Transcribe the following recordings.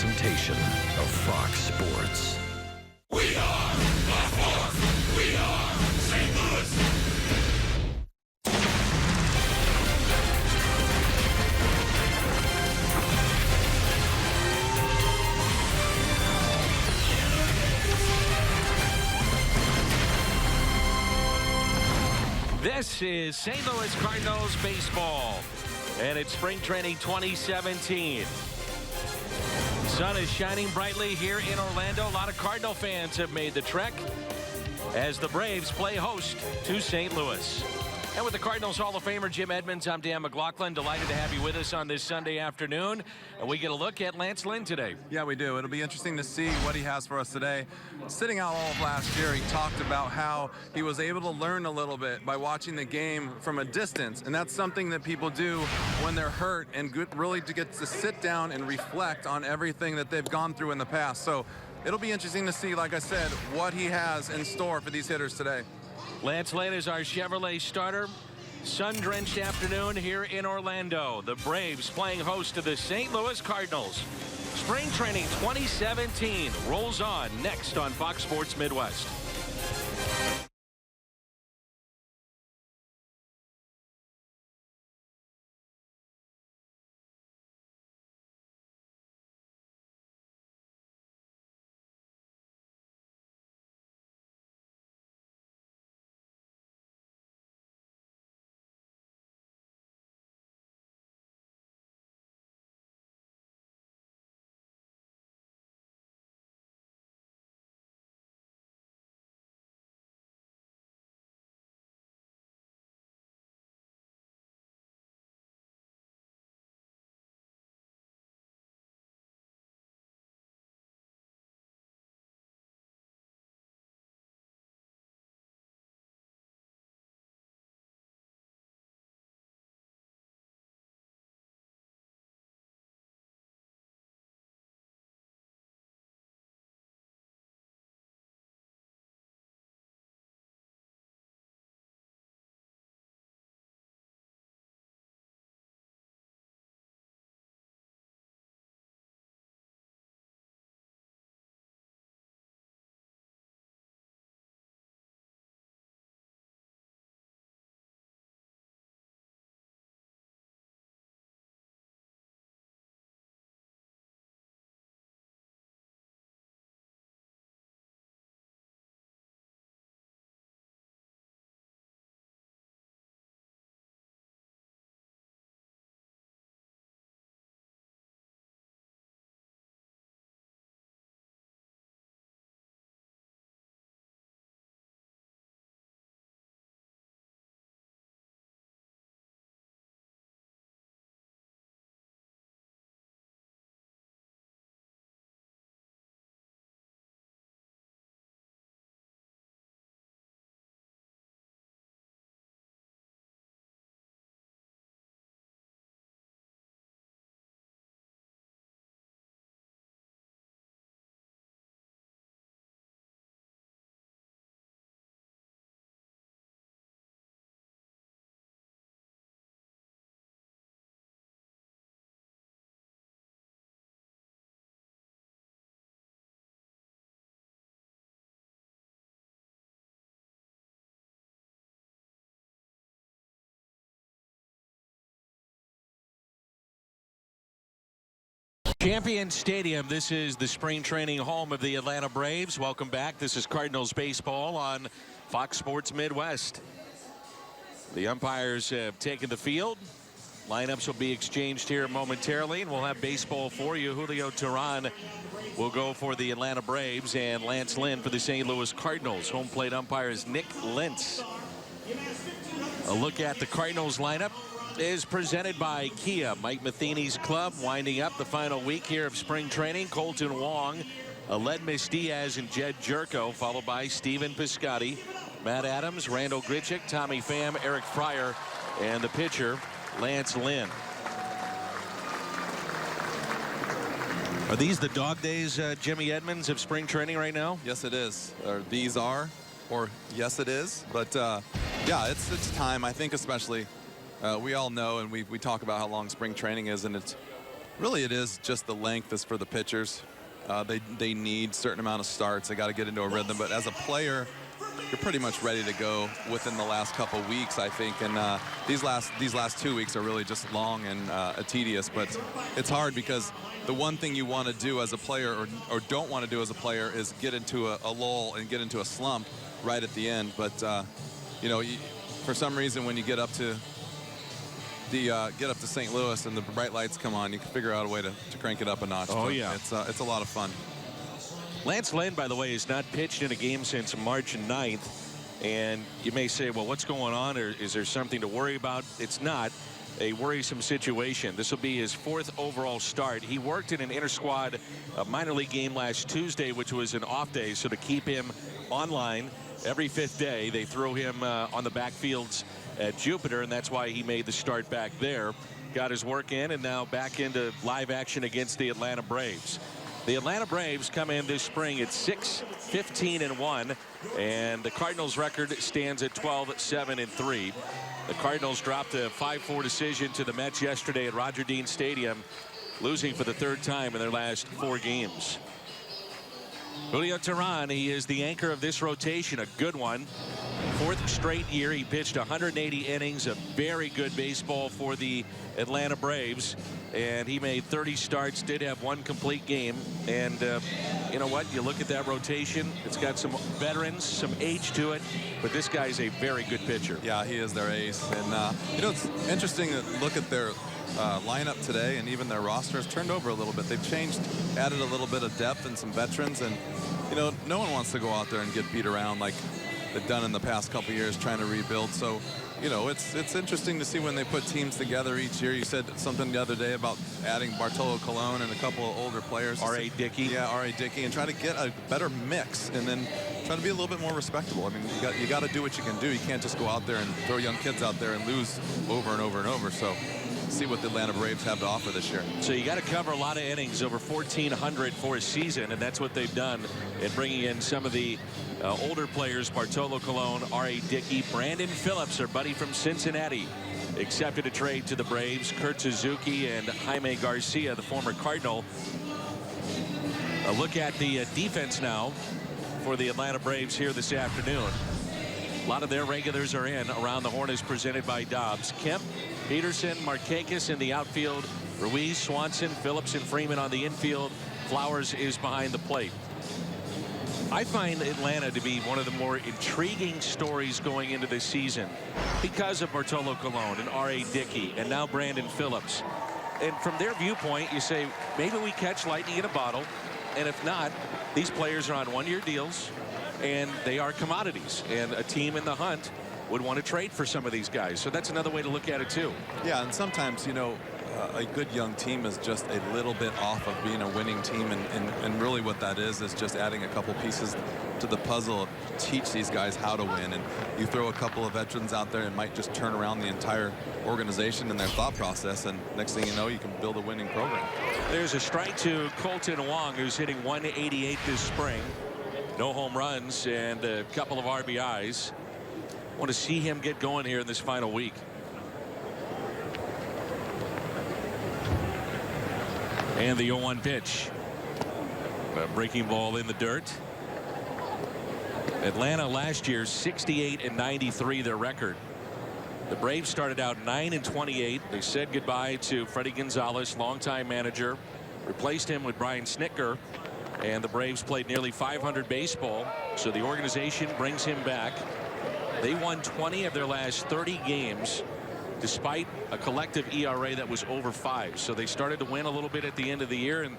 presentation of Fox Sports. We are the Fox. We are St. Louis. This is St. Louis Cardinals baseball, and it's spring training 2017. The sun is shining brightly here in Orlando. A lot of Cardinal fans have made the trek as the Braves play host to St. Louis. And with the Cardinals Hall of Famer Jim Edmonds, I'm Dan McLaughlin. Delighted to have you with us on this Sunday afternoon. And we get a look at Lance Lynn today. Yeah, we do. It'll be interesting to see what he has for us today. Sitting out all of last year, he talked about how he was able to learn a little bit by watching the game from a distance. And that's something that people do when they're hurt and really to get to sit down and reflect on everything that they've gone through in the past. So it'll be interesting to see, like I said, what he has in store for these hitters today. Lance Lynn is our Chevrolet starter. Sun-drenched afternoon here in Orlando. The Braves playing host to the St. Louis Cardinals. Spring training 2017 rolls on next on Fox Sports Midwest. Champion Stadium. This is the spring training home of the Atlanta Braves. Welcome back. This is Cardinals baseball on Fox Sports Midwest. The umpires have taken the field. Lineups will be exchanged here momentarily, and we'll have baseball for you. Julio Teheran will go for the Atlanta Braves, and Lance Lynn for the St. Louis Cardinals. Home plate umpire is Nick Lentz. A look at the Cardinals lineup is presented by Kia. Mike Matheny's club winding up the final week here of spring training. Colton Wong, Aledmus Diaz, and Jed Jerko, followed by Steven Piscotty, Matt Adams, Randall Grichuk, Tommy Pham, Eric Fryer, and the pitcher, Lance Lynn. Are these the dog days, Jimmy Edmonds, of spring training right now? Yes, it is. Or these are, or yes, it is. But yeah, it's time. I think especially we all know, and we talk about how long spring training is, and it's Really, it is just the length is for the pitchers. They need a certain amount of starts. They got to get into a rhythm. But as a player, you're pretty much ready to go within the last couple weeks, I think. And these last 2 weeks are really just long and tedious. But it's hard because the one thing you want to do as a player or don't want to do as a player is get into a lull and get into a slump right at the end. But, you know, for some reason, when you get up to St. Louis and the bright lights come on, you can figure out a way to crank it up a notch. Oh, but yeah. It's a lot of fun. Lance Lynn, by the way, has not pitched in a game since March 9th. And you may say, well, what's going on? Or is there something to worry about? It's not a worrisome situation. This will be his 4th overall start. He worked in an inter-squad minor league game last Tuesday, which was an off day. So to keep him online every 5th day, they throw him on the backfields at Jupiter, and that's why he made the start back there. Got his work in, and now back into live action against the Atlanta Braves. The Atlanta Braves come in this spring at 6-15-1, and the Cardinals record stands at 12-7-3. The Cardinals dropped a 5-4 decision to the Mets yesterday at Roger Dean Stadium, losing for the 3rd time in their last 4 games. Julio Teheran, he is the anchor of this rotation, a good one. 4th straight year he pitched 180 innings of very good baseball for the Atlanta Braves, and he made 30 starts, did have 1 complete game. And you know what, you look at that rotation, it's got some veterans, some age to it, but this guy's a very good pitcher. Yeah, he is their ace. And you know, it's interesting to look at their lineup today, and even their roster has turned over a little bit. They've changed, added a little bit of depth and some veterans, and you know, no one wants to go out there and get beat around like they've done in the past couple years trying to rebuild. So, you know, it's interesting to see when they put teams together each year. You said something the other day about adding Bartolo Colon and a couple of older players. R.A. Dickey. Yeah, R.A. Dickey, and try to get a better mix, and then try to be a little bit more respectable. I mean, you got to do what you can do. You can't just go out there and throw young kids out there and lose over and over and over. So see what the Atlanta Braves have to offer this year. So you got to cover a lot of innings, over 1,400 for a season, and that's what they've done in bringing in some of the older players. Bartolo Colon, R.A. Dickey, Brandon Phillips, our buddy from Cincinnati, accepted a trade to the Braves. Kurt Suzuki and Jaime Garcia, the former Cardinal. A look at the defense now for the Atlanta Braves here this afternoon. A lot of their regulars are in. Around the Horn is presented by Dobbs. Kemp, Peterson, Markakis in the outfield. Ruiz, Swanson, Phillips, and Freeman on the infield. Flowers is behind the plate. I find Atlanta to be one of the more intriguing stories going into this season because of Bartolo Colon and R.A. Dickey and now Brandon Phillips. And from their viewpoint, you say, maybe we catch lightning in a bottle. And if not, these players are on one-year deals, and they are commodities. And a team in the hunt would want to trade for some of these guys. So that's another way to look at it, too. Yeah, and sometimes, you know, a good young team is just a little bit off of being a winning team, and really what that is just adding a couple pieces to the puzzle, teach these guys how to win. And you throw a couple of veterans out there, and might just turn around the entire organization and their thought process, and next thing you know, you can build a winning program. There's a strike to Colton Wong, who's hitting 188 this spring. No home runs and a couple of RBIs. Want to see him get going here in this final week. And the 0-1 pitch. A breaking ball in the dirt. Atlanta last year 68-93 their record. The Braves started out 9-28. They said goodbye to Freddie Gonzalez, longtime manager, replaced him with Brian Snitker, and the Braves played nearly 500 baseball. So the organization brings him back. They won 20 of their last 30 games, despite a collective ERA that was over 5. So they started to win a little bit at the end of the year, and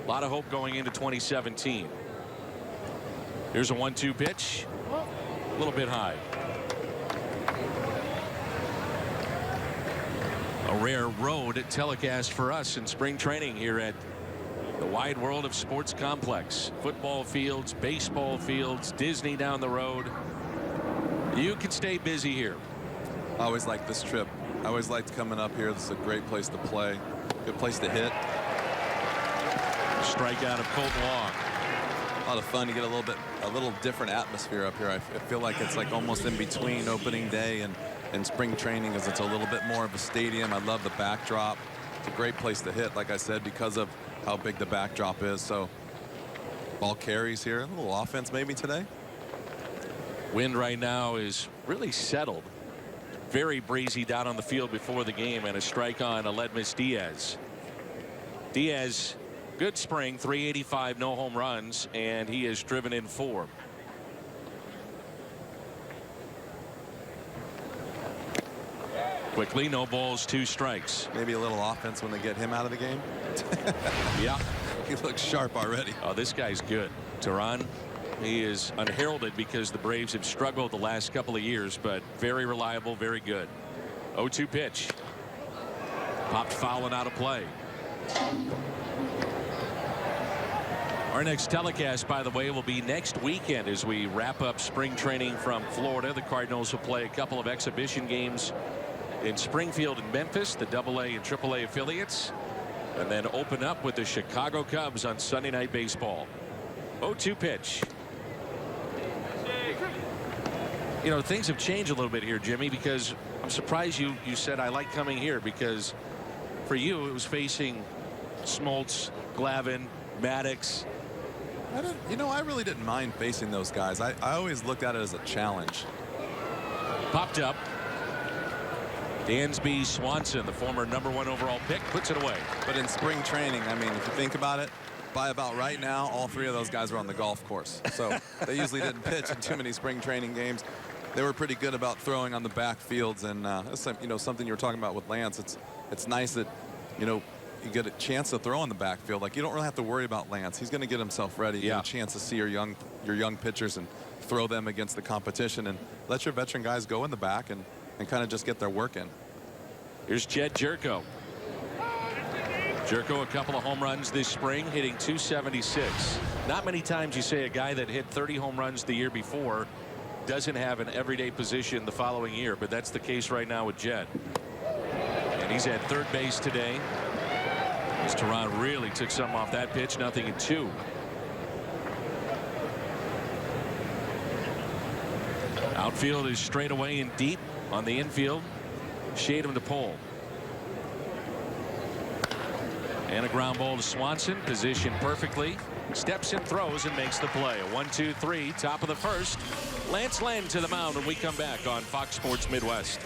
a lot of hope going into 2017. Here's a 1-2 pitch. A little bit high. A rare road telecast for us in spring training here at the wide world of sports complex. Football fields, baseball fields, Disney down the road. You can stay busy here. I always liked this trip. I always liked coming up here. This is a great place to play. Good place to hit. Strikeout of Colton Wong. A lot of fun. You get a little different atmosphere up here. I feel like it's like almost in between opening day and spring training, as it's a little bit more of a stadium. I love the backdrop. It's a great place to hit, like I said, because of how big the backdrop is. So ball carries here. A little offense maybe today. Wind right now is really settled. Very breezy down on the field before the game, and a strike on Aledmys Diaz. Diaz, good spring, 385, no home runs, and he has driven in 4. Quickly, no balls, 2 strikes. Maybe a little offense when they get him out of the game. Yeah. He looks sharp already. Oh, this guy's good. Tehran, he is unheralded because the Braves have struggled the last couple of years, but very reliable, very good. 0-2 pitch. Popped foul and out of play. Our next telecast, by the way, will be next weekend as we wrap up spring training from Florida. The Cardinals will play a couple of exhibition games in Springfield and Memphis, the AA and AAA affiliates, and then open up with the Chicago Cubs on Sunday Night Baseball. 0-2 pitch. You know, things have changed a little bit here, Jimmy, because I'm surprised you said I like coming here, because for you it was facing Smoltz, Glavine, Maddox. I really didn't mind facing those guys. I always looked at it as a challenge. Popped up. Dansby Swanson, the former #1 overall pick, puts it away. But in spring training, I mean, if you think about it, by about right now, all 3 of those guys are on the golf course. So they usually didn't pitch in too many spring training games. They were pretty good about throwing on the back fields, and something you were talking about with Lance. It's nice that you get a chance to throw on the backfield. Like, you don't really have to worry about Lance. He's going to get himself ready. Yeah. Get a chance to see your young pitchers and throw them against the competition, and let your veteran guys go in the back and kind of just get their work in. Here's Jed Jerko. Jerko, a couple of home runs this spring, hitting .276. Not many times you say a guy that hit 30 home runs the year before doesn't have an everyday position the following year, but that's the case right now with Jed. And he's at third base today. As Tehran really took something off that pitch. 0-2. Outfield is straight away and deep. On the infield, shade him to pole. And a ground ball to Swanson, positioned perfectly. Steps in, throws, and makes the play. A 1-2-3, top of the first. Lance Lynn to the mound when we come back on Fox Sports Midwest.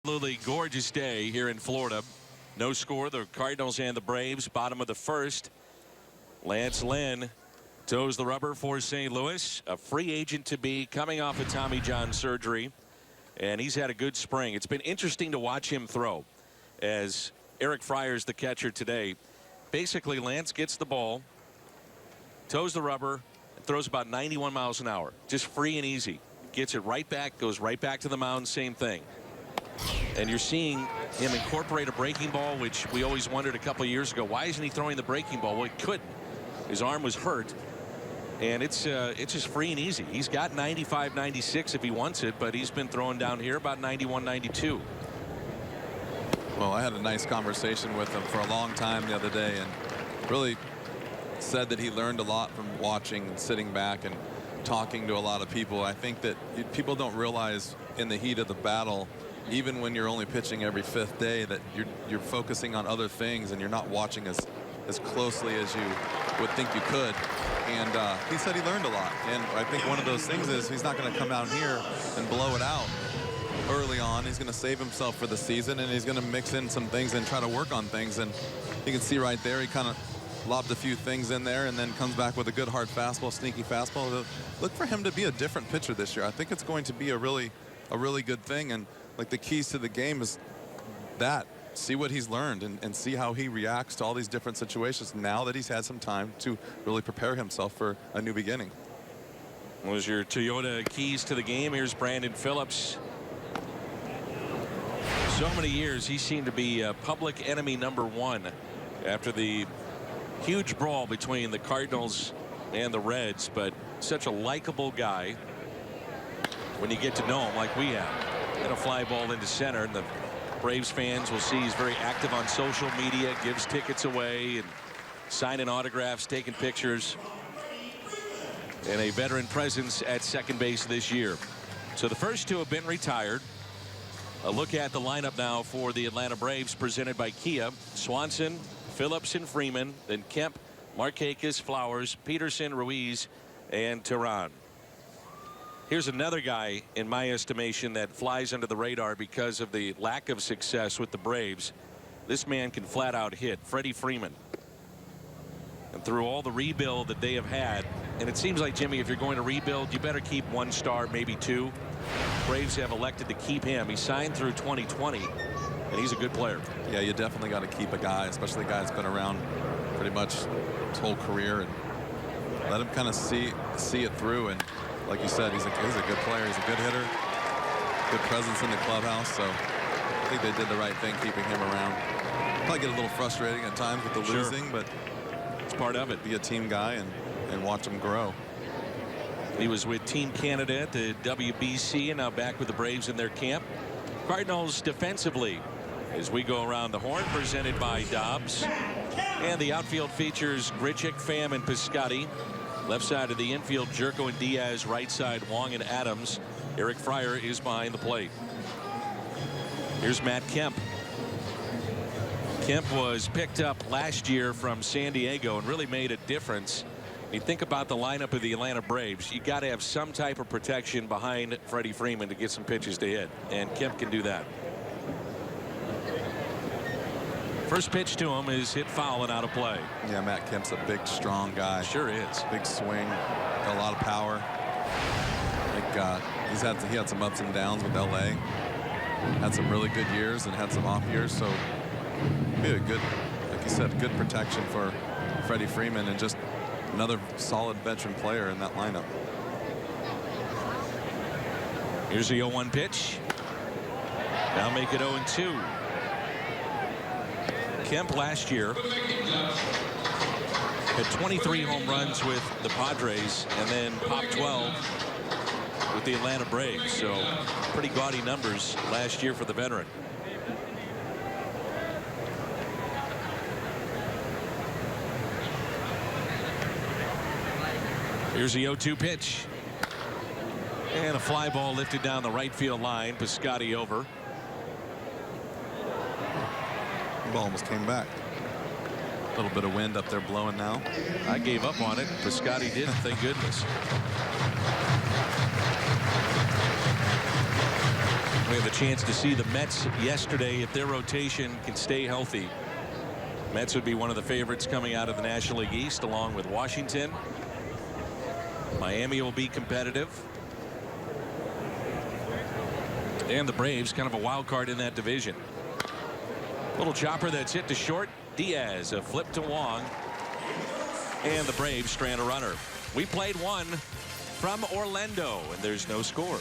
Absolutely gorgeous day here in Florida. No score, the Cardinals and the Braves, bottom of the first. Lance Lynn toes the rubber for St. Louis, a free agent to be, coming off of Tommy John surgery, and he's had a good spring. It's been interesting to watch him throw, as Eric Fryer's the catcher today. Basically, Lance gets the ball, toes the rubber, and throws about 91 miles an hour, just free and easy. gets it right back, goes right back to the mound, same thing. And you're seeing him incorporate a breaking ball, which we always wondered a couple of years ago, why isn't he throwing the breaking ball? Well, he couldn't. His arm was hurt. And it's just free and easy. He's got 95, 96 if he wants it, but he's been throwing down here about 91, 92. Well, I had a nice conversation with him for a long time the other day, and really said that he learned a lot from watching and sitting back and talking to a lot of people. I think that people don't realize in the heat of the battle, even when you're only pitching every 5th day, that you're focusing on other things and you're not watching as closely as you would think you could. And he said he learned a lot. And I think one of those things is he's not going to come out here and blow it out early on. He's going to save himself for the season, and he's going to mix in some things and try to work on things. And you can see right there, he kind of lobbed a few things in there and then comes back with a good hard fastball, sneaky fastball. Look for him to be a different pitcher this year. I think it's going to be a really good thing. And like the keys to the game is that. See what he's learned and see how he reacts to all these different situations now that he's had some time to really prepare himself for a new beginning. Was your Toyota keys to the game. Here's Brandon Phillips. So many years he seemed to be public enemy #1 after the huge brawl between the Cardinals and the Reds, but such a likable guy when you get to know him like we have. And a fly ball into center, and the Braves fans will see he's very active on social media, gives tickets away and signing autographs, taking pictures, and a veteran presence at second base this year. So the first two have been retired. A look at the lineup now for the Atlanta Braves, presented by Kia. Swanson, Phillips, and Freeman, then Kemp, Markakis, Flowers, Peterson, Ruiz, and Tehran. Here's another guy, in my estimation, that flies under the radar because of the lack of success with the Braves. This man can flat out hit. Freddie Freeman. And through all the rebuild that they have had, and it seems like, Jimmy, if you're going to rebuild, you better keep 1 star, maybe 2. Braves have elected to keep him. He signed through 2020, and he's a good player. Yeah, you definitely got to keep a guy, especially a guy that's been around pretty much his whole career, and let him kind of see it through. And like you said, he's a good player. He's a good hitter, good presence in the clubhouse. So I think they did the right thing keeping him around. Probably get a little frustrating at times with the losing, but it's part of it. Be a team guy and watch him grow. He was with Team Canada at the WBC and now back with the Braves in their camp. Cardinals defensively as we go around the horn, presented by Dobbs. And the outfield features Grichuk, Pham, and Piscotty. Left side of the infield, Jerko and Diaz. Right side, Wong and Adams. Eric Fryer is behind the plate. Here's Matt Kemp. Kemp was picked up last year from San Diego and really made a difference. You think about the lineup of the Atlanta Braves, you got to have some type of protection behind Freddie Freeman to get some pitches to hit, and Kemp can do that. First pitch to him is hit foul and out of play. Yeah, Matt Kemp's a big, strong guy. Sure is. Big swing, got a lot of power. He had some ups and downs with LA. Had some really good years and had some off years. So be a good, like you said, good protection for Freddie Freeman, and just another solid veteran player in that lineup. Here's the 0-1 pitch. Now make it 0-2. Kemp last year had 23 home runs with the Padres and then popped 12 with the Atlanta Braves. So pretty gaudy numbers last year for the veteran. Here's the 0-2 pitch. And a fly ball lifted down the right field line. Piscotty over. The ball almost came back. A little bit of wind up there blowing now. I gave up on it. Piscotty did, thank goodness. We have a chance to see the Mets yesterday. If their rotation can stay healthy, Mets would be one of the favorites coming out of the National League East, along with Washington. Miami will be competitive. And the Braves, kind of a wild card in that division. Little chopper that's hit to short. Diaz, a flip to Wong. And the Braves strand a runner. We played one. from Orlando, and there's no score.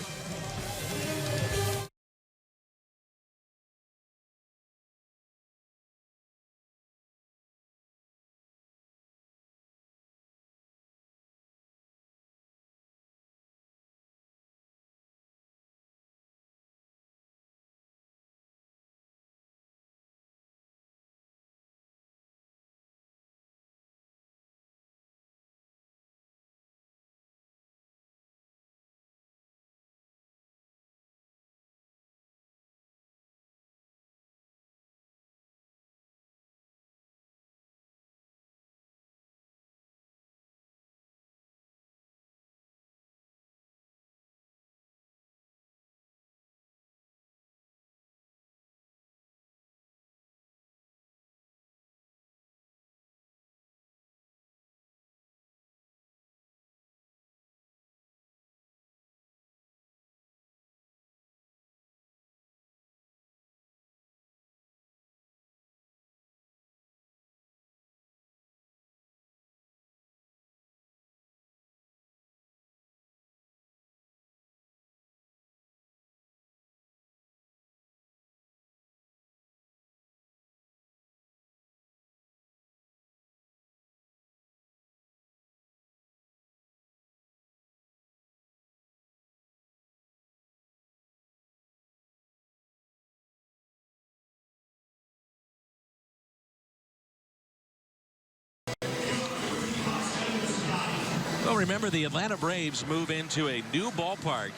Well, remember, the Atlanta Braves move into a new ballpark,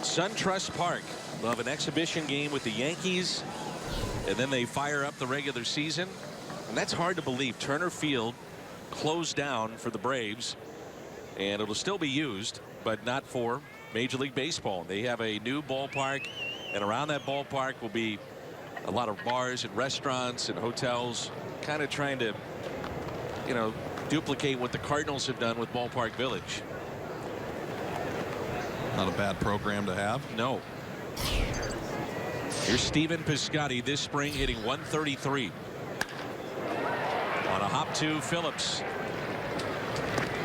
SunTrust Park. They'll have an exhibition game with the Yankees, and then they fire up the regular season. And that's hard to believe. Turner Field closed down for the Braves, and it'll still be used, but not for Major League Baseball. They have a new ballpark, and around that ballpark will be a lot of bars and restaurants and hotels, kind of trying to, you know, duplicate what the Cardinals have done with Ballpark Village. Not a bad program to have. No. Here's Stephen Piscotty this spring hitting 133. On a hop to Phillips.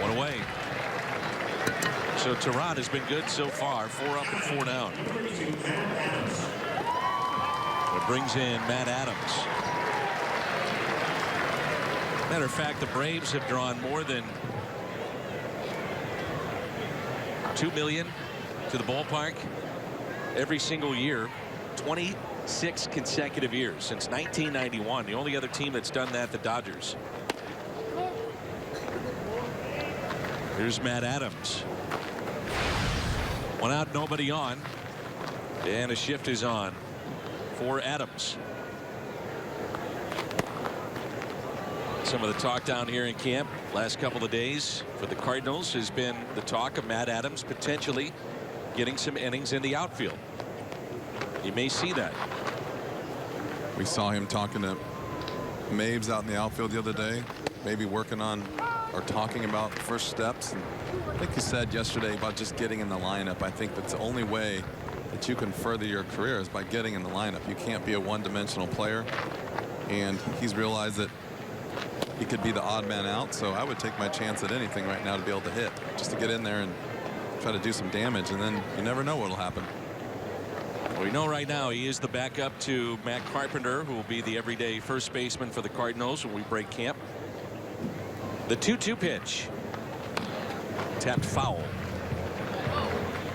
One away. So Tehran has been good so far. 4 up and 4 down. It brings in Matt Adams. Matter of fact, the Braves have drawn more than $2 million to the ballpark every single year, 26 consecutive years since 1991. The only other team that's done that, the Dodgers. Here's Matt Adams. 1 out, nobody on, and a shift is on for Adams. Some of the talk down here in camp last couple of days for the Cardinals has been the talk of Matt Adams potentially getting some innings in the outfield. You may see that. We saw him talking to Mabes out in the outfield the other day, maybe working on or talking about first steps. And I think he said yesterday about just getting in the lineup. I think that's the only way that you can further your career is by getting in the lineup. You can't be a one-dimensional player, and he's realized that he could be the odd man out, so I would take my chance at anything right now to be able to hit, just to get in there and try to do some damage, and then you never know what'll happen. Well, we know right now he is the backup to Matt Carpenter, who will be the everyday first baseman for the Cardinals when we break camp. The 2-2 pitch. Tapped foul.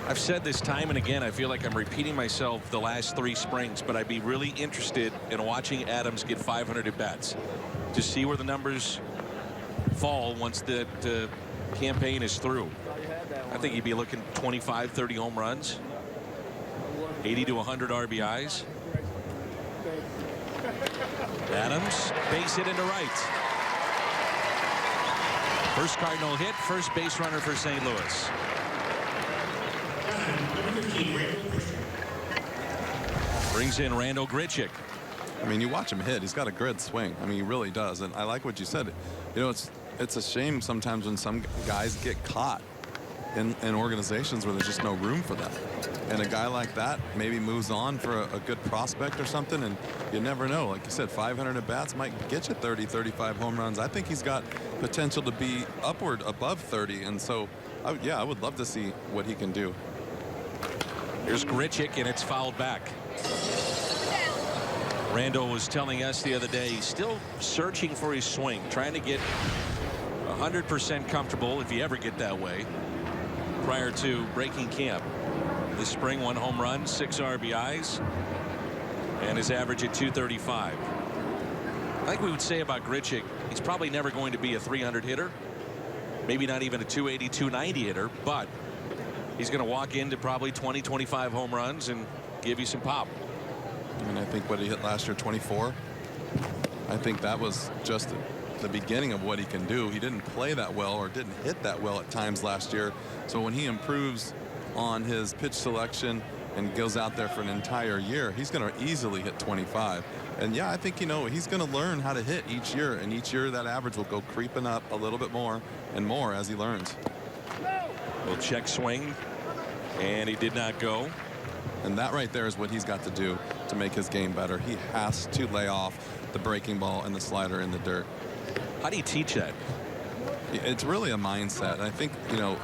I've said this time and again, I feel like I'm repeating myself the last 3 springs, but I'd be really interested in watching Adams get 500 at bats to see where the numbers fall once the campaign is through. I think he'd be looking 25, 30 home runs, 80 to 100 RBIs. Adams, base hit into right. First Cardinal hit, first base runner for St. Louis. Brings in Randall Grichuk. I mean, you watch him hit. He's got a good swing. I mean, he really does. And I like what you said. You know, it's a shame sometimes when some guys get caught in organizations where there's just no room for them. And a guy like that maybe moves on for a good prospect or something, and you never know. Like you said, 500 at bats might get you 30, 35 home runs. I think he's got potential to be upward above 30, and so yeah, I would love to see what he can do. Here's Grichuk, and it's fouled back. Randall was telling us the other day he's still searching for his swing, trying to get 100% comfortable, if you ever get that way, prior to breaking camp. This spring, 1 home run, 6 RBIs, and his average at 235. Like we would say about Grichuk, he's probably never going to be a 300 hitter, maybe not even a 280, 290 hitter, but he's going to walk into probably 20, 25 home runs and give you some pop. I mean, I think what he hit last year, 24. I think that was just the beginning of what he can do. He didn't play that well or didn't hit that well at times last year. So when he improves on his pitch selection and goes out there for an entire year, he's going to easily hit 25. And yeah, I think, you know, he's going to learn how to hit each year, and each year that average will go creeping up a little bit more and more as he learns. We'll check swing, and he did not go. And that right there is what he's got to do to make his game better. He has to lay off the breaking ball and the slider in the dirt. How do you teach that? It's really a mindset. And I think, you know,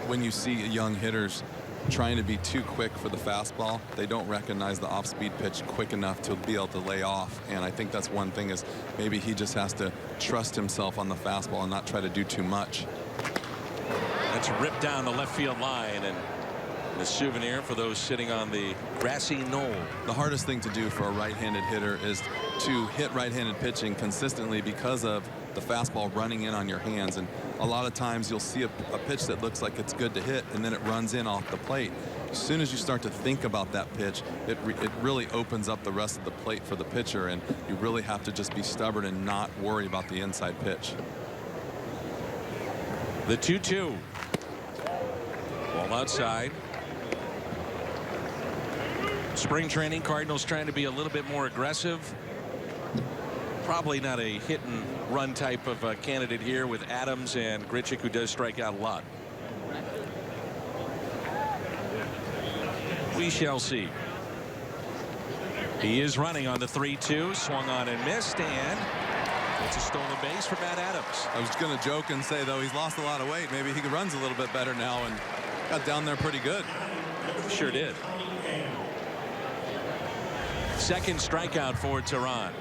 when you see young hitters trying to be too quick for the fastball, they don't recognize the off-speed pitch quick enough to be able to lay off. And I think that's one thing, is maybe he just has to trust himself on the fastball and not try to do too much. That's ripped down the left field line, and the souvenir for those sitting on the grassy knoll. The hardest thing to do for a right-handed hitter is to hit right-handed pitching consistently because of the fastball running in on your hands. And a lot of times you'll see a pitch that looks like it's good to hit, and then it runs in off the plate. As soon as you start to think about that pitch, it really opens up the rest of the plate for the pitcher, and you really have to just be stubborn and not worry about the inside pitch. The 2-2. Ball outside. Spring training, Cardinals trying to be a little bit more aggressive. Probably not a hit and run type of candidate here with Adams and Grichuk, who does strike out a lot. We shall see. He is running on the 3-2, swung on and missed, and it's a stolen base for Matt Adams. I was going to joke and say, though, he's lost a lot of weight. Maybe he runs a little bit better now and got down there pretty good. Sure did. Second strikeout for Tehran.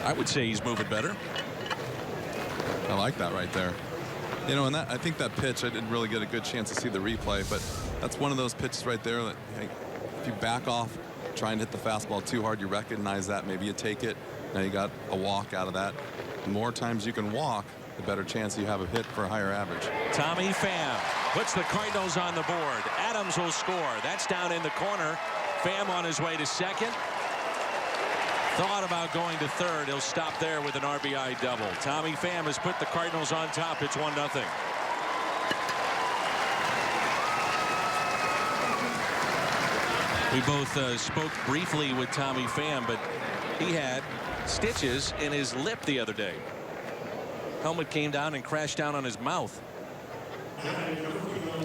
I would say he's moving better. I like that right there. You know, and that, I think that pitch, I didn't really get a good chance to see the replay, but that's one of those pitches right there that, hey, if you back off, try and hit the fastball too hard, you recognize that, maybe you take it. Now you got a walk out of that. The more times you can walk, the better chance you have a hit for a higher average. Tommy Pham puts the Cardinals on the board. Adams will score. That's down in the corner. Pham on his way to second. Thought about going to third. He'll stop there with an RBI double. Tommy Pham has put the Cardinals on top. It's 1-0. We both spoke briefly with Tommy Pham, but he had stitches in his lip the other day. Helmet came down and crashed down on his mouth.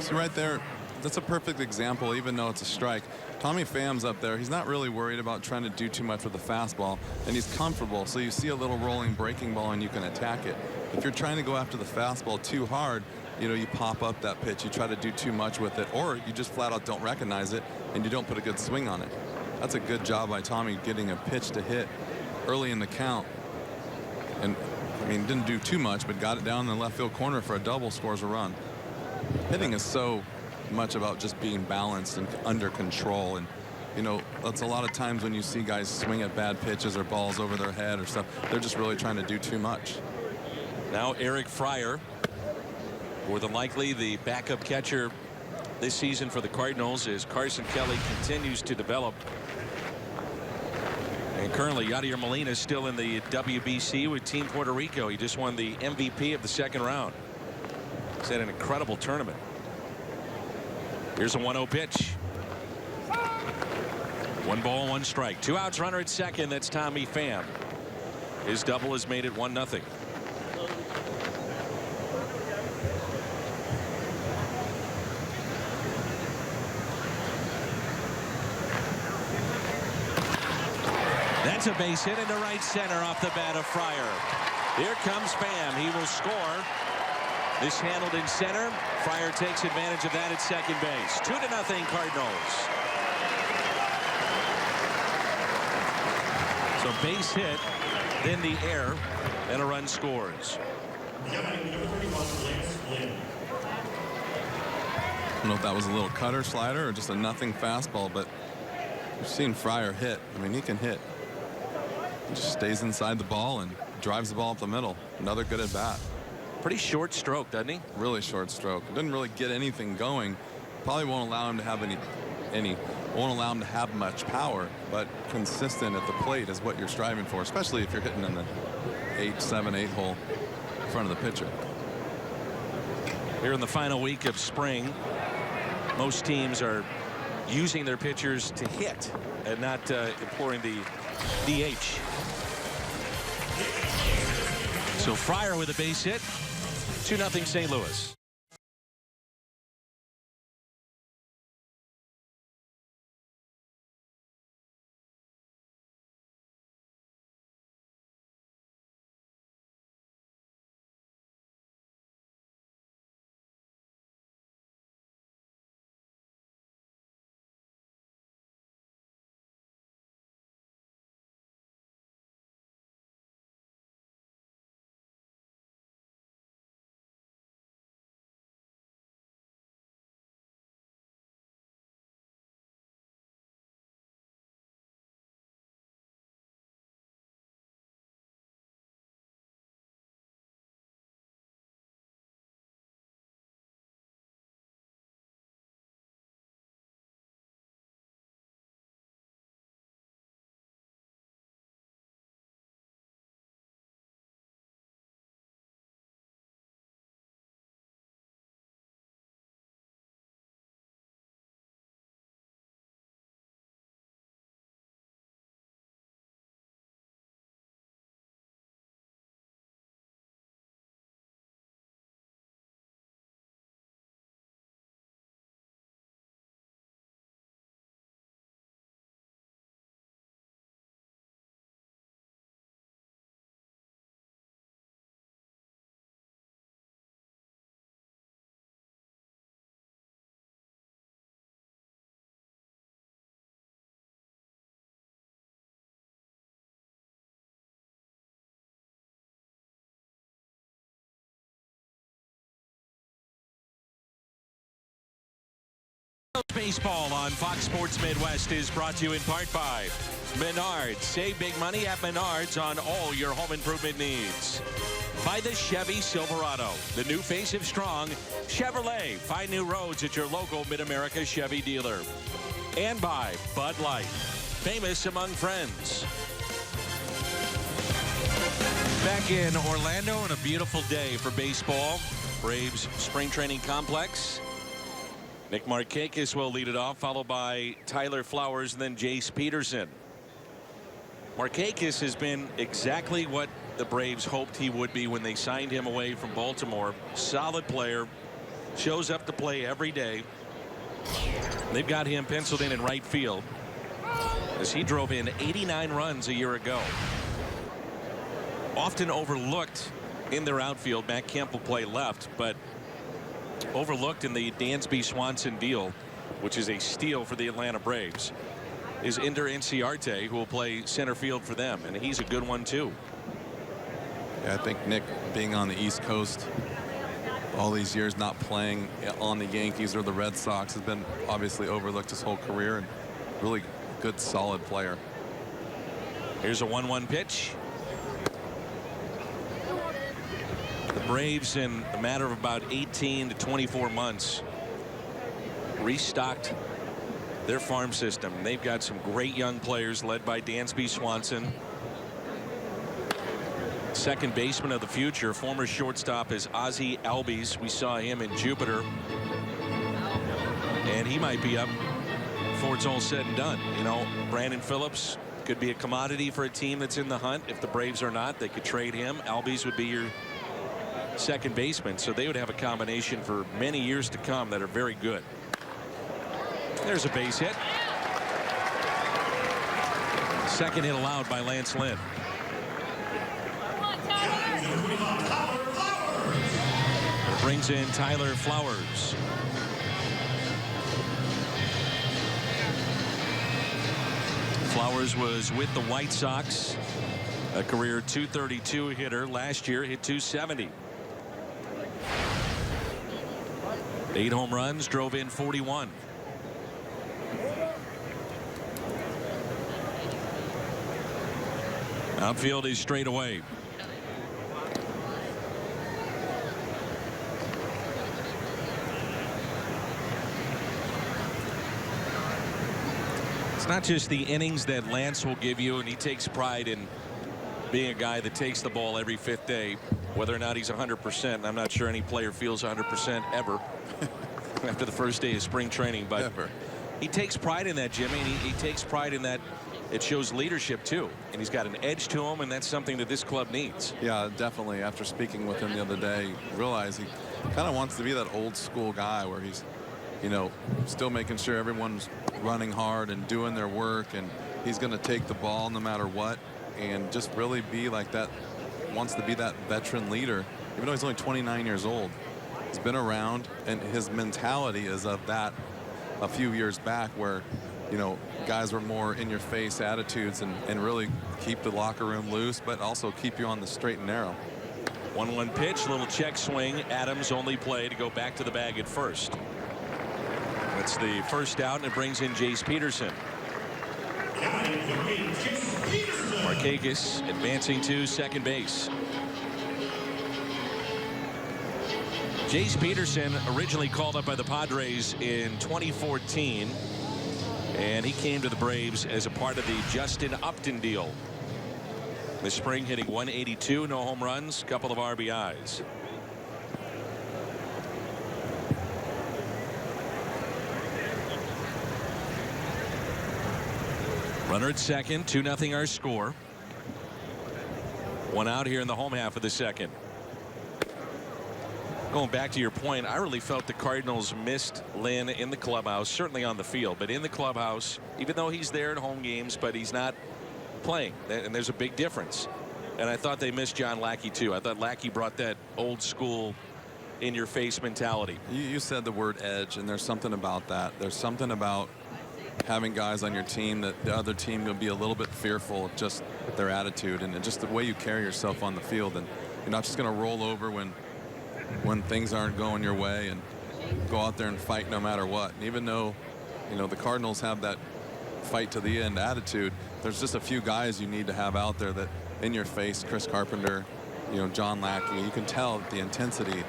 So right there, that's a perfect example. Even though it's a strike, Tommy Pham's up there. He's not really worried about trying to do too much with the fastball, and he's comfortable. So you see a little rolling breaking ball and you can attack it. If you're trying to go after the fastball too hard, you know, you pop up that pitch, you try to do too much with it, or you just flat out don't recognize it and you don't put a good swing on it. That's a good job by Tommy, getting a pitch to hit early in the count. And I mean, didn't do too much, but got it down in the left field corner for a double, scores a run. Hitting is so much about just being balanced and under control. And, you know, that's a lot of times when you see guys swing at bad pitches or balls over their head or stuff, they're just really trying to do too much. Now Eric Fryer, more than likely the backup catcher this season for the Cardinals, as Carson Kelly continues to develop. And currently Yadier Molina is still in the WBC with Team Puerto Rico. He just won the MVP of the second round. He's had an incredible tournament. Here's a 1-0 pitch. 1 ball, 1 strike. 2 outs, runner at second. That's Tommy Pham. His double has made it 1-0. That's a base hit into right center off the bat of Fryer. Here comes Pham. He will score. This handled in center. Fryer takes advantage of that at second base. 2-0 Cardinals. So base hit, then the air, and a run scores. I don't know if that was a little cutter, slider, or just a nothing fastball, but you've seen Fryer hit. I mean, he can hit. He just stays inside the ball and drives the ball up the middle. Another good at bat. Pretty short stroke, doesn't he? Really short stroke. Didn't really get anything going. Probably won't allow him to have won't allow him to have much power, but consistent at the plate is what you're striving for, especially if you're hitting in the 8, 7, 8 hole in front of the pitcher. Here in the final week of spring, most teams are using their pitchers to hit and not employing the DH. So Fryer with a base hit. 2-0 St. Louis. Baseball on Fox Sports Midwest is brought to you in part by Menards. Save big money at Menards on all your home improvement needs. By the Chevy Silverado, the new face of strong Chevrolet. Find new roads at your local Mid-America Chevy dealer. And by Bud Light, famous among friends. Back in Orlando on a beautiful day for baseball. Braves spring training complex. Nick Markakis will lead it off, followed by Tyler Flowers and then Jace Peterson. Markakis has been exactly what the Braves hoped he would be when they signed him away from Baltimore. Solid player, shows up to play every day. They've got him penciled in right field as he drove in 89 runs a year ago. Often overlooked in their outfield. Matt Kemp will play left, but overlooked in the Dansby Swanson deal, which is a steal for the Atlanta Braves, is Ender Inciarte, who will play center field for them, and he's a good one too. Yeah, I think Nick being on the East Coast all these years, not playing on the Yankees or the Red Sox, has been obviously overlooked his whole career, and really good, solid player. Here's a 1-1 pitch. The Braves, in a matter of about 18 to 24 months, restocked their farm system. They've got some great young players led by Dansby Swanson. Second baseman of the future, former shortstop, is Ozzie Albies. We saw him in Jupiter, and he might be up before it's all said and done. You know, Brandon Phillips could be a commodity for a team that's in the hunt. If the Braves are not, they could trade him. Albies would be your second baseman, so they would have a combination for many years to come that are very good. There's a base hit. Second hit allowed by Lance Lynn. brings in Tyler Flowers. Flowers was with the White Sox, a career .232 hitter. Last year hit .270. 8 home runs, drove in 41. Outfield is straight away. It's not just the innings that Lance will give you, and he takes pride in being a guy that takes the ball every 5th day. Whether or not he's 100%, I'm not sure any player feels 100% ever after the first day of spring training. But Ever. he takes pride in that, Jimmy, and he takes pride in that. It shows leadership too, and he's got an edge to him, and that's something that this club needs. Yeah, definitely. After speaking with him the other day, realized he kind of wants to be that old school guy where he's, you know, still making sure everyone's running hard and doing their work, and he's going to take the ball no matter what, and just really be like that. Wants to be that veteran leader, even though he's only 29 years old. He's been around, and his mentality is of that a few years back where, you know, guys were more in your face attitudes and really keep the locker room loose, but also keep you on the straight and narrow. 1-1 pitch, little check swing. Adams only play to go back to the bag at first. That's the first out, and it brings in Jace Peterson. Markakis advancing to second base. Jace Peterson originally called up by the Padres in 2014, and he came to the Braves as a part of the Justin Upton deal. This spring hitting .182, no home runs, couple of RBIs. Runner at second, 2-0 our score. 1 out here in the home half of the second. Going back to your point, I really felt the Cardinals missed Lynn in the clubhouse, certainly on the field, but in the clubhouse, even though he's there at home games, but he's not playing, and there's a big difference. And I thought they missed John Lackey too. I thought Lackey brought that old school in your face mentality. You said the word edge, and there's something about that. There's something about having guys on your team that the other team will be a little bit fearful of just their attitude and just the way you carry yourself on the field, and you're not just going to roll over when things aren't going your way and go out there and fight no matter what. And even though, you know, the Cardinals have that fight to the end attitude, there's just a few guys you need to have out there that in your face. Chris Carpenter, you know, John Lackey, you can tell that the intensity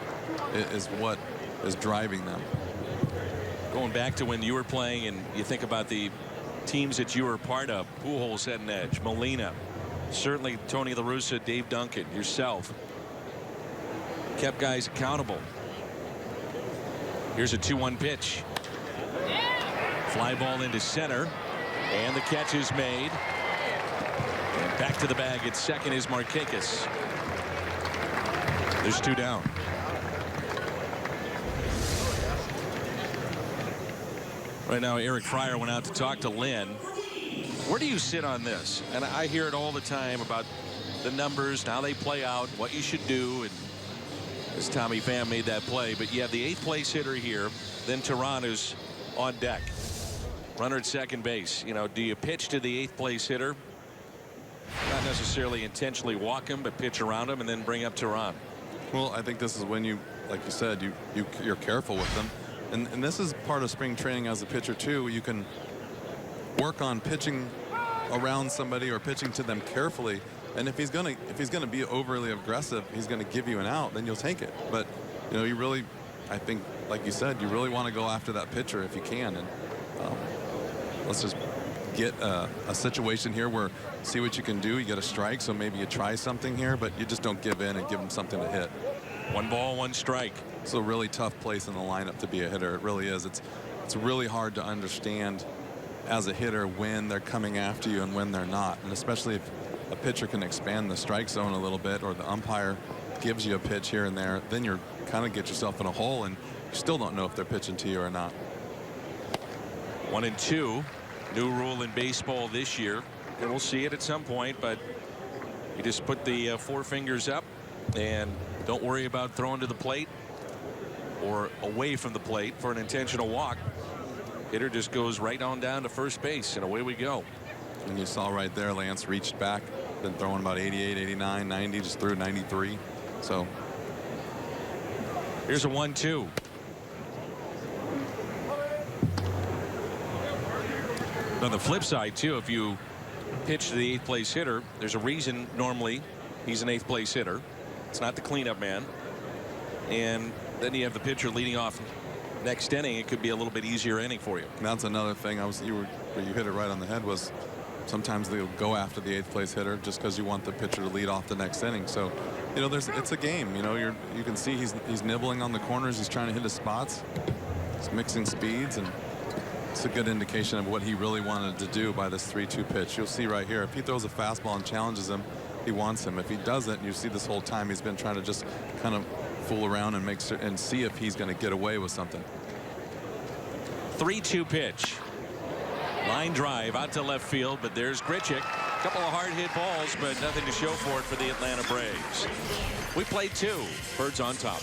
is what is driving them. Going back to when you were playing, and you think about the teams that you were a part of, Pujols had an edge, Molina, certainly Tony La Russa, Dave Duncan, yourself, kept guys accountable. Here's a 2-1 pitch. Fly ball into center, and the catch is made. And back to the bag at second is Markakis. There's 2 down. Right now, Eric Fryer went out to talk to Lynn. Where do you sit on this? And I hear it all the time about the numbers and how they play out, what you should do. And as Tommy Pham made that play, but you have the 8th place hitter here, then Tehran is on deck. Runner at second base. You know, do you pitch to the 8th place hitter? Not necessarily intentionally walk him, but pitch around him and then bring up Tehran. Well, I think this is when you, like you said, you're careful with them. And this is part of spring training as a pitcher too. You can work on pitching around somebody or pitching to them carefully. And if he's gonna be overly aggressive, he's gonna give you an out, then you'll take it. But you know, you really, I think, like you said, you really want to go after that pitcher if you can. And let's just get a situation here where see what you can do. You get a strike, so maybe you try something here, but you just don't give in and give them something to hit. 1 ball, 1 strike. It's a really tough place in the lineup to be a hitter. It really is. It's really hard to understand as a hitter when they're coming after you and when they're not. And especially if a pitcher can expand the strike zone a little bit, or the umpire gives you a pitch here and there, then you're kind of get yourself in a hole and you still don't know if they're pitching to you or not. 1-2. New rule in baseball this year. And we'll see it at some point, but you just put the 4 fingers up and don't worry about throwing to the plate. or away from the plate for an intentional walk. Hitter just goes right on down to first base, and away we go. And you saw right there, Lance reached back, been throwing about 88, 89, 90, just threw 93. So here's a 1-2. On the flip side, too, if you pitch to the 8th place hitter, there's a reason normally he's an 8th place hitter. It's not the cleanup man. And then you have the pitcher leading off next inning. It could be a little bit easier inning for you. And that's another thing. You hit it right on the head. Was sometimes they'll go after the 8th place hitter just because you want the pitcher to lead off the next inning. So, you know, it's a game. You know, you can see he's nibbling on the corners. He's trying to hit his spots. He's mixing speeds, and it's a good indication of what he really wanted to do by this 3-2 pitch. You'll see right here, if he throws a fastball and challenges him, he wants him. If he doesn't, you see this whole time he's been trying to just kind of fool around and and see if he's going to get away with something. 3-2 pitch. Line drive out to left field, but there's Grichuk. A couple of hard hit balls, but nothing to show for it for the Atlanta Braves. We played 2. Birds on top.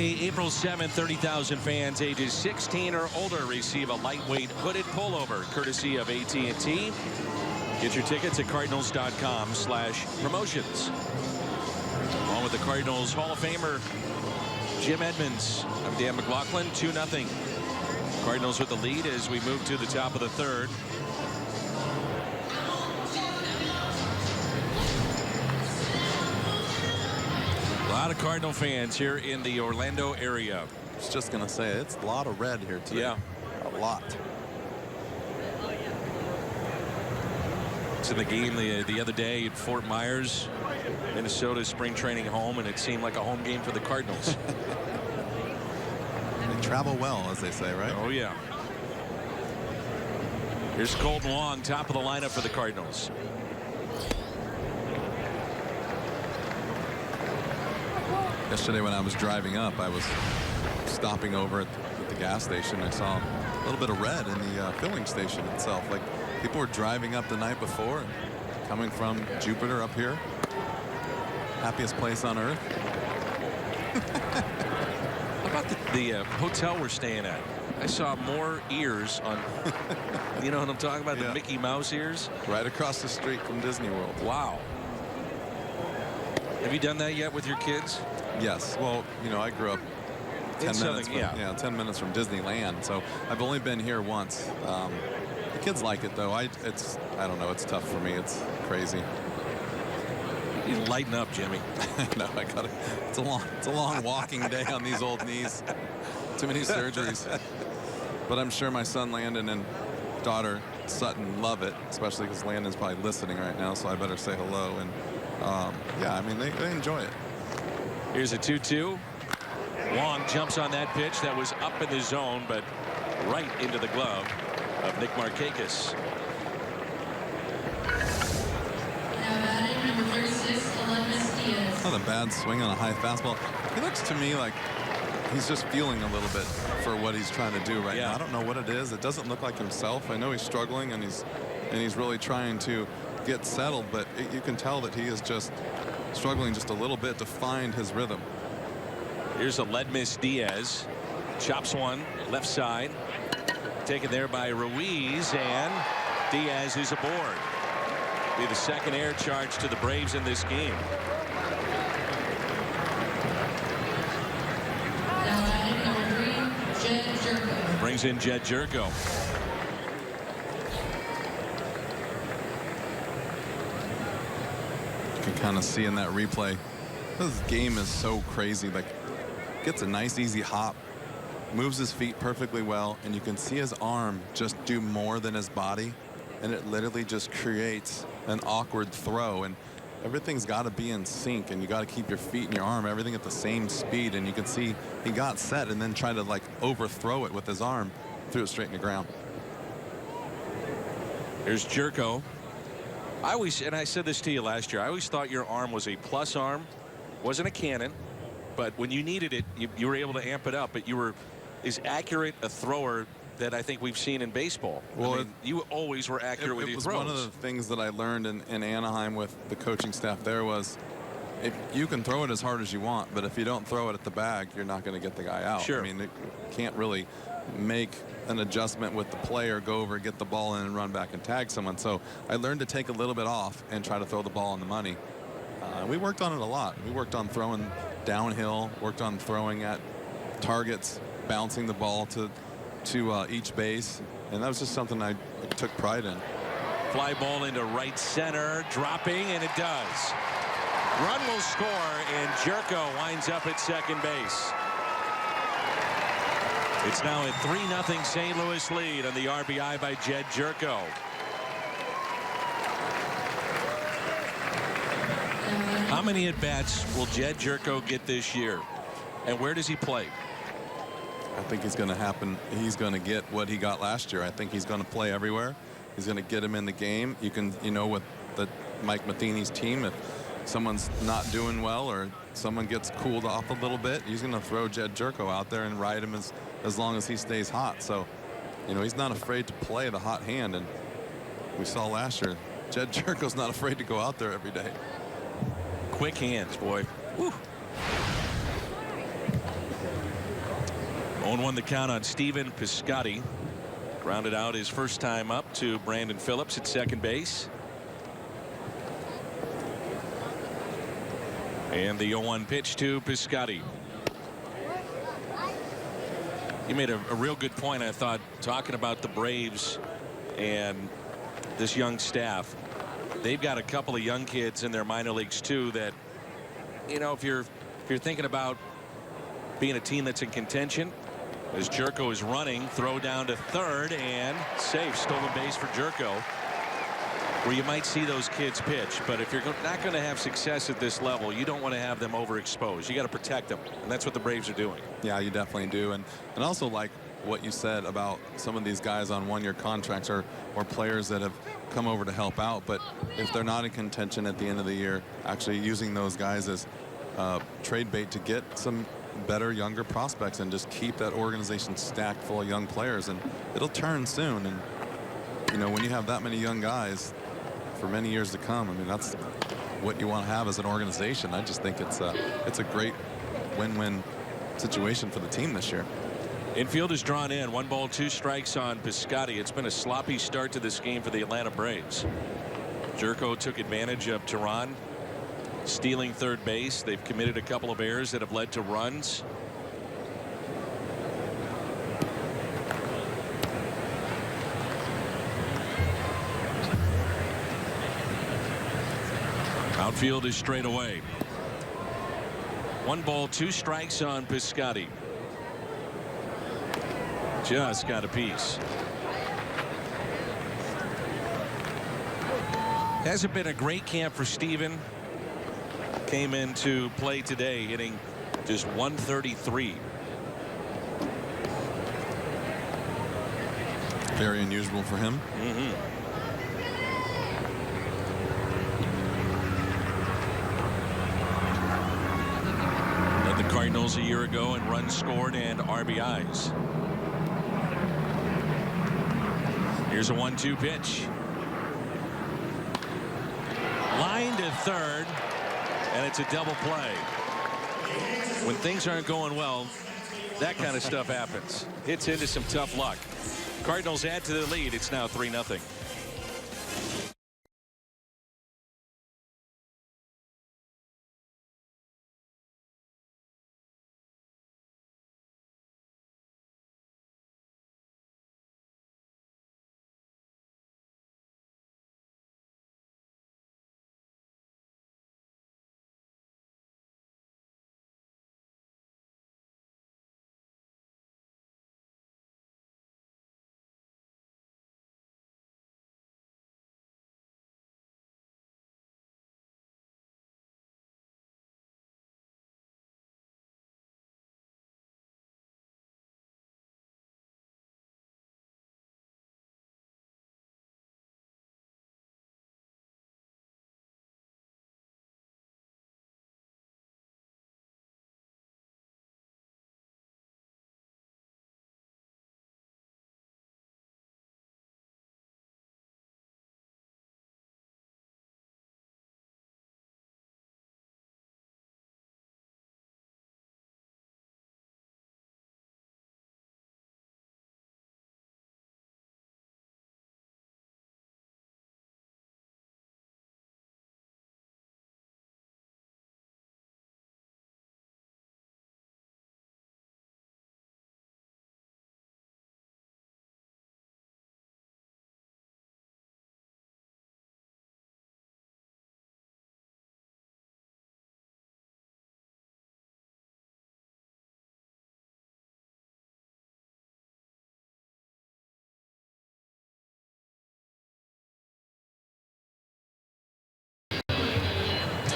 April 7th, 30,000 fans ages 16 or older receive a lightweight hooded pullover courtesy of AT&T. Get your tickets at cardinals.com/promotions. Along with the Cardinals Hall of Famer Jim Edmonds. I'm Dan McLaughlin. 2-0. Cardinals with the lead as we move to the top of the 3rd. A lot of Cardinal fans here in the Orlando area. I was just going to say, it's a lot of red here today. Yeah. A lot. It's in the game the other day at Fort Myers, Minnesota spring training home, and it seemed like a home game for the Cardinals. They travel well, as they say, right? Oh, yeah. Here's Colton Wong, top of the lineup for the Cardinals. Yesterday when I was driving up, I was stopping over at the gas station. I saw a little bit of red in the filling station itself. Like people were driving up the night before, and coming from Jupiter up here. Happiest place on earth. How about the hotel we're staying at? I saw more ears on, you know what I'm talking about? Yeah. The Mickey Mouse ears. Right across the street from Disney World. Wow. Have you done that yet with your kids? Yes. Well, you know, I grew up 10 minutes from, 10 minutes from Disneyland, so I've only been here once. The kids like it though. I don't know, it's tough for me. It's crazy. You lighten up, Jimmy. No, I got it. It's a long walking day on these old knees. Too many surgeries. But I'm sure my son Landon and daughter Sutton love it, especially because Landon's probably listening right now, so I better say hello. And Yeah, I mean, they enjoy it. Here's a 2-2. Long jumps on that pitch that was up in the zone, but right into the glove of Nick Markakis. Not a bad swing on a high fastball. He looks to me like he's just feeling a little bit for what he's trying to do right now. I don't know what it is. It doesn't look like himself. I know he's struggling and he's really trying to get settled, but you can tell that he is just struggling just a little bit to find his rhythm. Here's a lead miss Diaz. Chops one left side. Taken there by Ruiz, and Diaz is aboard. Be the second air charge to the Braves in this game. Brings in Jed Jerko. You can kind of see in that replay, this game is so crazy. Like, gets a nice easy hop, moves his feet perfectly well, and you can see his arm just do more than his body, and it literally just creates an awkward throw. And everything's got to be in sync, and you got to keep your feet and your arm, everything at the same speed. And you can see he got set and then tried to like overthrow it with his arm, threw it straight in the ground. Here's Jerko. And I said this to you last year, I always thought your arm was a plus arm, wasn't a cannon, but when you needed it, you were able to amp it up. But you were as accurate a thrower that I think we've seen in baseball. Well, I mean, you always were accurate with your throws. One of the things that I learned in Anaheim with the coaching staff there was, if you can throw it as hard as you want, but if you don't throw it at the bag, you're not going to get the guy out. Sure. I mean, you can't really make an adjustment with the player, go over, get the ball in, and run back and tag someone. So I learned to take a little bit off and try to throw the ball on the money. We worked on it a lot. We worked on throwing downhill, worked on throwing at targets, bouncing the ball to each base, and that was just something I took pride in. Fly ball into right center, dropping, and it does. Run will score, and Jerko winds up at second base. It's now a 3-0 St. Louis lead on the RBI by Jed Jerko. How many at-bats will Jed Jerko get this year, and where does he play? I think it's going to happen. He's going to get what he got last year. I think he's going to play everywhere. He's going to get him in the game. You know, with the Mike Matheny's team, if someone's not doing well or someone gets cooled off a little bit, he's going to throw Jed Jerko out there and ride him as long as he stays hot. So, you know, he's not afraid to play the hot hand. And we saw last year, Jed Jerko's not afraid to go out there every day. Quick hands, boy. Woo. 0-1 the count on Steven Piscotty. Grounded out his first time up to Brandon Phillips at second base. And the 0-1 pitch to Piscotty. You made a real good point, I thought, talking about the Braves and this young staff. They've got a couple of young kids in their minor leagues too that, you know, if you're thinking about being a team that's in contention, as Jerko is running, throw down to third and safe, stolen base for Jerko, where you might see those kids pitch. But if you're not going to have success at this level, you don't want to have them overexposed. You got to protect them, and that's what the Braves are doing. Yeah, you definitely do. And also, like what you said about some of these guys on one-year contracts or players that have come over to help out, but if they're not in contention at the end of the year, actually using those guys as trade bait to get some better younger prospects and just keep that organization stacked full of young players, and it'll turn soon. And you know, when you have that many young guys for many years to come, I mean, that's what you want to have as an organization. I just think it's a great win-win situation for the team this year. Infield is drawn in. 1 ball, 2 strikes on Piscotty. It's been a sloppy start to this game for the Atlanta Braves. Jerko took advantage of Tehran stealing third base. They've committed a couple of errors that have led to runs. Outfield is straight away. 1 ball, 2 strikes on Piscotty. Just got a piece. Hasn't been a great camp for Steven. came into play today hitting just 133. Very unusual for him. Led the Cardinals a year ago in runs scored and RBIs. Here's a 1-2 pitch. Line to third, and it's a double play. When things aren't going well, that kind of stuff happens. Hits into some tough luck. Cardinals add to the lead. It's now 3-0.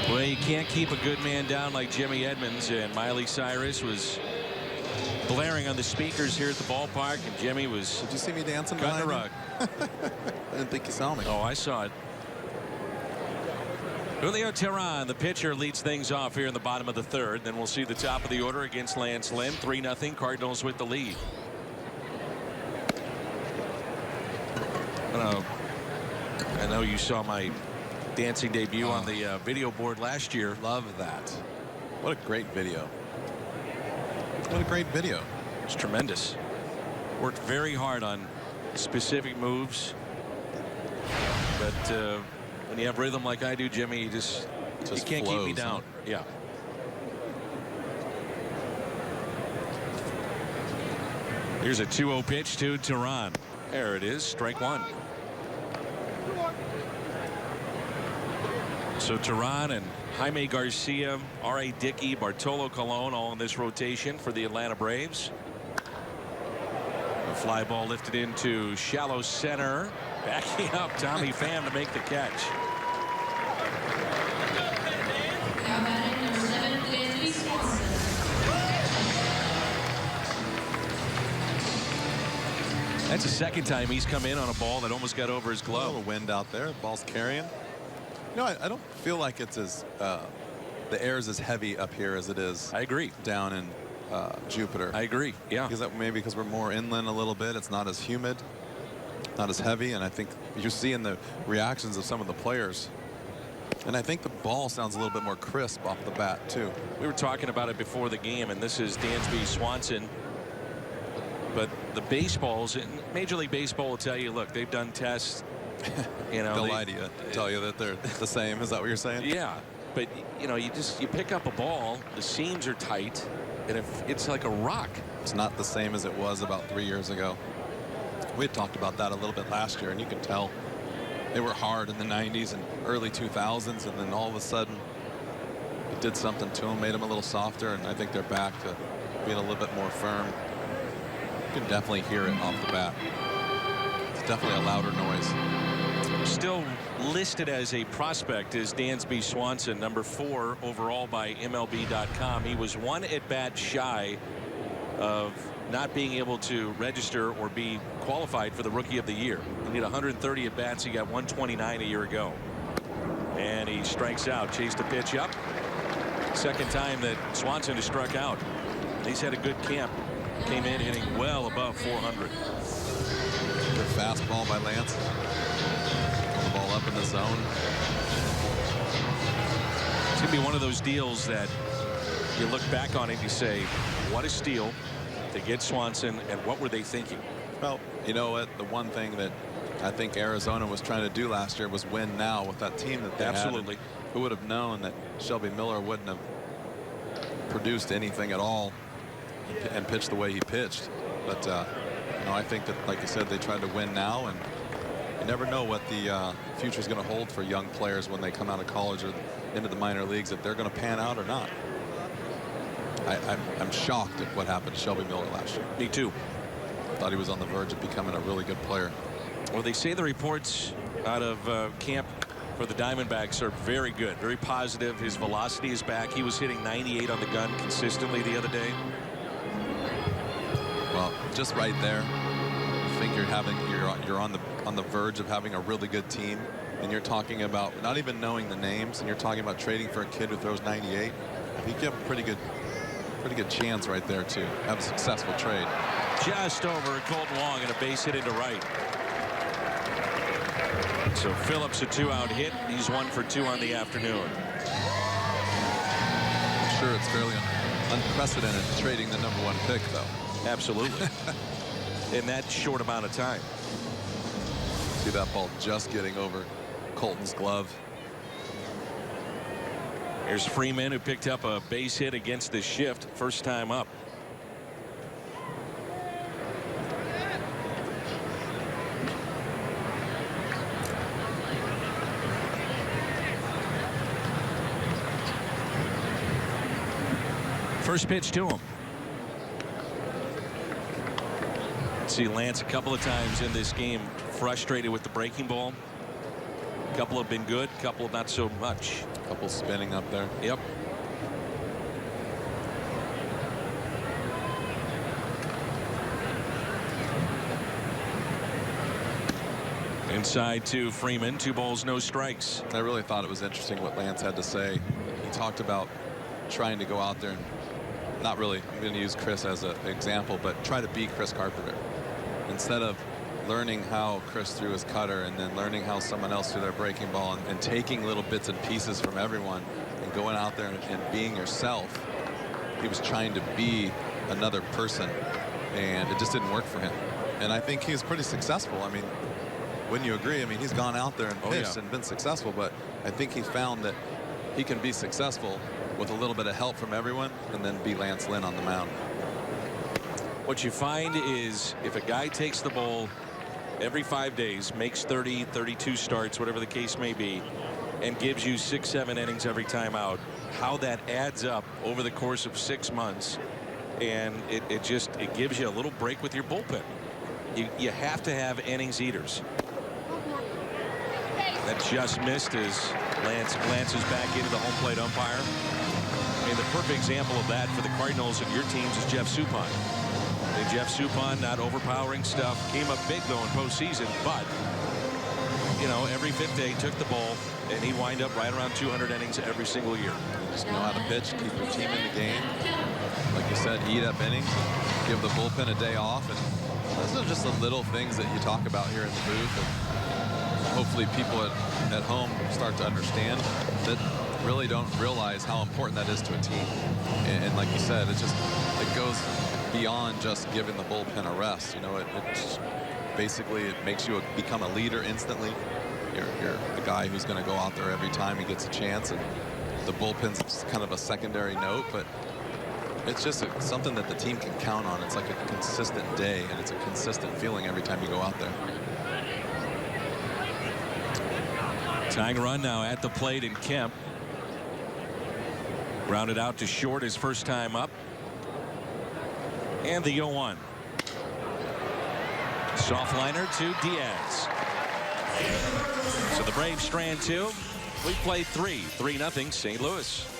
Well, you can't keep a good man down like Jimmy Edmonds, and Miley Cyrus was blaring on the speakers here at the ballpark, and Jimmy was Did you see me dancing cutting the behind rug. I didn't think you saw me. Oh, I saw it. Julio Teheran, the pitcher, leads things off here in the bottom of the third. Then we'll see the top of the order against Lance Lynn. 3-0 Cardinals with the lead. I know you saw my dancing debut on the video board last year. Love that. What a great video. What a great video. It's tremendous. Worked very hard on specific moves. But when you have rhythm like I do, Jimmy, you can't keep me down. Huh? Yeah. Here's a 2-0 pitch to Teheran. There it is, strike one. So Teheran and Jaime Garcia, R.A. Dickey, Bartolo Colon all in this rotation for the Atlanta Braves. The fly ball lifted into shallow center. Backing up Tommy Pham to make the catch. That's the second time he's come in on a ball that almost got over his glove. A little wind out there. Ball's carrying. You know, I don't feel like it's as the air is as heavy up here as it is. I agree. Down in Jupiter. I agree. Yeah. Because maybe because we're more inland a little bit, it's not as humid, not as heavy, and I think you're seeing the reactions of some of the players. And I think the ball sounds a little bit more crisp off the bat too. We were talking about it before the game, and this is Dansby Swanson. But the baseballs, Major League Baseball will tell you, look, they've done tests. You know, they'll lie to you, tell you that they're the same. Is that what you're saying? Yeah, but you know, you pick up a ball, the seams are tight, and if it's like a rock. It's not the same as it was about 3 years ago. We had talked about that a little bit last year, and you can tell they were hard in the 90s and early 2000s, and then all of a sudden it did something to them, made them a little softer, and I think they're back to being a little bit more firm. You can definitely hear it off the bat. It's definitely a louder noise. Still listed as a prospect is Dansby Swanson, number 4 overall by MLB.com. He was 1 at-bat shy of not being able to register or be qualified for the Rookie of the Year. He need 130 at-bats. He got 129 a year ago. And he strikes out. Chased a pitch up. Second time that Swanson has struck out. He's had a good camp. Came in hitting well above 400. Good fastball by Lance. Pull the ball up in the zone. It's going to be one of those deals that you look back on it and you say, what a steal to get Swanson, and what were they thinking? Well, you know what? The one thing that I think Arizona was trying to do last year was win now with that team that they Absolutely. had. Who would have known that Shelby Miller wouldn't have produced anything at all and pitched the way he pitched? But you know, I think that, like you said, they tried to win now, and you never know what the future is going to hold for young players when they come out of college or into the minor leagues, if they're going to pan out or not. I'm shocked at what happened to Shelby Miller last year. Me too. Thought he was on the verge of becoming a really good player. Well, they say the reports out of camp for the Diamondbacks are very good, very positive. His velocity is back. He was hitting 98 on the gun consistently the other day. Well, just right there, I think you're on the verge of having a really good team, and you're talking about not even knowing the names, and you're talking about trading for a kid who throws 98. I think you have a pretty good chance right there to have a successful trade. Just over Colton Wong and a base hit into right. So Phillips a 2-out hit. He's 1 for 2 on the afternoon. I'm sure it's fairly unprecedented trading the #1 pick, though. Absolutely. In that short amount of time. See that ball just getting over Colton's glove. Here's Freeman, who picked up a base hit against the shift, first time up. First pitch to him. See Lance a couple of times in this game frustrated with the breaking ball. A couple have been good, a couple not so much. A couple spinning up there. Yep. Inside to Freeman, 2 balls, no strikes. I really thought it was interesting what Lance had to say. He talked about trying to go out there and not really, I'm going to use Chris as an example, but try to be Chris Carpenter. Instead of learning how Chris threw his cutter and then learning how someone else threw their breaking ball and taking little bits and pieces from everyone and going out there and being yourself, he was trying to be another person, and it just didn't work for him. And I think he was pretty successful. I mean, wouldn't you agree? I mean, he's gone out there and pitched and been successful, but I think he found that he can be successful with a little bit of help from everyone and then be Lance Lynn on the mound. What you find is if a guy takes the ball every 5 days, makes 30, 32 starts, whatever the case may be, and gives you 6, 7 innings every time out, how that adds up over the course of 6 months, and it gives you a little break with your bullpen. You have to have innings eaters. That just missed as Lance glances back into the home plate umpire. I mean, the perfect example of that for the Cardinals and your teams is Jeff Suppan. And Jeff Suppan, not overpowering stuff, came up big though in postseason, but you know, every 5th day took the ball and he'd wind up right around 200 innings every single year. You just know how to pitch, keep your team in the game. Like you said, eat up innings, give the bullpen a day off, and those are just the little things that you talk about here in the booth. And hopefully people at home start to understand that really don't realize how important that is to a team. And like you said, it goes beyond just giving the bullpen a rest. You know, it's basically it makes you become a leader instantly. You're the guy who's going to go out there every time he gets a chance, and the bullpen's kind of a secondary note, but it's just something that the team can count on. It's like a consistent day, and it's a consistent feeling every time you go out there. Tying run now at the plate in Kemp. Grounded out to short his first time up. And the 0-1. Soft liner to Diaz. So the Braves strand 2. We played 3-0 St. Louis.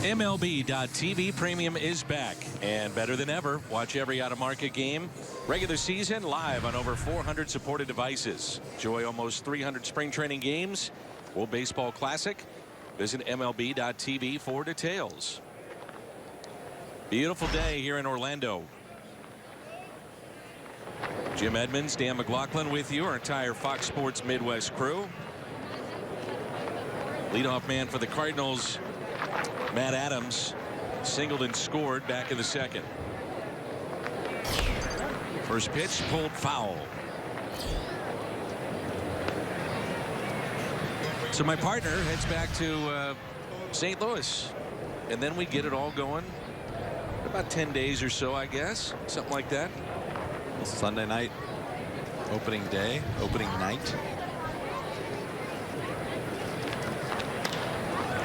MLB.TV Premium is back and better than ever. Watch every out-of-market game, regular season, live on over 400 supported devices. Enjoy almost 300 spring training games. World Baseball Classic. Visit MLB.TV for details. Beautiful day here in Orlando. Jim Edmonds, Dan McLaughlin with you, our entire Fox Sports Midwest crew. Leadoff man for the Cardinals, Matt Adams, singled and scored back in the second. First pitch pulled foul. So my partner heads back to St. Louis, and then we get it all going. About 10 days or so, I guess, something like that. Sunday night, opening day, opening night.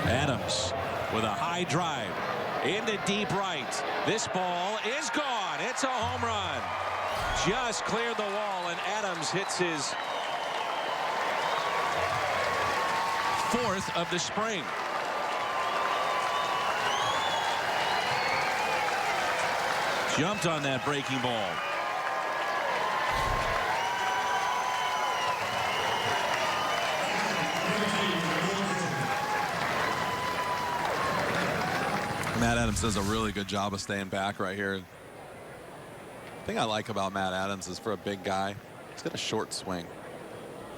Adams with a high drive into deep right. This ball is gone. It's a home run. Just cleared the wall, and Adams hits his 4th of the spring. Jumped on that breaking ball. Matt Adams does a really good job of staying back right here. The thing I like about Matt Adams is, for a big guy, he's got a short swing.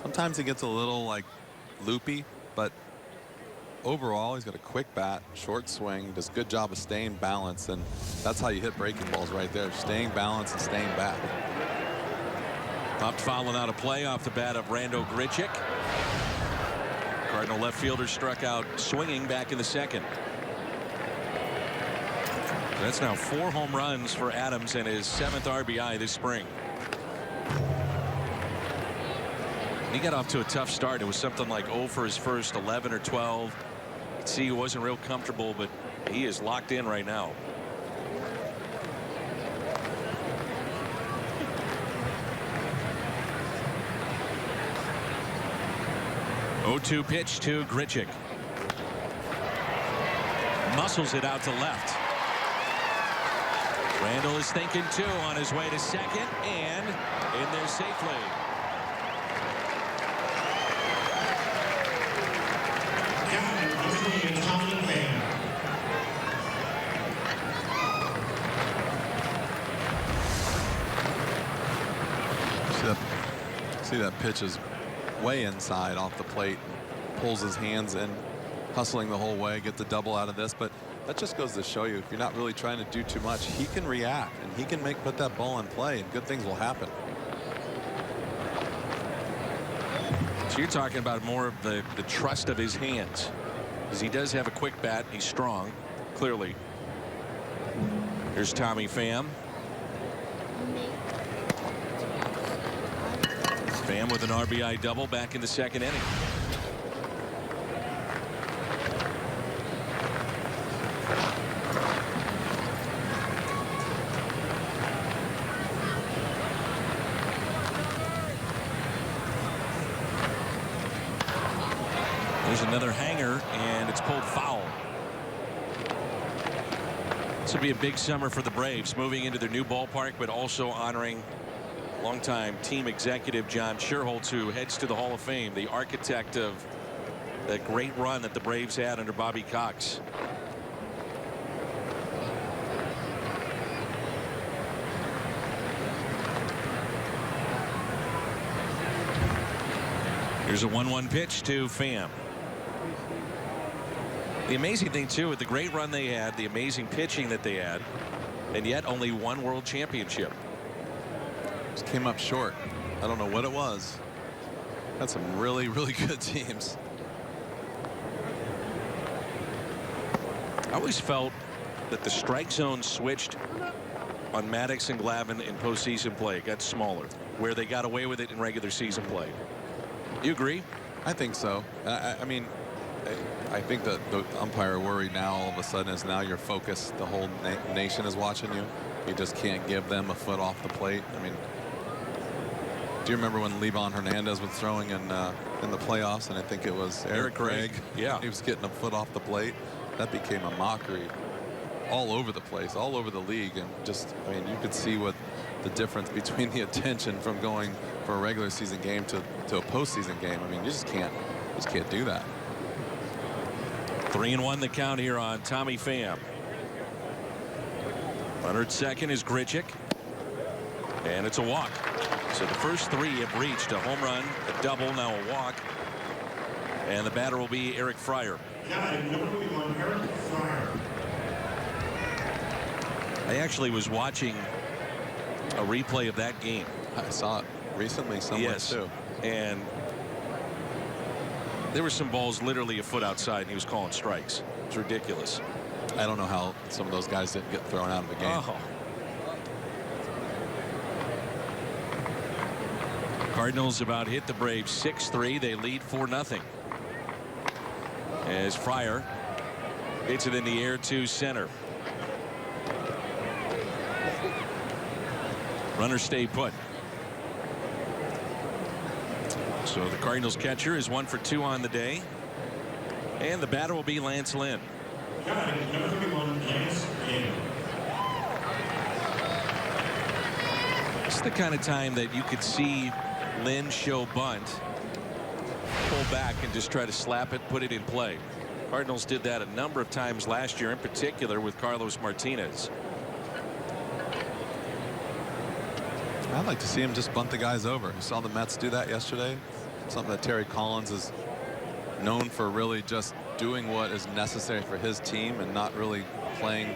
Sometimes he gets a little like loopy, but overall he's got a quick bat, short swing, does a good job of staying balanced, and that's how you hit breaking balls right there, staying balanced and staying back. Popped fouling out a play off the bat of Rando Grichuk. Cardinal left fielder struck out swinging back in the second. That's now 4 home runs for Adams and his 7th RBI this spring. He got off to a tough start. It was something like 0 for his first 11 or 12. You can see he wasn't real comfortable, but he is locked in right now. Oh-2 pitch to Grichuk. Muscles it out to left. Randall is thinking 2 on his way to second, and in there safely. See that pitch is way inside off the plate, pulls his hands in, hustling the whole way, get the double out of this, but that just goes to show you, if you're not really trying to do too much, he can react and he can put that ball in play, and good things will happen. So you're talking about more of the trust of his hands, because he does have a quick bat. He's strong, clearly. Here's Tommy Pham. Pham with an RBI double back in the second inning. There's another hanger, and it's pulled foul. This will be a big summer for the Braves, moving into their new ballpark, but also honoring longtime team executive John Sherholtz, who heads to the Hall of Fame, the architect of that great run that the Braves had under Bobby Cox. Here's a 1-1 pitch to Pham. The amazing thing, too, with the great run they had, the amazing pitching that they had, and yet only one world championship. Just came up short. I don't know what it was. Had some really, really good teams. I always felt that the strike zone switched on Maddox and Glavine in postseason play. It got smaller, where they got away with it in regular season play. You agree? I think so. I mean, I think that the umpire worry now all of a sudden is now your focus. The whole nation is watching you. You just can't give them a foot off the plate. I mean, do you remember when Liban Hernandez was throwing in the playoffs, and I think it was Eric Gregg? Yeah. He was getting a foot off the plate. That became a mockery all over the place, all over the league. And just, I mean, you could see what the difference between the attention from going for a regular season game to a postseason game. I mean, you just can't do that. 3-1 the count here on Tommy Pham. Runner at second is Grichuk, and it's a walk. So the first three have reached a home run, a double, now a walk, and the batter will be Eric Fryer. I actually was watching a replay of that game. I saw it recently somewhere too. And there were some balls literally a foot outside, and he was calling strikes. It's ridiculous. I don't know how some of those guys didn't get thrown out of the game. Oh. Cardinals about hit the Braves 6-3. They lead 4-0. As Fryer hits it in the air to center. Runners stay put. So the Cardinals catcher is 1 for 2 on the day, and the batter will be Lance Lynn. It's the kind of time that you could see Lynn show bunt, pull back, and just try to slap it, put it in play. Cardinals did that a number of times last year, in particular with Carlos Martinez. I'd like to see him just bunt the guys over. You saw the Mets do that yesterday. Something that Terry Collins is known for, really just doing what is necessary for his team and not really playing,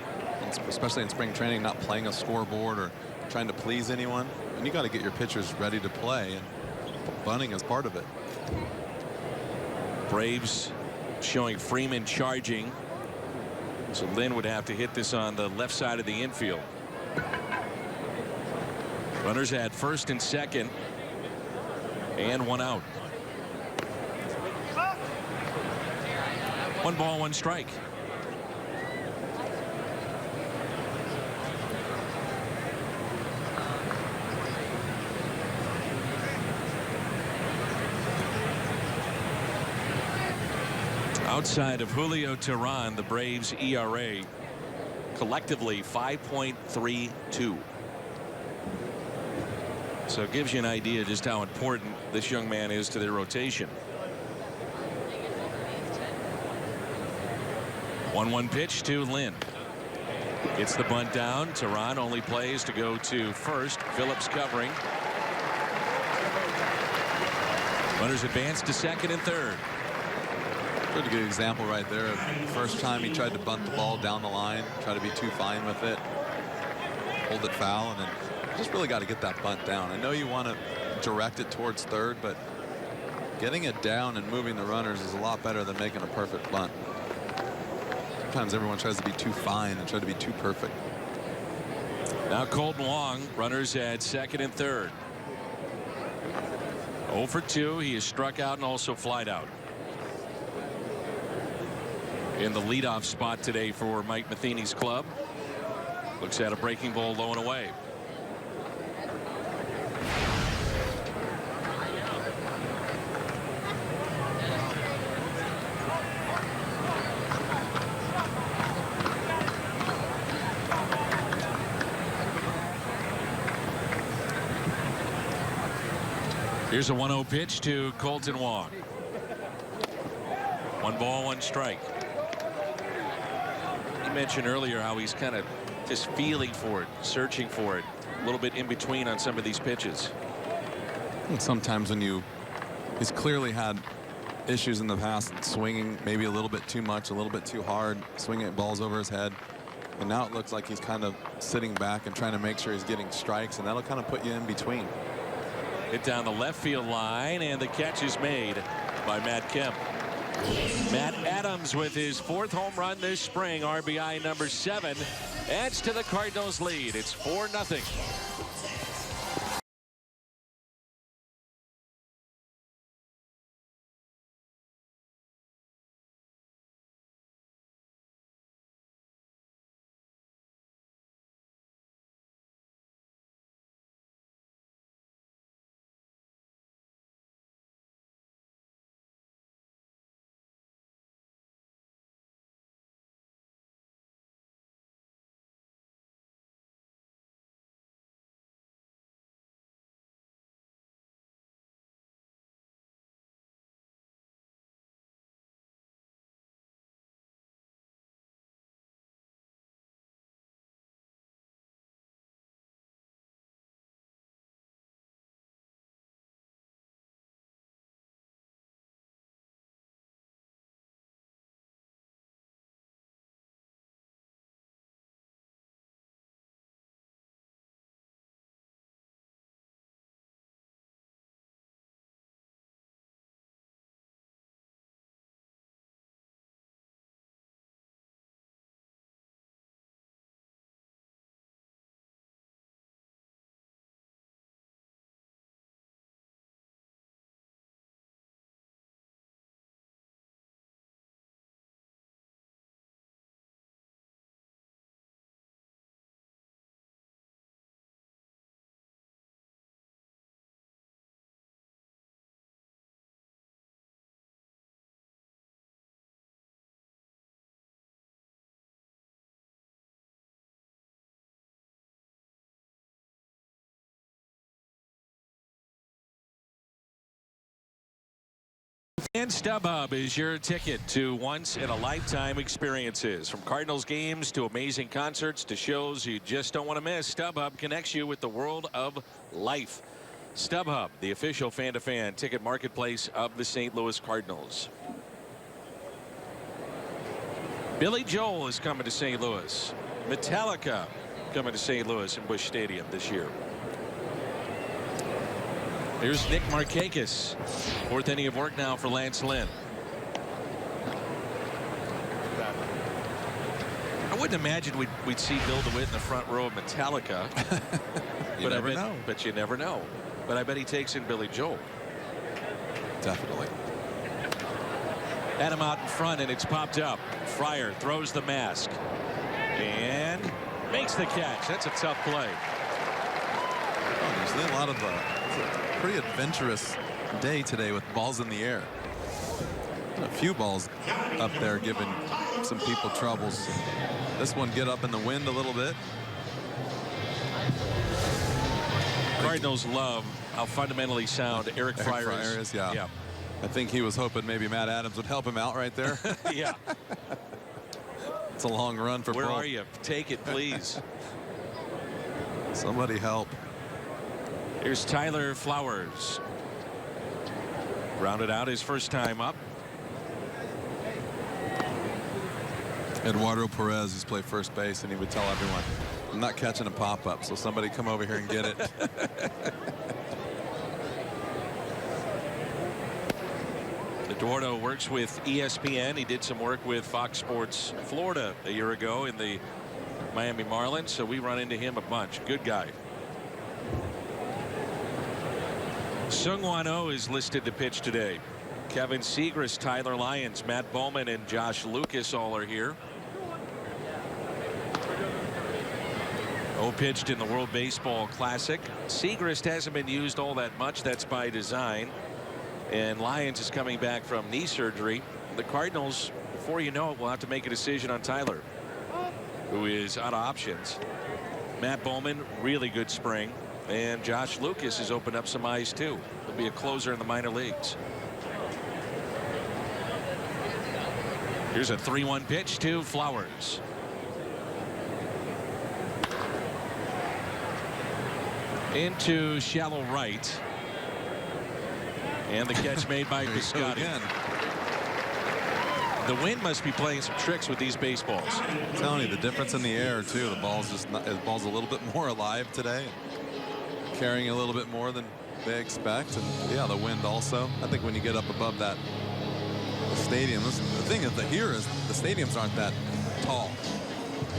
especially in spring training, not playing a scoreboard or trying to please anyone. And you got to get your pitchers ready to play, and bunting is part of it. Braves showing Freeman charging. So Lynn would have to hit this on the left side of the infield. Runners at first and second, and 1 out. 1 ball, 1 strike. Outside of Julio Teheran, the Braves ERA collectively 5.32. So it gives you an idea just how important this young man is to their rotation. 1-1 pitch to Lynn. It's the bunt down. Teheran only plays to go to first. Phillips covering. Runners advance to second and third. Pretty good example right there. First time he tried to bunt the ball down the line, try to be too fine with it, hold it foul, and then just really got to get that bunt down. I know you want to direct it towards third, but getting it down and moving the runners is a lot better than making a perfect bunt. Sometimes everyone tries to be too fine and try to be too perfect. Now Colton Wong, runners at second and third. 0 for 2. He is struck out and also flied out. In the leadoff spot today for Mike Matheny's club. Looks at a breaking ball low and away. Here's a 1-0 pitch to Colton Wong. 1 ball, 1 strike. You mentioned earlier how he's kind of just feeling for it, searching for it, a little bit in between on some of these pitches. And sometimes when he's clearly had issues in the past, swinging maybe a little bit too much, a little bit too hard, swinging at balls over his head. And now it looks like he's kind of sitting back and trying to make sure he's getting strikes, and that'll kind of put you in between. Hit down the left field line, and the catch is made by Matt Kemp. Matt Adams with his 4th home run this spring, RBI number 7, adds to the Cardinals lead. It's 4-0. And StubHub is your ticket to once-in-a-lifetime experiences. From Cardinals games to amazing concerts to shows you just don't want to miss, StubHub connects you with the world of life. StubHub, the official fan-to-fan ticket marketplace of the St. Louis Cardinals. Billy Joel is coming to St. Louis. Metallica coming to St. Louis in Busch Stadium this year. Here's Nick Markakis. 4th inning of work now for Lance Lynn. I wouldn't imagine we'd see Bill DeWitt in the front row of Metallica. You never know. But you never know. But I bet he takes in Billy Joel. Definitely. Adam out in front, and it's popped up. Fryer throws the mask and makes the catch. That's a tough play. Oh, there's a lot of pretty adventurous day today with balls in the air. A few balls up there giving some people troubles. This one get up in the wind a little bit. Cardinals love how fundamentally sound Eric Fryer is. Yeah. I think he was hoping maybe Matt Adams would help him out right there. Yeah. It's a long run for Where Bull. are you? Take it, please. Somebody help. Here's Tyler Flowers. Grounded out his first time up. Eduardo Perez used to play first base, and he would tell everyone, I'm not catching a pop-up, so somebody come over here and get it. Eduardo works with ESPN. He did some work with Fox Sports Florida a year ago in the Miami Marlins, so we run into him a bunch. Good guy. Seung-Hwan Oh is listed to pitch today. Kevin Segras, Tyler Lyons, Matt Bowman, and Josh Lucas all are here. Oh pitched in the World Baseball Classic. Segras hasn't been used all that much. That's by design. And Lyons is coming back from knee surgery. The Cardinals, before you know it, will have to make a decision on Tyler, who is out of options. Matt Bowman, really good spring. And Josh Lucas has opened up some eyes, too. He'll be a closer in the minor leagues. Here's a 3-1 pitch to Flowers. Into shallow right. And the catch made by Piscotty. The wind must be playing some tricks with these baseballs. I'm telling you, the difference in the air, too. The ball's just not, the ball's a little bit more alive today. Carrying a little bit more than they expect. And yeah, the wind also. I think when you get up above that stadium, the thing is that here is the stadiums aren't that tall.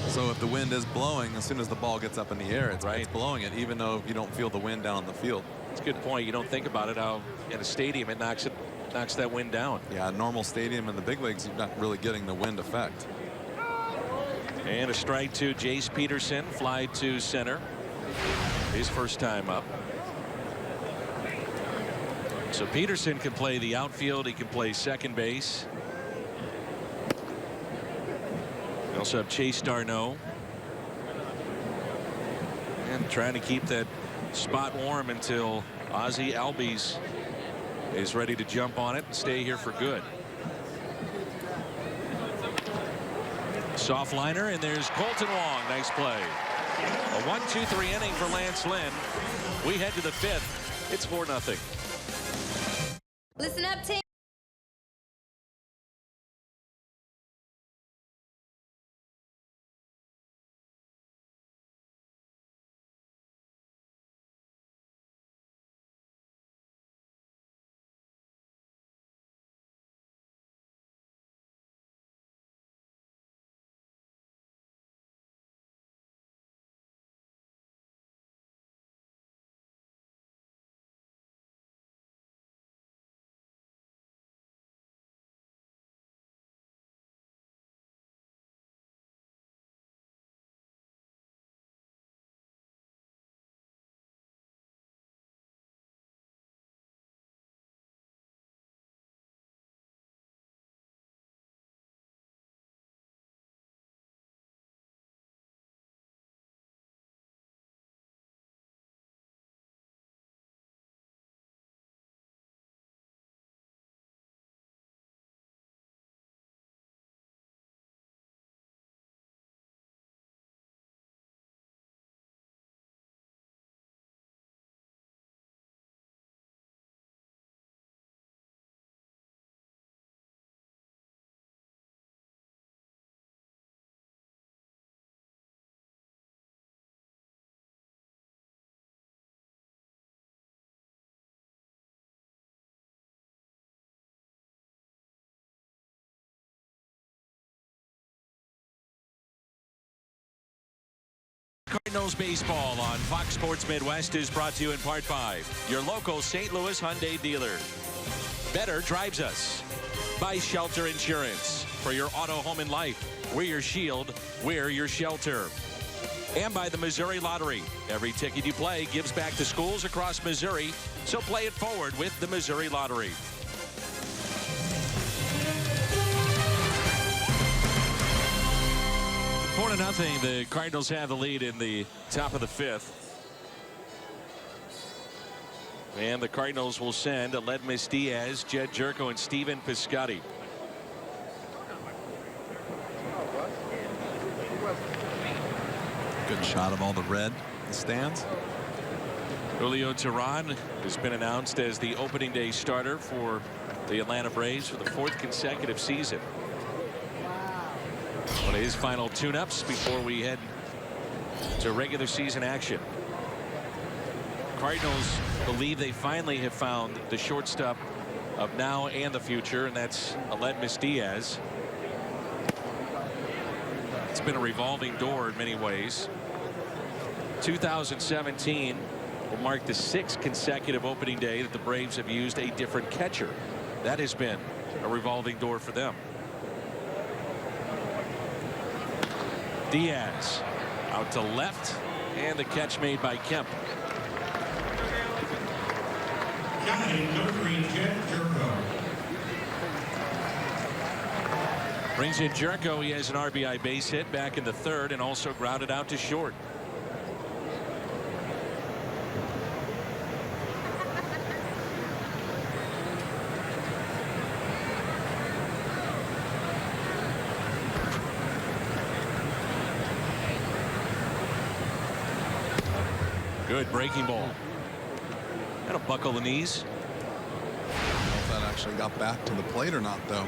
So if the wind is blowing, as soon as the ball gets up in the air, it's blowing it, even though you don't feel the wind down on the field. It's a good point. You don't think about it, how in a stadium it knocks that wind down. Yeah, a normal stadium in the big leagues, you're not really getting the wind effect. And a strike to Jace Peterson, fly to center. His first time up. So Peterson can play the outfield. He can play second base. We also have Chase Darno. And trying to keep that spot warm until Ozzie Albies is ready to jump on it and stay here for good. Soft liner, and there's Colton Wong. Nice play. A 1-2-3 inning for Lance Lynn. We head to the 5th. It's 4-0. Listen up, team. Cardinals baseball on Fox Sports Midwest is brought to you in part by your local St. Louis Hyundai dealer. Better drives us. By Shelter Insurance. For your auto, home, and life. We're your shield. We're your shelter. And by the Missouri Lottery. Every ticket you play gives back to schools across Missouri. So play it forward with the Missouri Lottery. Four to nothing. The Cardinals have the lead in the top of the 5th. And the Cardinals will send Aledmys Diaz, Jed Jerko, and Steven Piscotty. Good shot of all the red in the stands. Julio Teheran has been announced as the opening day starter for the Atlanta Braves for the 4th consecutive season. One of his final tune-ups before we head to regular season action. Cardinals believe they finally have found the shortstop of now and the future, and that's Aledmys Diaz. It's been a revolving door in many ways. 2017 will mark the 6th consecutive opening day that the Braves have used a different catcher. That has been a revolving door for them. Diaz out to left, and the catch made by Kemp. Brings in Jerko. He has an RBI base hit back in the 3rd and also grounded out to short. Good breaking ball. That'll buckle the knees. I don't know if that actually got back to the plate or not, though.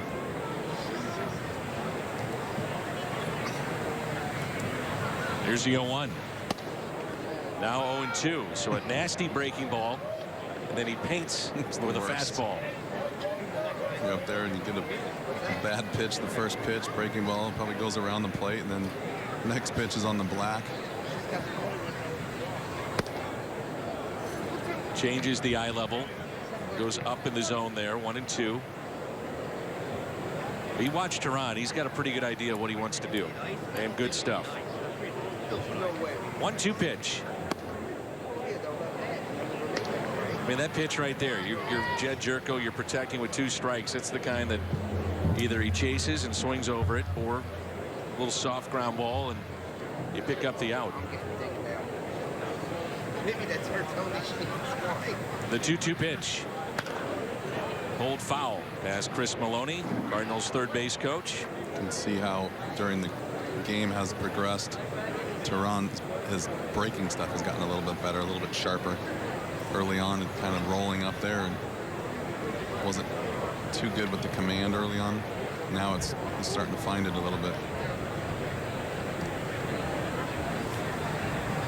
Here's the 0-1. Now 0-2. So a nasty breaking ball, and then he paints with a fastball. You're up there and you get a bad pitch, the first pitch, breaking ball, probably goes around the plate, and then the next pitch is on the black. Changes the eye level. Goes up in the zone there, 1-2. He watched Tehran. He's got a pretty good idea of what he wants to do. And good stuff. 1-2 pitch. I mean, that pitch right there, you're Jed Jerko, you're protecting with 2 strikes. That's the kind that either he chases and swings over it, or a little soft ground ball and you pick up the out. The 2-2 pitch. Hold foul past Chris Maloney, Cardinals third base coach. You can see how during the game has progressed. Tehran, his breaking stuff has gotten a little bit better, a little bit sharper. Early on, and kind of rolling up there, and wasn't too good with the command early on. Now he's starting to find it a little bit.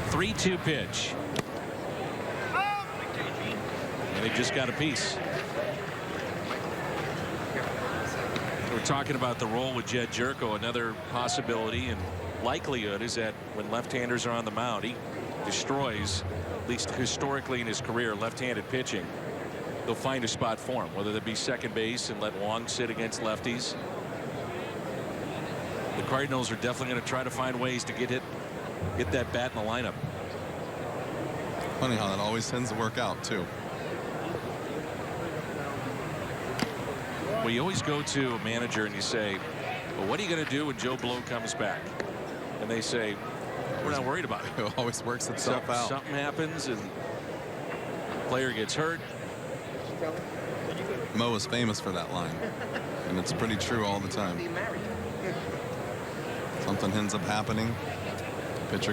3-2 pitch. And he just got a piece. We're talking about the role with Jed Jerko. Another possibility and likelihood is that when left-handers are on the mound, he destroys, at least historically in his career, left-handed pitching. They'll find a spot for him, whether that be second base and let Wong sit against lefties. The Cardinals are definitely going to try to find ways to get that bat in the lineup. Funny how that always tends to work out too. Well, you always go to a manager and you say, well, what are you going to do when Joe Blow comes back? And they say, we're not worried about it. It always works itself out. Something happens and the player gets hurt. Mo is famous for that line, and it's pretty true all the time. Something ends up happening, pitcher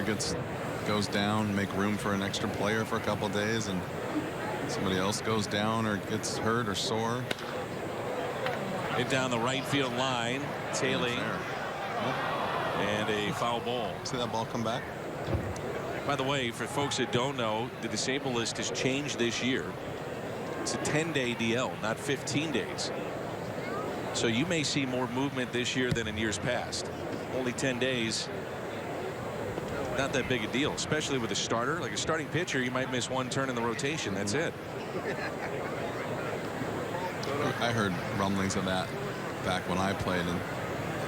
goes down, make room for an extra player for a couple days, and somebody else goes down or gets hurt or sore. Hit down the right field line, tailing, and a foul ball. See that ball come back? By the way, for folks that don't know, the disabled list has changed this year. It's a 10-day DL, not 15 days. So you may see more movement this year than in years past. Only 10 days. Not that big a deal, especially with a starter. Like a starting pitcher, you might miss one turn in the rotation. That's it. I heard rumblings of that back when I played, and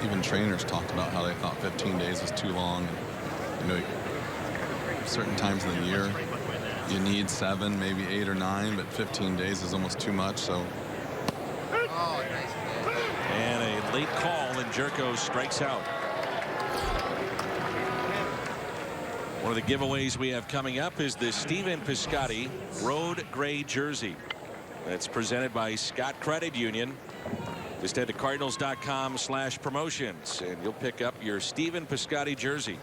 even trainers talked about how they thought 15 days was too long. You know, certain times of the year you need 7, maybe 8 or 9, but 15 days is almost too much. So, and a late call, and Jerko strikes out. One of the giveaways we have coming up is the Stephen Piscotty Road Gray jersey. That's presented by Scott Credit Union. Just head to cardinals.com/promotions and you'll pick up your Stephen Piscotty jersey.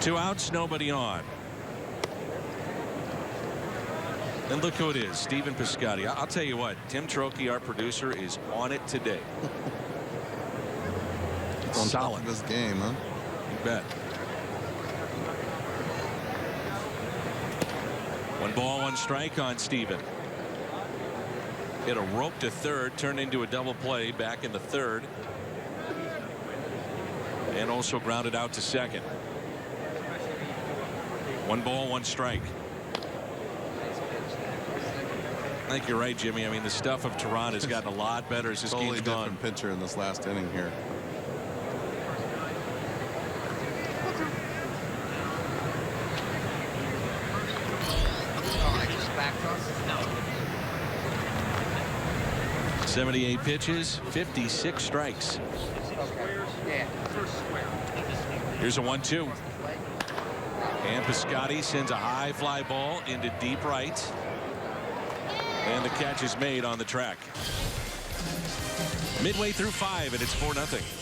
Two outs, nobody on. And look who it is, Stephen Piscotty. I'll tell you what, Tim Trocchi, our producer, is on it today. On top Solid. of this game, huh? You bet. 1 ball, 1 strike on Stephen. Hit a rope to third, turned into a double play back in the 3rd. And also grounded out to second. 1 ball, 1 strike. I think you're right, Jimmy. I mean, the stuff of Tehran has gotten a lot better as this Totally game's gone. different pitcher in this last inning here. No. 78 pitches, 56 strikes. Yeah. Here's a 1-2. And Piscotty sends a high fly ball into deep right. And the catch is made on the track. Midway through 5, and it's 4-0.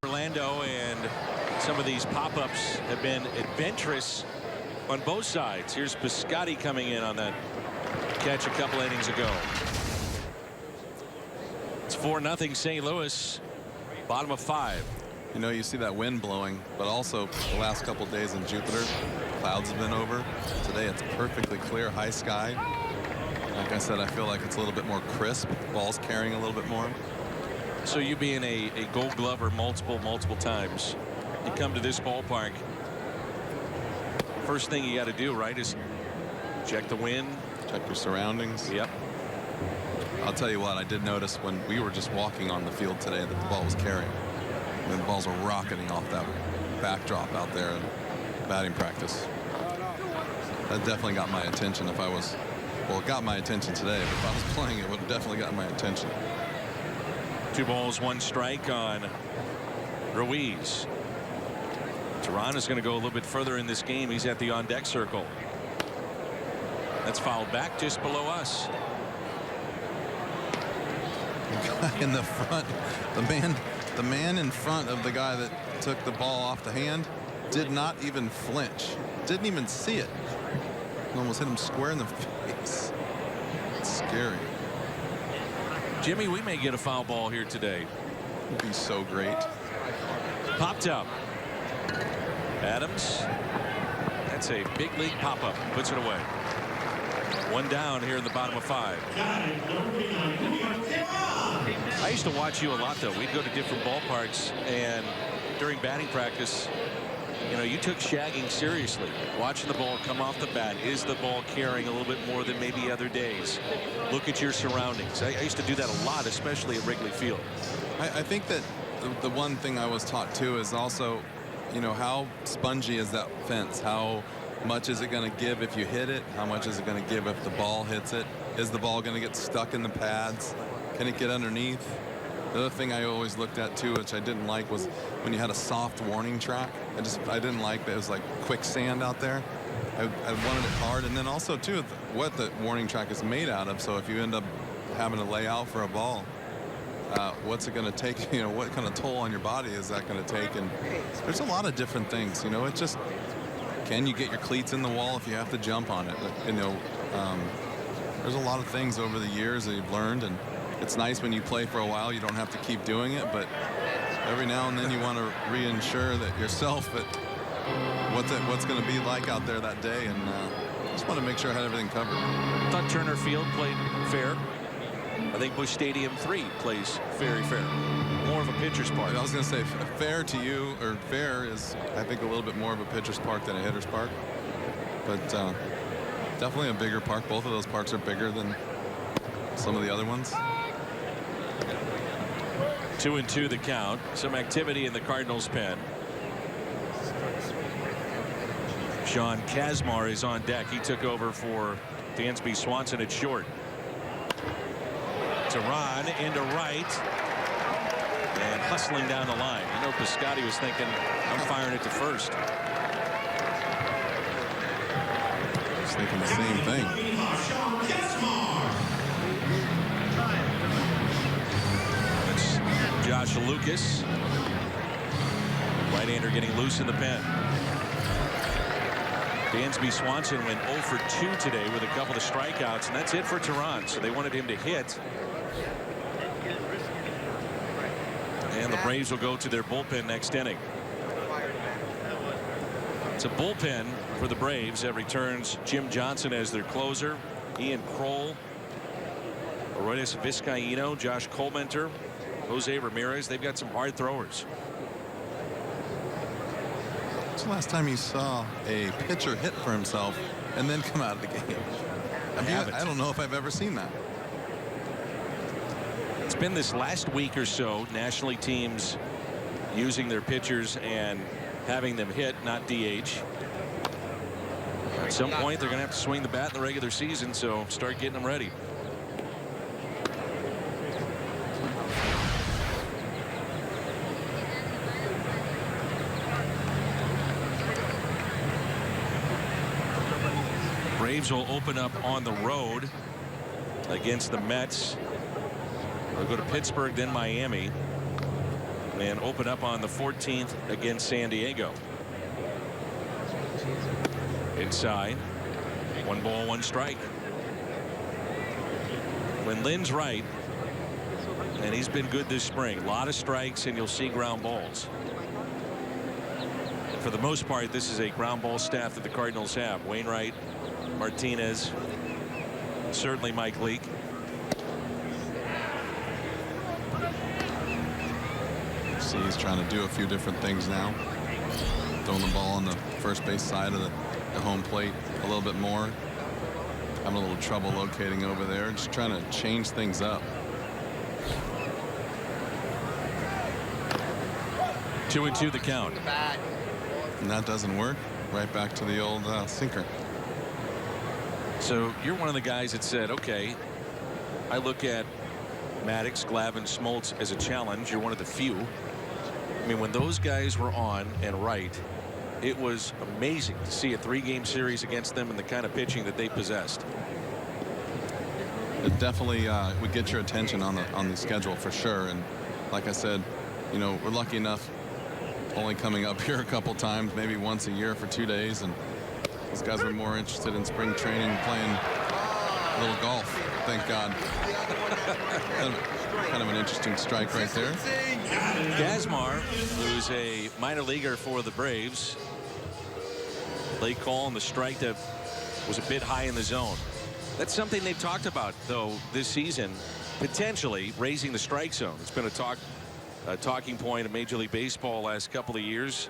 Orlando, and some of these pop-ups have been adventurous on both sides. Here's Piscotty coming in on that catch a couple innings ago. It's 4-0 St. Louis, bottom of 5. You know, you see that wind blowing, but also the last couple days in Jupiter, clouds have been over. Today it's perfectly clear, high sky. Like I said, I feel like it's a little bit more crisp. Ball's carrying a little bit more. So you being a Gold Glover multiple times, you come to this ballpark. First thing you got to do, right, is check the wind. Check your surroundings. Yep. I'll tell you what, I did notice when we were just walking on the field today that the ball was carrying. And the balls were rocketing off that backdrop out there in batting practice. That definitely got my attention if I was, well, it got my attention today, but if I was playing, it would have definitely got my attention. 2 balls, 1 strike on Ruiz. Tehran is going to go a little bit further in this game. He's at the on-deck circle. That's fouled back just below us. In the front, the man in front of the guy that took the ball off the hand did not even flinch. Didn't even see it. Almost hit him square in the face. It's scary. Jimmy, we may get a foul ball here today. It'd be so great. Popped up. Adams. That's a big league pop-up. Puts it away. 1 down here in the bottom of 5. I used to watch you a lot, though. We'd go to different ballparks, and during batting practice, you know, you took shagging seriously. Watching the ball come off the bat. Is the ball carrying a little bit more than maybe other days? Look at your surroundings. I used to do that a lot, especially at Wrigley Field. I think that the one thing I was taught too is also, you know, how spongy is that fence? How much is it going to give if you hit it? How much is it going to give if the ball hits it? Is the ball going to get stuck in the pads? Can it get underneath? The other thing I always looked at too, which I didn't like, was when you had a soft warning track. I didn't like that it was like quicksand out there. I wanted it hard, and then also too what the warning track is made out of. So if you end up having to lay out for a ball, what's it going to take? You know, what kind of toll on your body is that going to take? And there's a lot of different things. You know, it just, can you get your cleats in the wall if you have to jump on it? You know, there's a lot of things over the years that you've learned, and it's nice when you play for a while you don't have to keep doing it, but every now and then you want to reinsure that yourself that what's going to be like out there that day, and just want to make sure I had everything covered. I thought Turner Field played fair. I think Busch Stadium 3 plays very fair. More of a pitcher's park. I was going to say fair to you, or fair is, I think, a little bit more of a pitcher's park than a hitter's park, but definitely a bigger park. Both of those parks are bigger than some of the other ones. 2-2 the count. Some activity in the Cardinals pen. Sean Kazmar is on deck. He took over for Dansby Swanson at short. Teheran into right and hustling down the line. You know, Piscotty was thinking, I'm firing it to first. He's thinking the same thing. That's Josh Lucas. Right-hander getting loose in the pen. Dansby Swanson went 0 for 2 today with a couple of strikeouts, and that's it for Teheran. So they wanted him to hit. And the Braves will go to their bullpen next inning. It's a bullpen for the Braves that returns Jim Johnson as their closer, Ian Kroll, Aroldis Vizcaíno, Josh Colmenter, Jose Ramirez. They've got some hard throwers. When's the last time you saw a pitcher hit for himself and then come out of the game? I don't know if I've ever seen that. It's been this last week or so, National League teams using their pitchers and having them hit, not DH. At some point, they're going to have to swing the bat in the regular season, so start getting them ready. Braves will open up on the road against the Mets. They'll go to Pittsburgh, then Miami, and open up on the 14th against San Diego. Inside, 1 ball, 1 strike. When Lynn's right, and he's been good this spring, a lot of strikes, and you'll see ground balls. For the most part, this is a ground ball staff that the Cardinals have. Wainwright, Martinez, certainly Mike Leake. See, he's trying to do a few different things now. Throwing the ball on the first base side of the home plate a little bit more. Having a little trouble locating over there. Just trying to change things up. 2-2 the count. And that doesn't work. Right back to the old sinker. So you're one of the guys that said, okay, I look at Maddox, Glavine, Smoltz as a challenge. You're one of the few. I mean, when those guys were on and right, it was amazing to see a 3-game series against them and the kind of pitching that they possessed. It definitely would get your attention on the schedule for sure. And like I said, you know, we're lucky enough only coming up here a couple times, maybe once a year for 2 days, and these guys were more interested in spring training, playing a little golf. Thank God. Kind of an interesting strike right there. Kazmar, who's a minor leaguer for the Braves, late call on the strike that was a bit high in the zone. That's something they've talked about, though, this season, potentially raising the strike zone. It's been a talking point of Major League Baseball last couple of years.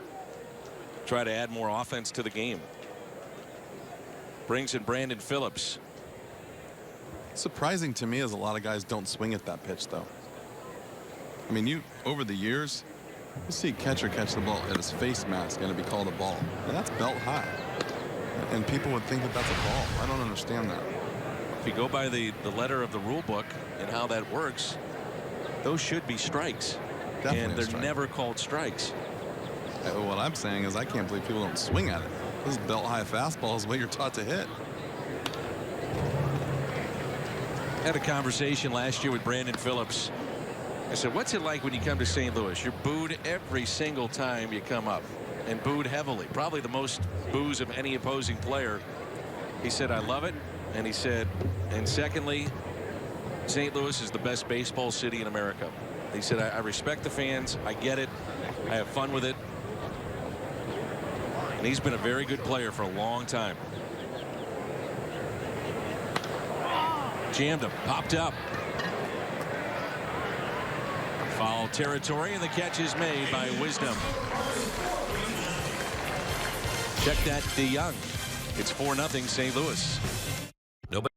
Try to add more offense to the game. Brings in Brandon Phillips. Surprising to me is a lot of guys don't swing at that pitch, though. I I mean, over the years, you see catcher catch the ball and his face mask going to be called a ball. And that's belt high. And people would think that that's a ball. I don't understand that. If you go by the letter of the rule book and how that works, those should be strikes. Definitely and they're strike. never called strikes. What I'm saying is I can't believe people don't swing at it. This belt high fastball is what you're taught to hit. Had a conversation last year with Brandon Phillips. I said, what's it like when you come to St. Louis? You're booed every single time you come up, and booed heavily, probably the most boos of any opposing player. He said, I love it. And he said, and secondly, St. Louis is the best baseball city in America. He said, I respect the fans. I get it. I have fun with it. And he's been a very good player for a long time. Jammed him, popped up. Foul territory, and the catch is made by Wisdom. Check that, DeYoung. It's 4-0 St. Louis. Nobody.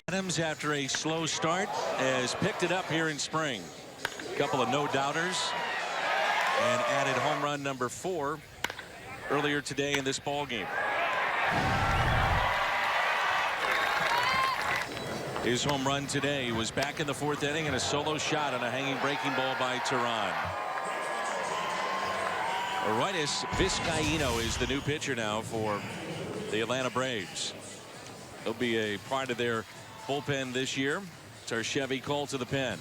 Adams, after a slow start, has picked it up here in spring. A couple of no-doubters and added home run number 4 earlier today in this ball game. His home run today was back in the 4th inning and a solo shot on a hanging breaking ball by Tehran. Aroydis Vizcaíno is the new pitcher now for the Atlanta Braves. He'll be a part of their bullpen this year. It's our Chevy call to the pen.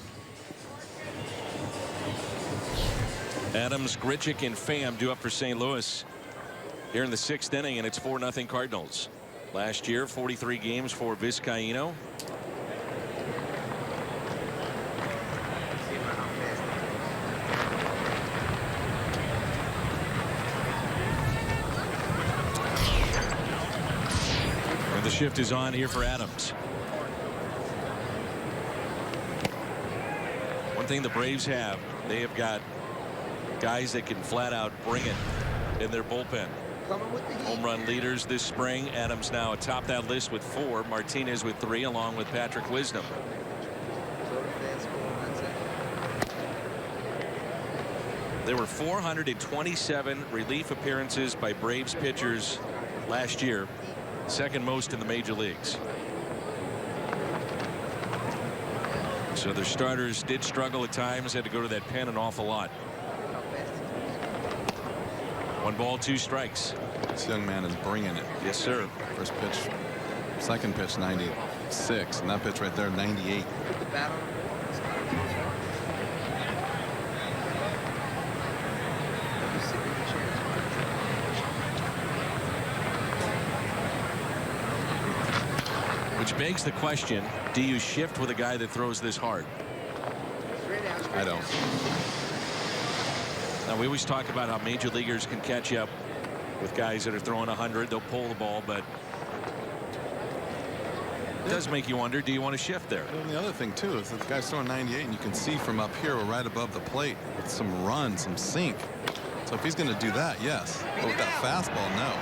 Adams, Grichuk, and Pham due up for St. Louis here in the 6th inning, and it's 4-0 Cardinals. Last year, 43 games for Vizcaíno. And the shift is on here for Adams. One thing the Braves have, they have got guys that can flat out bring it in their bullpen. Home run leaders this spring. Adams now atop that list with 4. Martinez with 3, along with Patrick Wisdom. There were 427 relief appearances by Braves pitchers last year, second most in the major leagues. So their starters did struggle at times, had to go to that pen an awful lot. 1 ball, 2 strikes. This young man is bringing it. Yes, sir. First pitch, second pitch 96, and that pitch right there 98. Which begs the question, do you shift with a guy that throws this hard? I don't. Now, we always talk about how major leaguers can catch up with guys that are throwing 100. They'll pull the ball, but it does make you wonder, do you want to shift there? And the other thing too is that the guy's throwing 98, and you can see from up here, we're right above the plate with some run, some sink. So if he's going to do that, yes. But with that fastball, no.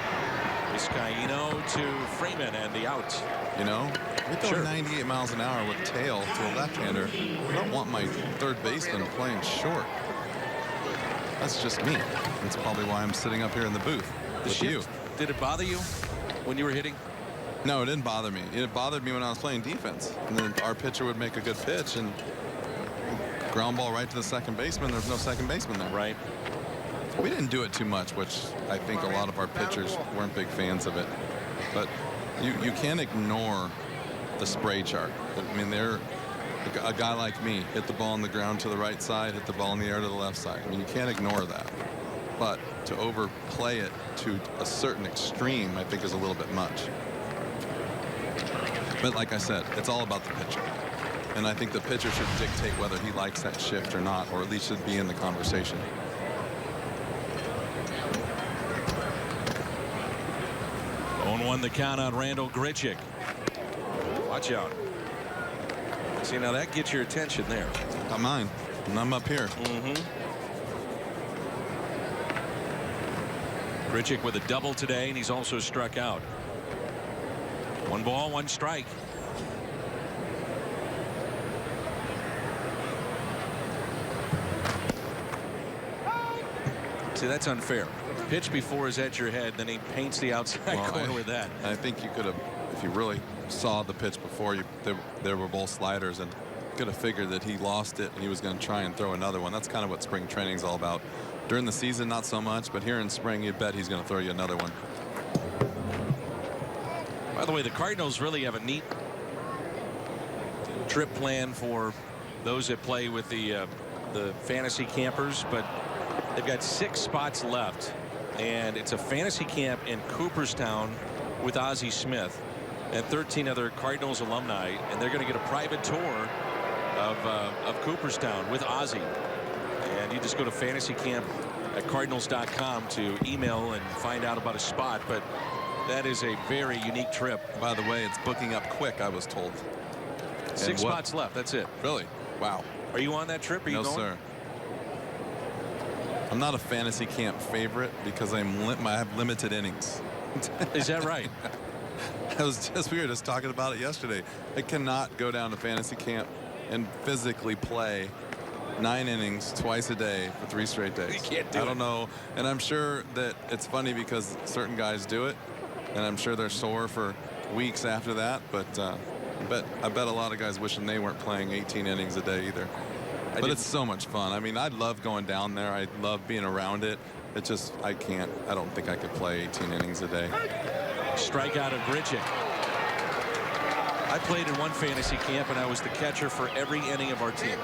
Vizcaíno to Freeman and the outs. You know, we throw Sure. 98 miles an hour with tail to a left-hander. I don't want my third baseman playing short. That's just me. That's probably why I'm sitting up here in the booth with you. Did it bother you when you were hitting? No, it didn't bother me. It bothered me when I was playing defense. And then our pitcher would make a good pitch and ground ball right to the second baseman. There's no second baseman there. Right. We didn't do it too much, which I think a lot of our pitchers weren't big fans of it. But you can't ignore the spray chart. I mean, a guy like me hit the ball on the ground to the right side, hit the ball in the air to the left side. I mean, you can't ignore that. But to overplay it to a certain extreme, I think is a little bit much. But like I said, it's all about the pitcher. And I think the pitcher should dictate whether he likes that shift or not, or at least should be in the conversation. 0-1 the count on Randal Grichuk. Watch out. See, now that gets your attention there. Not mine. And I'm up here. Grichuk with a double today, and he's also struck out. 1 ball, 1 strike. See, that's unfair. Pitch before is at your head, then he paints the outside corner with that. I think you could have, if you really saw the pitch before, there were both sliders, and could have figured that he lost it and he was going to try and throw another one. That's kind of what spring training is all about. During the season, not so much, but here in spring, you bet he's going to throw you another one. By the way, the Cardinals really have a neat trip plan for those that play with the fantasy campers, but they've got 6 spots left, and it's a fantasy camp in Cooperstown with Ozzie Smith and 13 other Cardinals alumni, and they're going to get a private tour of Cooperstown with Ozzie. And you just go to fantasy camp at cardinals.com to email and find out about a spot, but that is a very unique trip. By the way, it's booking up quick, I was told. 6 spots left. That's it. Really? Wow. Are you on that trip? Are you No, going? sir. I'm not a fantasy camp favorite because I have limited innings. Is that right? That was just weird. I was talking about it yesterday. I cannot go down to fantasy camp and physically play 9 innings twice a day for 3 straight days. You can't do it. I don't know. And I'm sure that it's funny because certain guys do it, and I'm sure they're sore for weeks after that. But I bet a lot of guys wishing they weren't playing 18 innings a day either. But it's so much fun. I mean, I love going down there. I love being around it. It just, I don't think I could play 18 innings a day. Strikeout of Grichuk. I played in one fantasy camp, and I was the catcher for every inning of our team.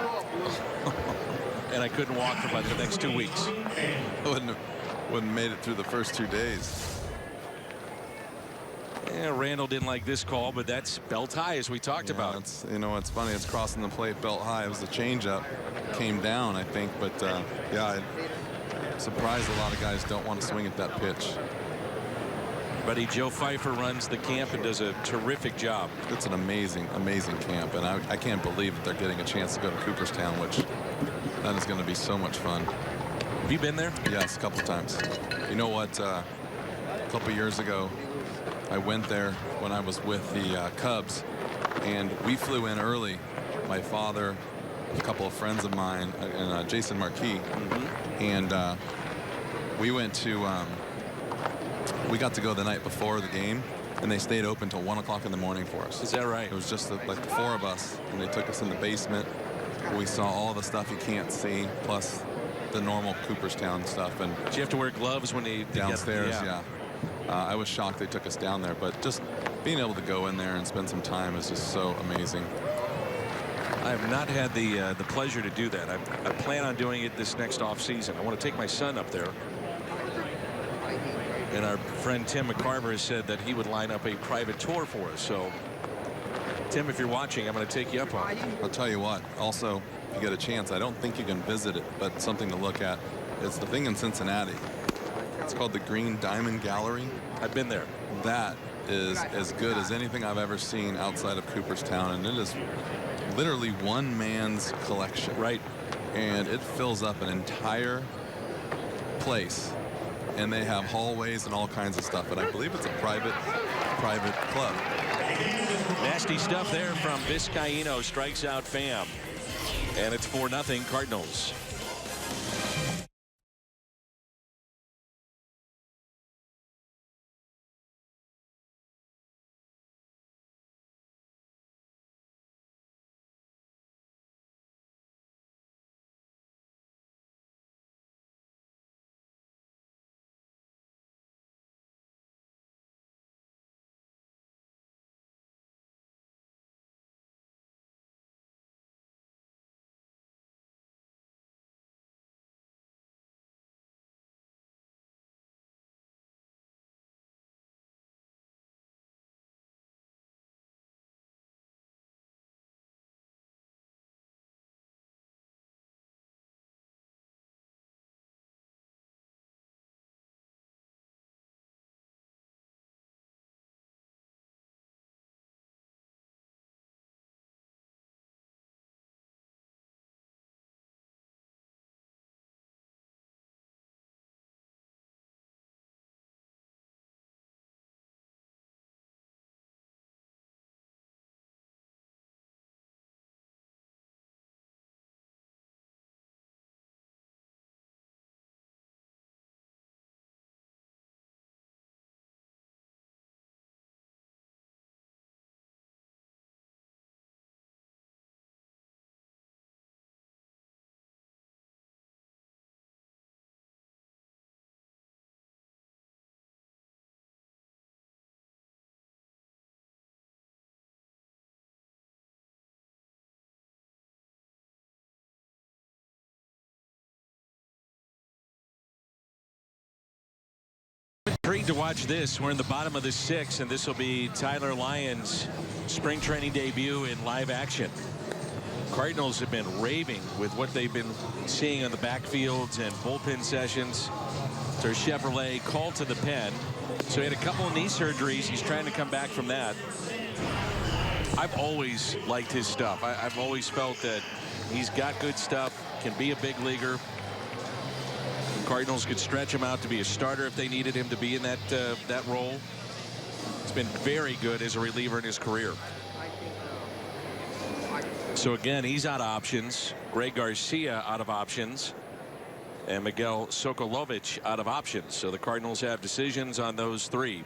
And I couldn't walk for about the next 2 weeks. I wouldn't have made it through the first 2 days. Yeah, Randall didn't like this call, but that's belt high, as we talked about. It's, you know, it's funny. It's crossing the plate belt high. It was a changeup. Came down, I think. But, yeah, I'm surprised a lot of guys don't want to swing at that pitch. Buddy Joe Pfeiffer runs the camp and does a terrific job. It's an amazing, amazing camp. And I can't believe that they're getting a chance to go to Cooperstown, which that is going to be so much fun. Have you been there? Yes, a couple times. You know what? A couple years ago, I went there when I was with the Cubs, and we flew in early. My father, a couple of friends of mine, and Jason Marquis, and we went to. We got to go the night before the game, and they stayed open till 1 o'clock in the morning for us. Is that right? It was just like the 4 of us, and they took us in the basement. We saw all the stuff you can't see, plus the normal Cooperstown stuff. And did you have to wear gloves when they downstairs? Yeah. I was shocked they took us down there, but just being able to go in there and spend some time is just so amazing. I have not had the pleasure to do that. I plan on doing it this next off season. I want to take my son up there. And our friend Tim McCarver has said that he would line up a private tour for us. So, Tim, if you're watching, I'm going to take you up on it. I'll tell you what. Also, if you get a chance, I don't think you can visit it, but something to look at. It's the thing in Cincinnati. It's called the Green Diamond Gallery. I've been there. That is as good as anything I've ever seen outside of Cooperstown, and it is literally one man's collection. Right. And it fills up an entire place, and they have hallways and all kinds of stuff, but I believe it's a private club. Nasty stuff there from Vizcaíno, strikes out Pham, and it's 4-0 Cardinals. Intrigued to watch this. We're in the bottom of the 6th, and this will be Tyler Lyon's spring training debut in live action. Cardinals have been raving with what they've been seeing on the backfields and bullpen sessions. So Chevrolet called to the pen. So he had a couple of knee surgeries. He's trying to come back from that. I've always liked his stuff. I've always felt that he's got good stuff, can be a big leaguer. Cardinals could stretch him out to be a starter if they needed him to be in that role. He's been very good as a reliever in his career. So again, he's out of options. Greg Garcia out of options, and Miguel Sokolovich out of options. So the Cardinals have decisions on those 3.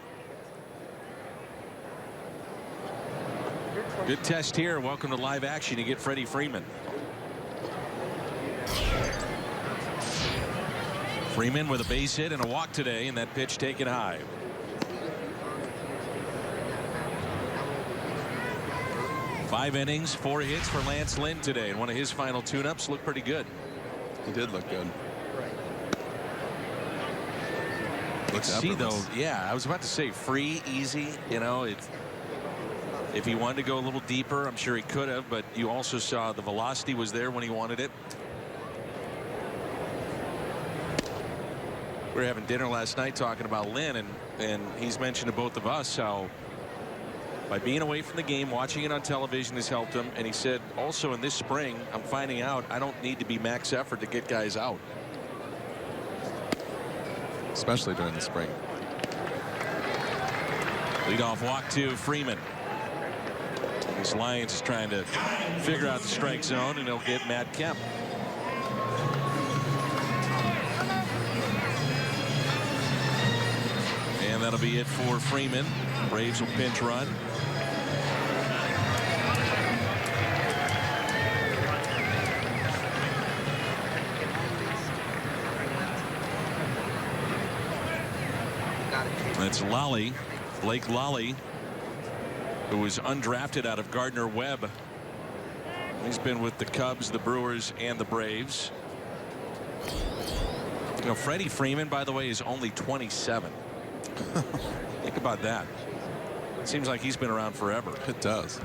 Good test here. Welcome to live action. You get Freddie Freeman. Freeman with a base hit and a walk today, and that pitch taken high. Five innings, 4 hits for Lance Lynn today, and one of his final tune-ups looked pretty good. He did look good. See though, yeah, I was about to say free, easy. You know, if he wanted to go a little deeper, I'm sure he could have, but you also saw the velocity was there when he wanted it. We were having dinner last night talking about Lynn, and he's mentioned to both of us how by being away from the game, watching it on television has helped him. And he said also in this spring, I'm finding out I don't need to be max effort to get guys out. Especially during the spring. Leadoff walk to Freeman. These Lions is trying to figure out the strike zone, and he'll get Matt Kemp. And that'll be it for Freeman. Braves will pinch run. That's Lally, Blake Lally, who was undrafted out of Gardner-Webb. He's been with the Cubs, the Brewers, and the Braves. You know, Freddie Freeman, by the way, is only 27. Think about that. It seems like he's been around forever. It does.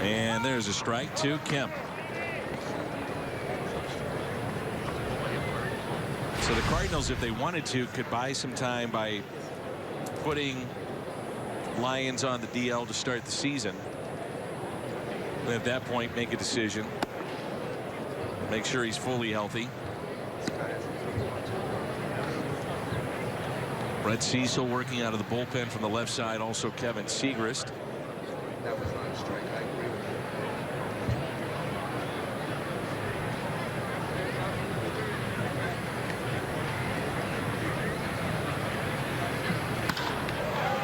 And there's a strike to Kemp. So the Cardinals, if they wanted to, could buy some time by putting Lyons on the DL to start the season. And at that point, make a decision. Make sure he's fully healthy. Brett Cecil working out of the bullpen from the left side. Also Kevin Segrist. That was not a strike. I agree with you.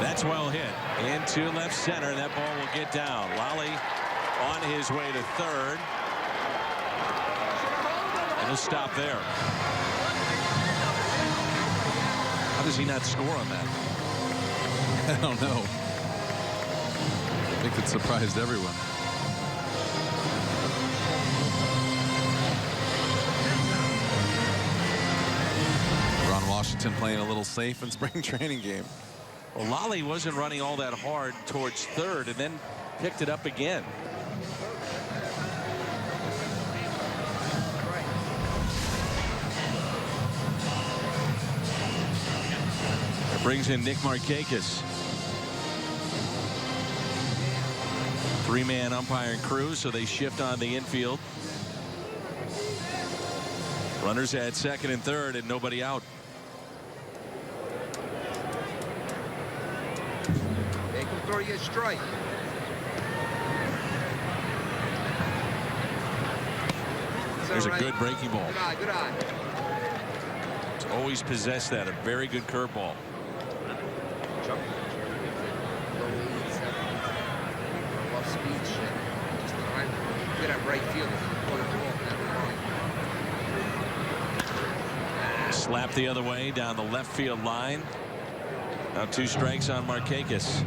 That's well hit into left center. That ball will get down. Lally on his way to third. And he'll stop there. How does he not score on that? I don't know. I think it surprised everyone. Ron Washington playing a little safe in spring training game. Well, Lally wasn't running all that hard towards third and then picked it up again. It brings in Nick Markakis. Three-man umpiring crew, so they shift on the infield. Runners at second and third and nobody out. Make him throw you a strike. There's a good breaking ball. Good eye, good eye. It's always possessed that. A very good curveball. Off speed shit. Just trying to get at right field. Slap the other way down the left field line. Now 2 strikes on Markakis.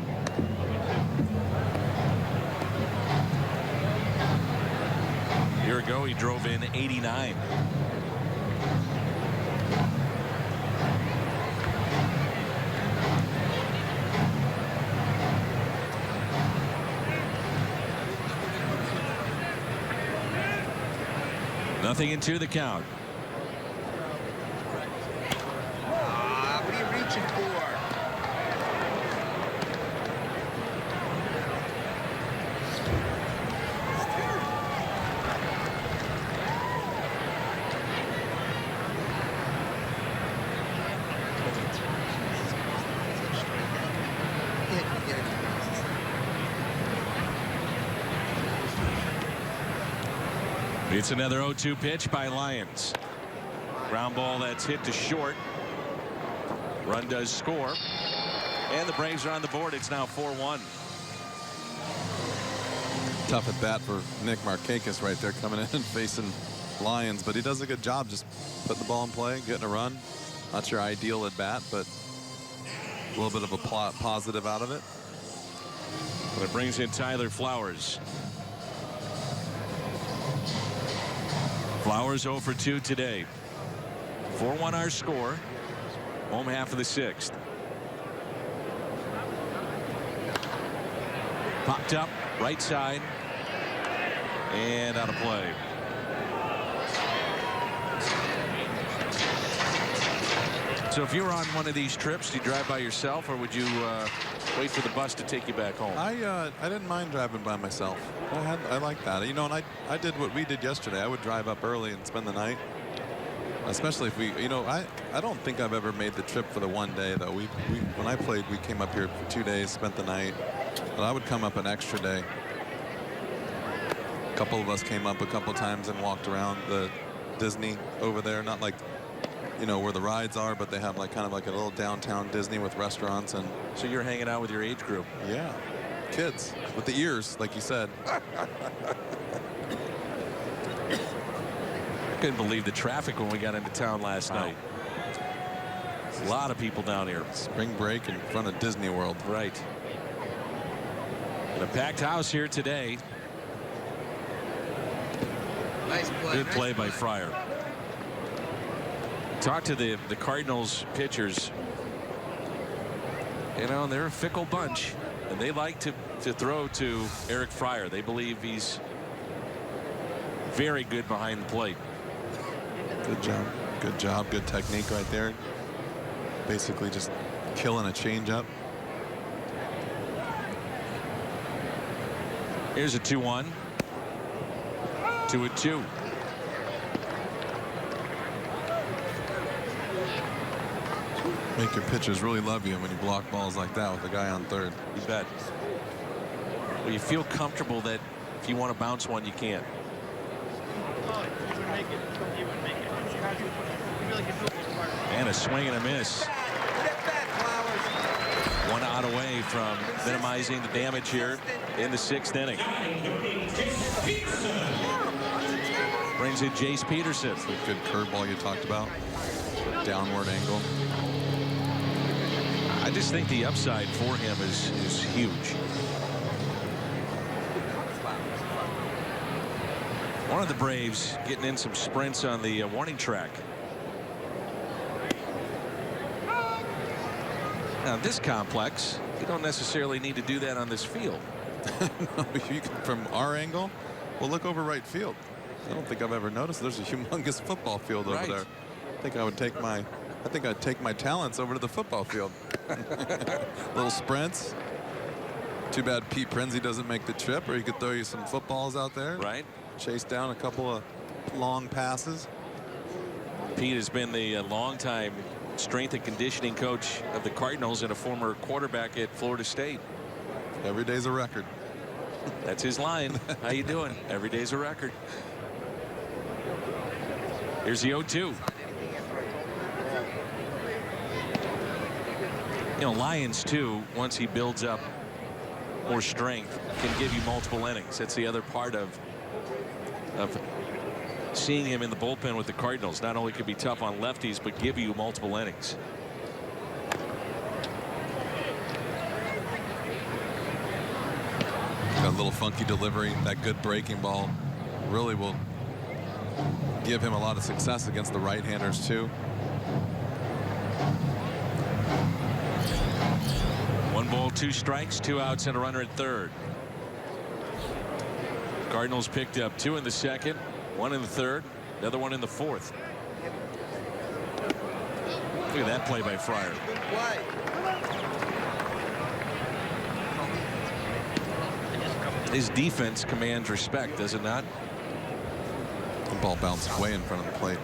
A year ago, he drove in 89. Nothing into the count. What are you reaching for? It's another 0-2 pitch by Lyons. Ground ball that's hit to short. Run does score. And the Braves are on the board. It's now 4-1. Tough at bat for Nick Markakis right there coming in and facing Lyons, but he does a good job just putting the ball in play, getting a run. Not your ideal at bat, but a little bit of a positive out of it. But it brings in Tyler Flowers. Flowers 0 for 2 today. 4-1 our score. Home half of the 6th. Popped up right side and out of play. So if you were on one of these trips, do you drive by yourself or would you wait for the bus to take you back home? I didn't mind driving by myself. I like that. You know, and I did what we did yesterday. I would drive up early and spend the night. Especially if we, you know, I don't think I've ever made the trip for the one day though. When I played, we came up here for 2 days, spent the night. But I would come up an extra day. A couple of us came up a couple times and walked around the Disney over there. Not like, you know, where the rides are, but they have like kind of like a little downtown Disney with restaurants. And so you're hanging out with your age group? Yeah, kids with the ears, like you said. Couldn't believe the traffic when we got into town last night. A lot of people down here. Spring break in front of Disney World. Right. And a packed house here today. Nice play. Good play by Fryer. Talk to the Cardinals pitchers. You know, they're a fickle bunch. And they like to throw to Eric Fryer. They believe he's very good behind the plate. Good job. Good job. Good technique right there. Basically just killing a changeup. Here's a 2-1. 2-2. Make your pitchers really love you when you block balls like that with the guy on third. You bet. Well, you feel comfortable that if you want to bounce one, you can. And a swing and a miss. One out away from minimizing the damage here in the 6th inning. Brings in Jace Peterson. The good curveball you talked about. Downward angle. I just think the upside for him is huge. One of the Braves getting in some sprints on the warning track. Now this complex, you don't necessarily need to do that on this field. No, from our angle, we'll look over right field. I don't think I've ever noticed there's a humongous football field over there. I think I'd take my talents over to the football field. Little sprints. Too bad Pete Prenzi doesn't make the trip, or he could throw you some footballs out there. Right. Chase down a couple of long passes. Pete has been the longtime strength and conditioning coach of the Cardinals and a former quarterback at Florida State. Every day's a record. That's his line. How you doing? Every day's a record. Here's the 0-2. You know, Lyons too, once he builds up more strength, can give you multiple innings. That's the other part of seeing him in the bullpen with the Cardinals. Not only could be tough on lefties, but give you multiple innings. Got a little funky delivery. That good breaking ball really will give him a lot of success against the right-handers too. 1 ball, 2 strikes, 2 outs, and a runner at third. Cardinals picked up 2 in the 2nd, 1 in the 3rd, another 1 in the 4th. Look at that play by Fryer. His defense commands respect, does it not? The ball bounced way in front of the plate.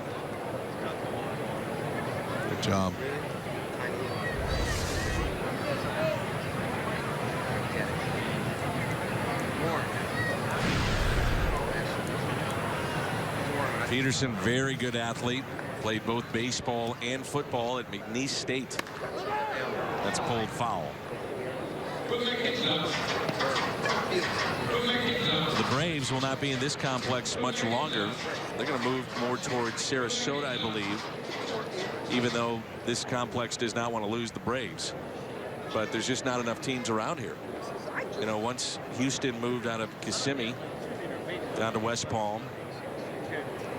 Good job. Peterson, very good athlete. Played both baseball and football at McNeese State. That's pulled foul. The Braves will not be in this complex much longer. They're going to move more towards Sarasota, I believe, even though this complex does not want to lose the Braves. But there's just not enough teams around here. You know, once Houston moved out of Kissimmee down to West Palm,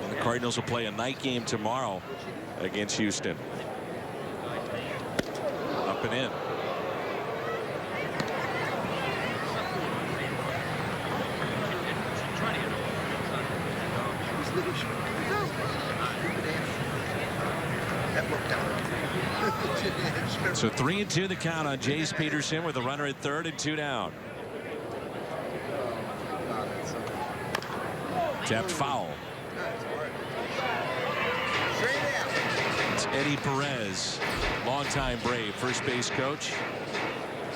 and the Cardinals will play a night game tomorrow against Houston. Up and in. So 3-2 the count on Jace Peterson with a runner at third and 2 down. Tapped foul. It's Eddie Perez, longtime Brave first base coach.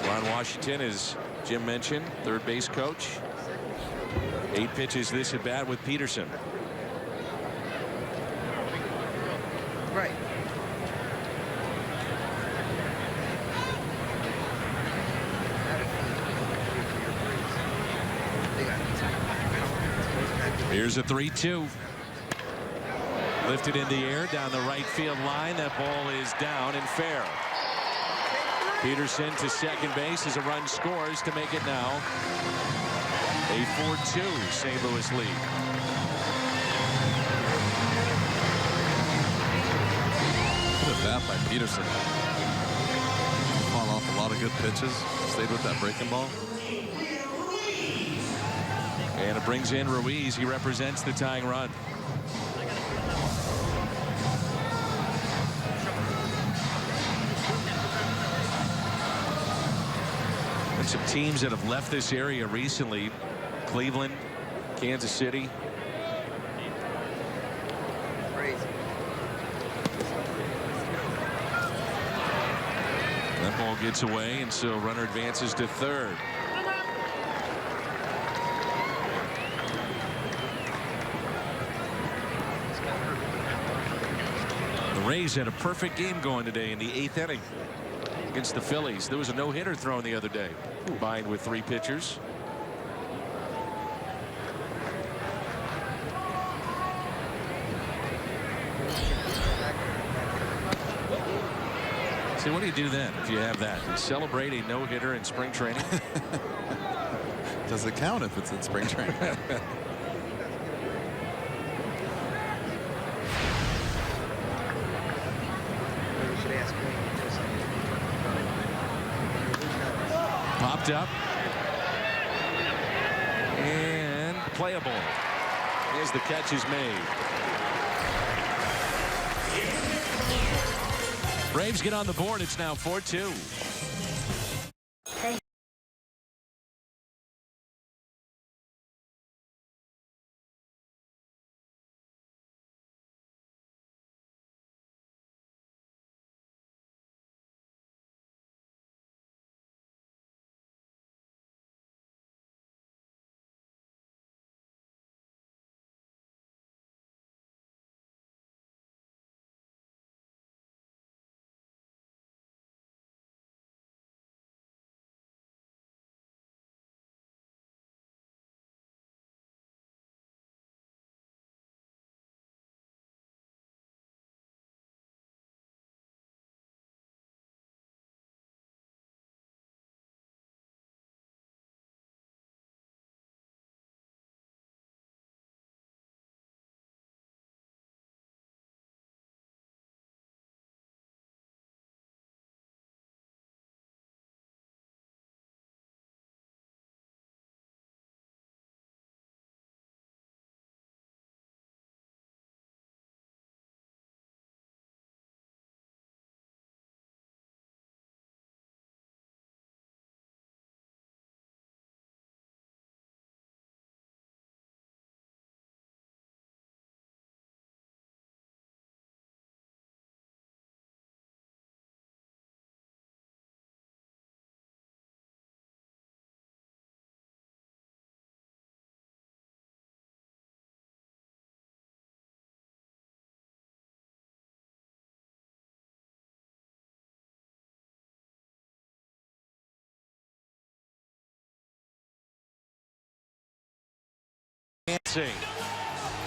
Ron Washington, as Jim mentioned, third base coach. 8 pitches this at bat with Peterson. Right. Here's a 3-2. Lifted in the air down the right field line. That ball is down and fair. Peterson to second base as a run scores to make it now a 4-2 St. Louis lead. Good at that by Peterson. Fought off a lot of good pitches. stayed with that breaking ball. And it brings in Ruiz. He represents the tying run. And some teams that have left this area recently: Cleveland, Kansas City. That ball gets away, and so runner advances to third. The Rays had a perfect game going today in the 8th inning against the Phillies. There was a no-hitter thrown the other day, combined with 3 pitchers. See, what do you do then if you have that? You celebrate a no-hitter in spring training? Does it count if it's in spring training? Popped up. And playable. As the catch is made. Braves get on the board. It's now 4-2.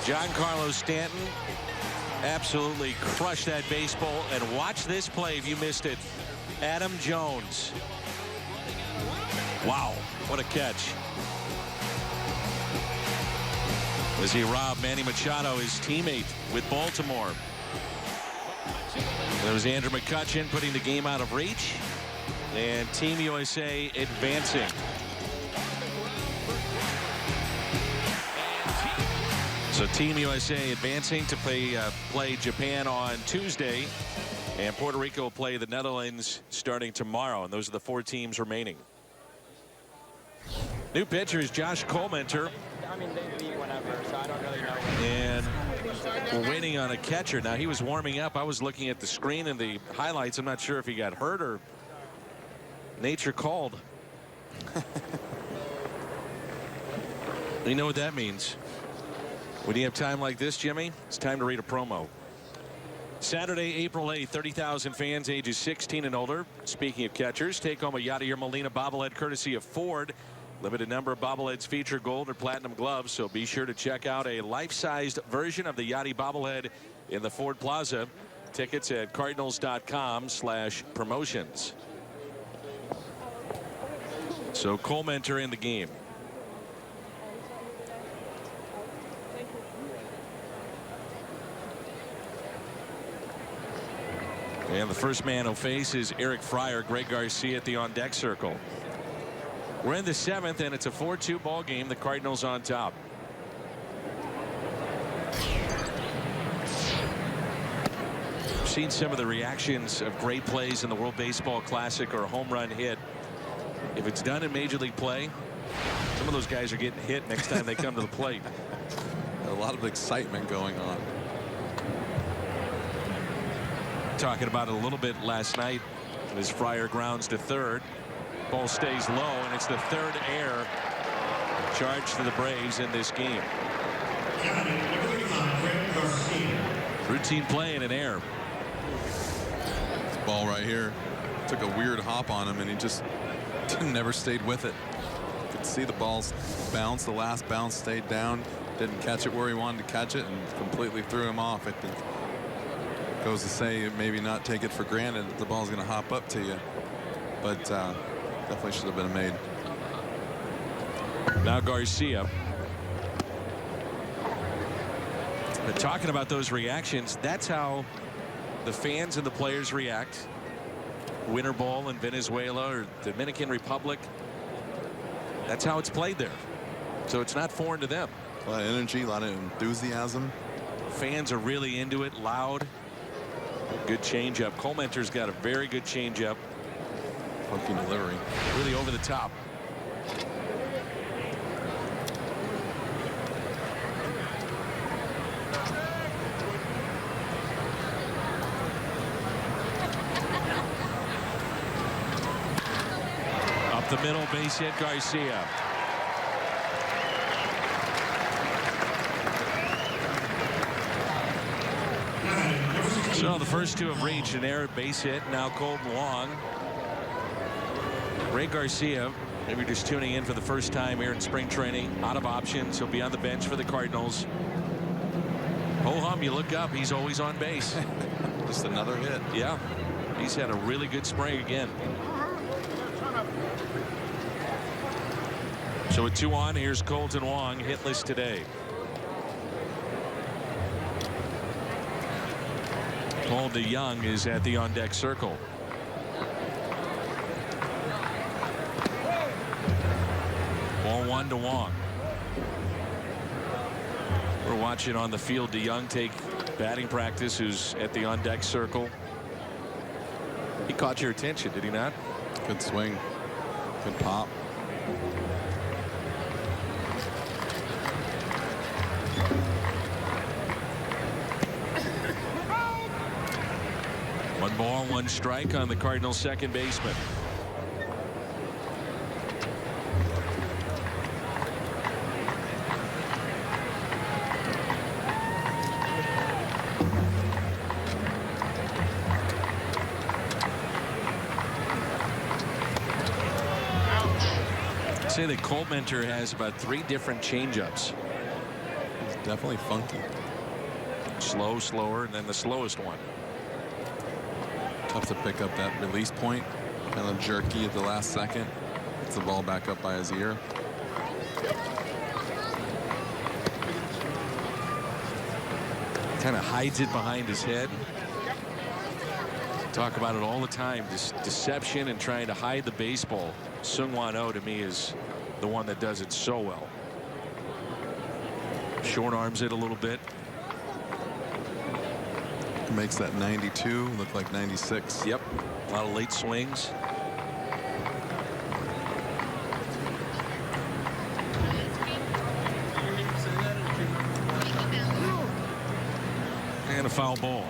Giancarlo Stanton absolutely crushed that baseball. And watch this play if you missed it. Adam Jones. Wow, what a catch. As he robbed Manny Machado, his teammate with Baltimore. There was Andrew McCutchen putting the game out of reach. And Team USA advancing. So Team USA advancing to play Japan on Tuesday, and Puerto Rico will play the Netherlands starting tomorrow, and those are the 4 teams remaining. New pitcher is Josh Colemanter. I mean, they leave whenever, so I don't really know. And we're waiting on a catcher. Now, he was warming up. I was looking at the screen and the highlights. I'm not sure if he got hurt or nature called. You know what that means. When you have time like this, Jimmy, it's time to read a promo. Saturday, April 8th, 30,000 fans ages 16 and older. Speaking of catchers, take home a Yadier Molina bobblehead courtesy of Ford. Limited number of bobbleheads feature gold or platinum gloves, so be sure to check out a life-sized version of the Yadi bobblehead in the Ford Plaza. Tickets at cardinals.com/promotions. So Colemanter in the game. And the first man he'll face is Eric Fryer. Greg Garcia at the on-deck circle. We're in the 7th, and it's a 4-2 ball game. The Cardinals on top. Seen some of the reactions of great plays in the World Baseball Classic or a home run hit. If it's done in Major League play, some of those guys are getting hit next time they come to the plate. A lot of excitement going on. Talking about it a little bit last night as Fryer grounds to third. Ball stays low, and it's the 3rd error charged to the Braves in this game. Routine play and an error. This ball right here took a weird hop on him, and he just never stayed with it. You could see the balls bounce. The last bounce stayed down. Didn't catch it where he wanted to catch it, and completely threw him off. I think goes to say maybe not take it for granted that the ball's going to hop up to you, but definitely should have been made. Now Garcia. But talking about those reactions, that's how the fans and the players react. Winter ball in Venezuela or Dominican Republic. That's how it's played there. So it's not foreign to them. A lot of energy, a lot of enthusiasm. Fans are really into it, loud. Good changeup. Colementer's got a very good changeup. Funky delivery. Really over the top. Up the middle, base hit, Garcia. So the first two have reached an error base hit. Now Colton Wong. Ray Garcia, maybe just tuning in for the first time here in spring training. Out of options. He'll be on the bench for the Cardinals. Ho hum, you look up. He's always on base. Just another hit. Yeah. He's had a really good spring again. So with 2 on, here's Colton Wong, hitless today. Paul DeYoung is at the on-deck circle. Ball 1 to Wong. We're watching on the field DeYoung take batting practice, who's at the on-deck circle. He caught your attention, did he not? Good swing. Good pop. One ball, 1 strike on the Cardinals' second baseman. I'd say that Colemente has about 3 different changeups. He's definitely funky. Slow, slower, and then the slowest one. Tough to pick up that release point. Kind of jerky at the last second. Gets the ball back up by his ear. Kind of hides it behind his head. Talk about it all the time. This deception and trying to hide the baseball. Seung-Hwan Oh to me is the one that does it so well. Short arms it a little bit. Makes that 92 look like 96. Yep. A lot of late swings. And a foul ball.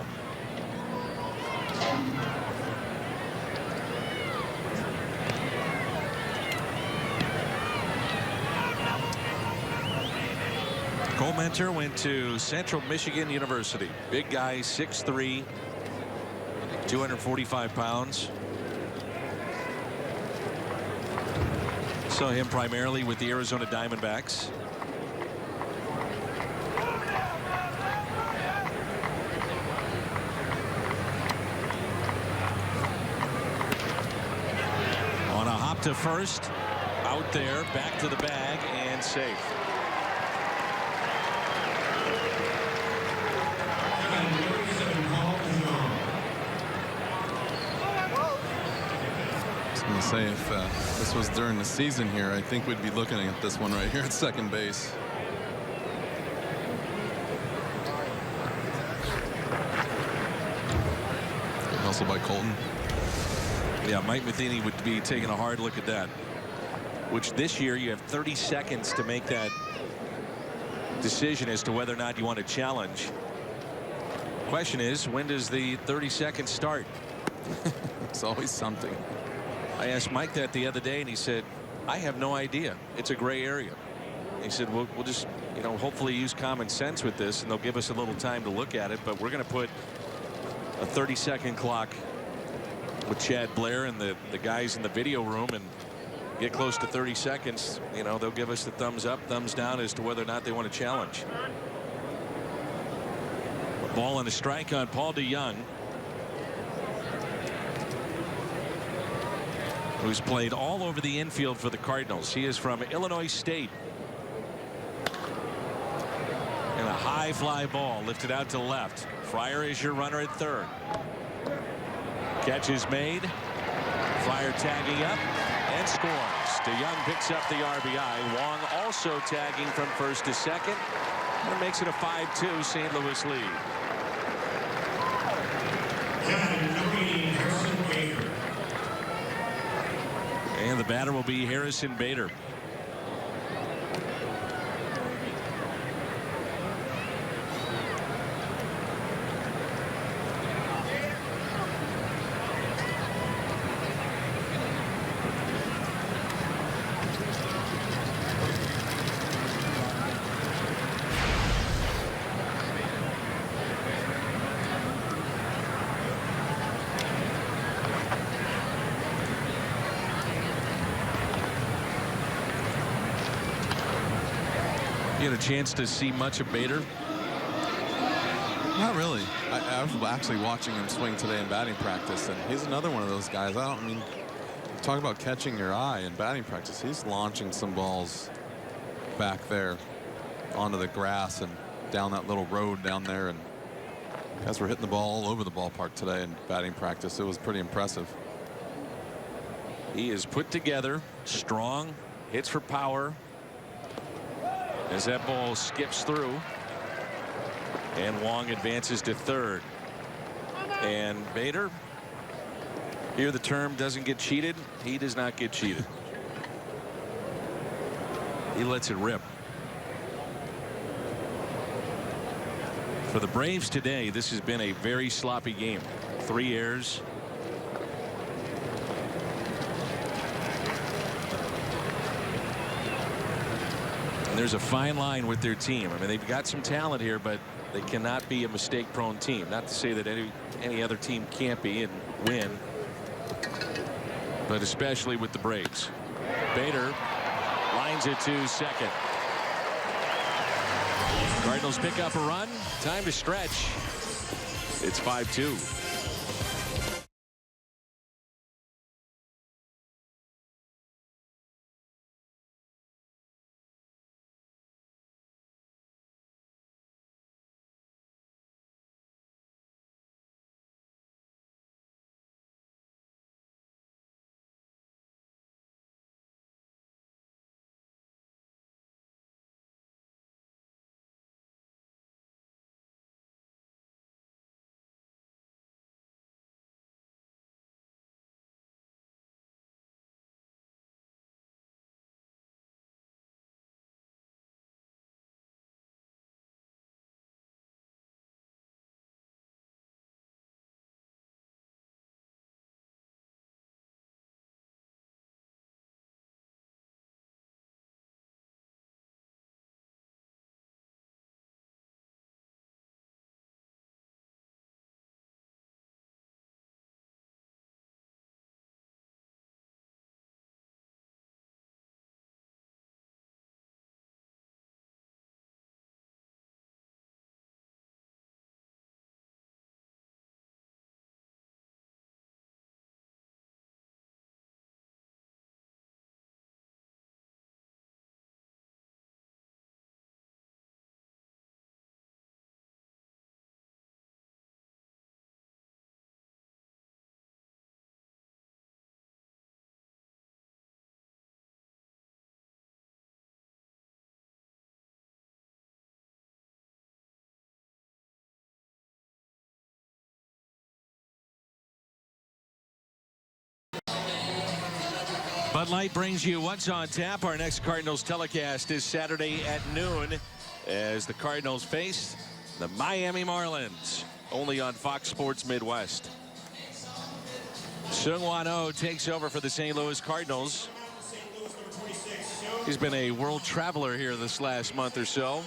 Colemente went to Central Michigan University. Big guy, 6'3", 245 pounds. Saw him primarily with the Arizona Diamondbacks. On a hop to first, out there, back to the bag, and safe. I'm going to say if this was during the season here, I think we'd be looking at this one right here at second base. Also by Colton. Yeah, Mike Matheny would be taking a hard look at that. Which this year you have 30 seconds to make that decision as to whether or not you want to challenge. Question is, when does the 30 seconds start? It's always something. I asked Mike that the other day, and he said, I have no idea. It's a gray area. He said, we'll just, you know, hopefully use common sense with this, and they'll give us a little time to look at it. But we're going to put a 30-second clock with Chad Blair and the guys in the video room, and get close to 30 seconds. You know, they'll give us the thumbs up, thumbs down as to whether or not they want to challenge. A ball and a strike on Paul DeYoung, who's played all over the infield for the Cardinals. He is from Illinois State. And a high fly ball lifted out to left. Fryer is your runner at third. Catch is made. Fryer tagging up and scores. DeYoung picks up the RBI. Wong also tagging from first to second. And it makes it a 5-2 St. Louis lead. And the batter will be Harrison Bader. You had a chance to see much of Bader? Not really. I was actually watching him swing today in batting practice, and he's another one of those guys. I mean, talk about catching your eye in batting practice. He's launching some balls back there onto the grass and down that little road down there, and guys were hitting the ball all over the ballpark today in batting practice. It was pretty impressive. He is put together, strong, hits for power. As that ball skips through, and Wong advances to third. And Bader, here the term doesn't get cheated. He does not get cheated. He lets it rip. For the Braves today, this has been a very sloppy game. 3 errors. There's a fine line with their team. I mean, they've got some talent here, but they cannot be a mistake-prone team. Not to say that any other team can't be and win, but especially with the Braves. Bader lines it to second. Cardinals pick up a run. Time to stretch. It's 5-2. Bud Light brings you what's on tap. Our next Cardinals telecast is Saturday at noon as the Cardinals face the Miami Marlins, only on Fox Sports Midwest. Seung-Hwan Oh takes over for the St. Louis Cardinals. He's been a world traveler here this last month or so,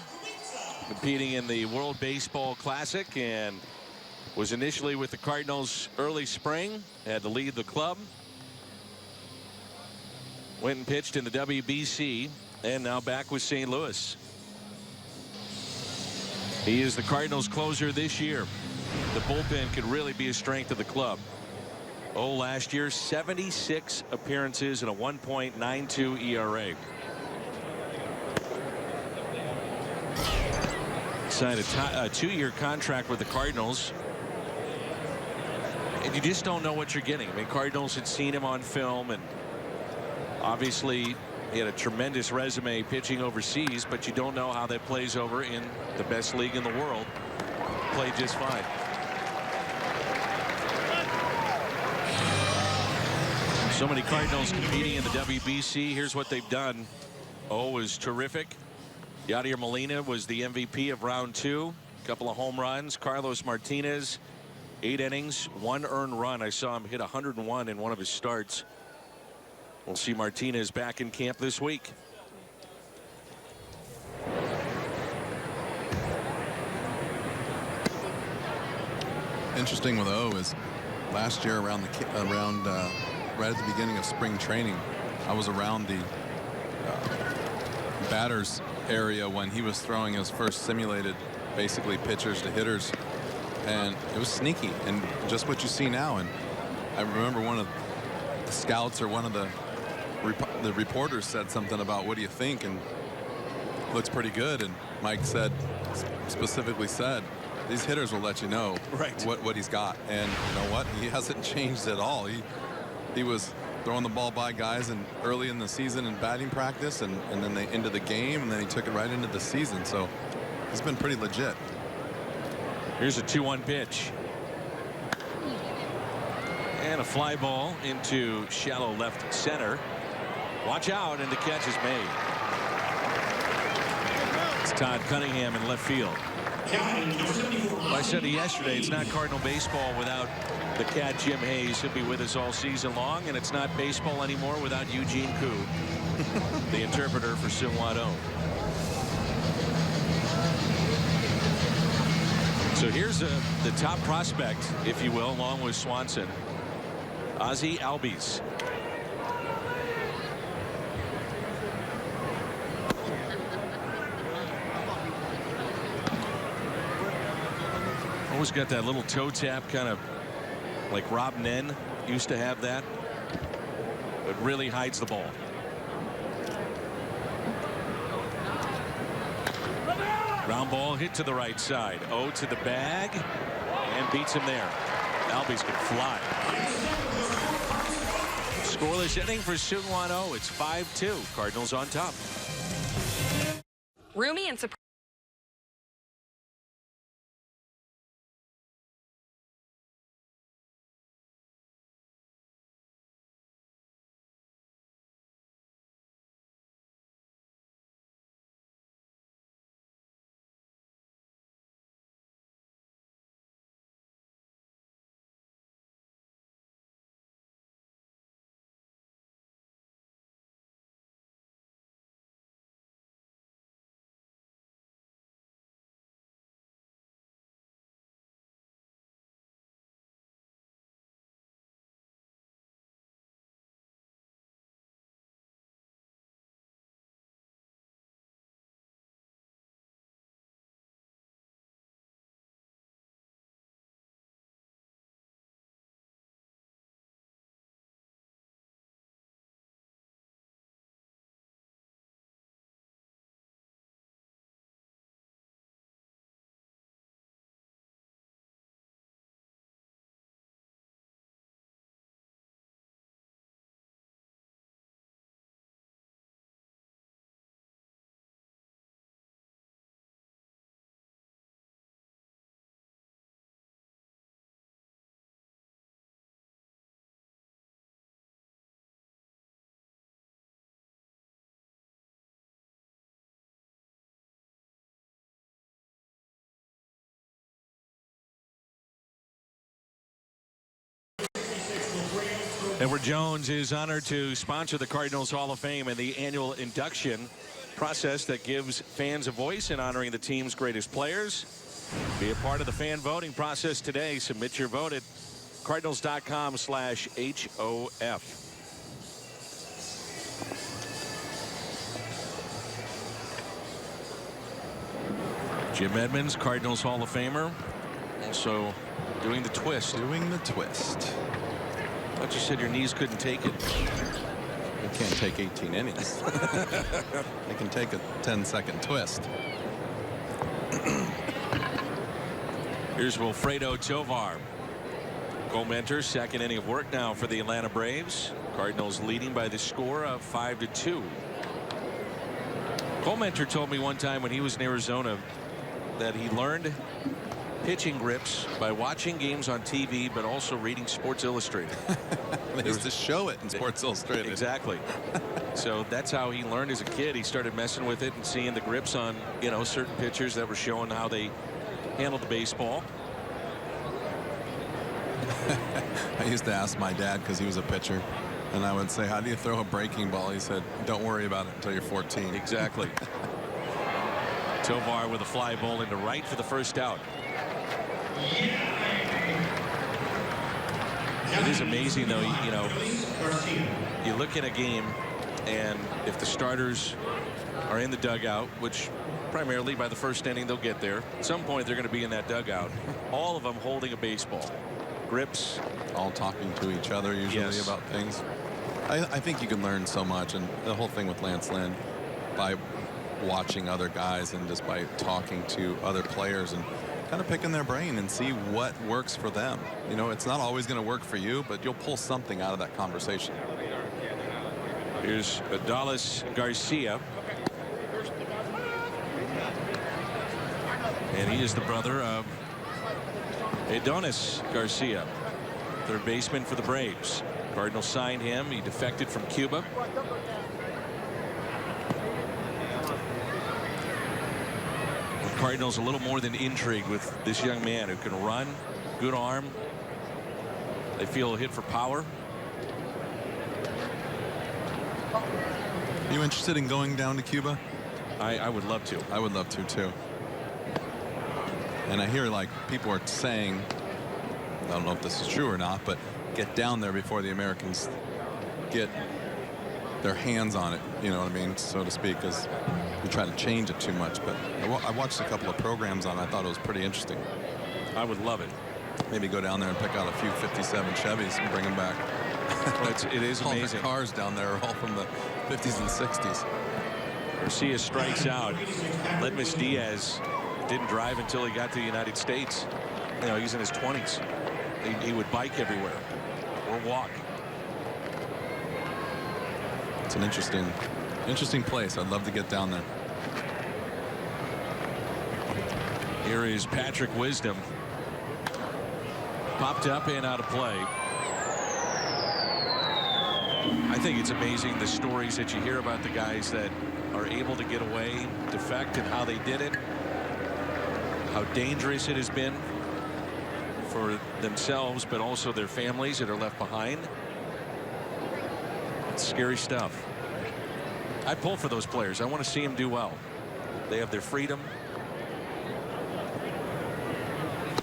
competing in the World Baseball Classic, and was initially with the Cardinals early spring, had to lead the club. Went and pitched in the WBC, and now back with St. Louis. He is the Cardinals closer this year. The bullpen could really be a strength of the club. Oh, last year, 76 appearances and a 1.92 ERA. Signed a two-year contract with the Cardinals. And you just don't know what you're getting. I mean, Cardinals had seen him on film, and obviously he had a tremendous resume pitching overseas, but you don't know how that plays over in the best league in the world. Played just fine. So many Cardinals competing in the WBC. Here's what they've done. Oh, was terrific. Yadier Molina was the MVP of round 2. A couple of home runs. Carlos Martinez, 8 innings, 1 earned run. I saw him hit 101 in one of his starts. We'll see Martinez back in camp this week. Interesting with O is last year around right at the beginning of spring training, I was around the batters area when he was throwing his first simulated, basically pitchers to hitters, and it was sneaky and just what you see now. And I remember one of the scouts or one of the reporters said something about, what do you think, and looks pretty good. And Mike said, specifically said, these hitters will let you know what he's got. And you know what, he hasn't changed at all. He was throwing the ball by guys and early in the season in batting practice, and then they into the game, and then he took it right into the season. So he's been pretty legit. Here's a 2-1 pitch. And a fly ball into shallow left center. Watch out, and the catch is made. It's Todd Cunningham in left field. Well, I said it yesterday, it's not Cardinal baseball without the cat Jim Hayes. He'll be with us all season long, and it's not baseball anymore without Eugene Koo, the interpreter for Seung-Hwan Oh. So here's the top prospect, if you will, along with Swanson, Ozzie Albies. Always got that little toe tap, kind of like Rob Nen used to have that. It really hides the ball. Ground ball hit to the right side. Oh, to the bag and beats him there. Albies can fly. Scoreless inning for Seung-Hwan Oh. It's 5-2. Cardinals on top. Roomy and surprising. Edward Jones is honored to sponsor the Cardinals Hall of Fame and the annual induction process that gives fans a voice in honoring the team's greatest players. Be a part of the fan voting process today. Submit your vote at Cardinals.com/HOF. Jim Edmonds, Cardinals Hall of Famer, also doing the twist. Doing the twist. I thought you said your knees couldn't take it. You can't take 18 innings. They can take a 10-second twist. Here's Wilfredo Tovar. Cole Mentor, second inning of work now for the Atlanta Braves. Cardinals leading by the score of 5-2. Cole Mentor told me one time when he was in Arizona that he learned pitching grips by watching games on TV, but also reading Sports Illustrated. They used to show it in Sports Illustrated. Exactly. So that's how he learned as a kid. He started messing with it and seeing the grips on, certain pitchers that were showing how they handled the baseball. I used to ask my dad because he was a pitcher, and I would say, how do you throw a breaking ball? He said, don't worry about it until you're 14. Exactly. Tovar with a fly ball into right for the first out. It is amazing, though, you look at a game, and if the starters are in the dugout, which primarily by the first inning they'll get there, at some point they're going to be in that dugout, all of them holding a baseball. Grips. All talking to each other usually about things. I think you can learn so much, and the whole thing with Lance Lynn, by watching other guys and just by talking to other players and kind of picking their brain and see what works for them. It's not always going to work for you, but you'll pull something out of that conversation. Here's Adolis Garcia. And he is the brother of Adonis Garcia, third baseman for the Braves. Cardinals signed him. He defected from Cuba. The Cardinals a little more than intrigued with this young man who can run, good arm. They feel he'll hit for power. Are you interested in going down to Cuba? I would love to. I would love to too. And I hear people are saying, I don't know if this is true or not, but get down there before the Americans get their hands on it, you know what I mean, so to speak, because we try to change it too much. But I watched a couple of programs on it. I thought it was pretty interesting. I would love it. Maybe go down there and pick out a few 57 Chevys and bring them back. It is amazing. All the cars down there are all from the 50s and 60s. Garcia strikes out. Ledmus Diaz didn't drive until he got to the United States. He's in his 20s. He would bike everywhere or walk. It's an interesting place. I'd love to get down there. Here is Patrick Wisdom. Popped up and out of play. I think it's amazing the stories that you hear about the guys that are able to get away, defect, and how they did it. How dangerous it has been for themselves, but also their families that are left behind. It's scary stuff. I pull for those players. I want to see them do well. They have their freedom.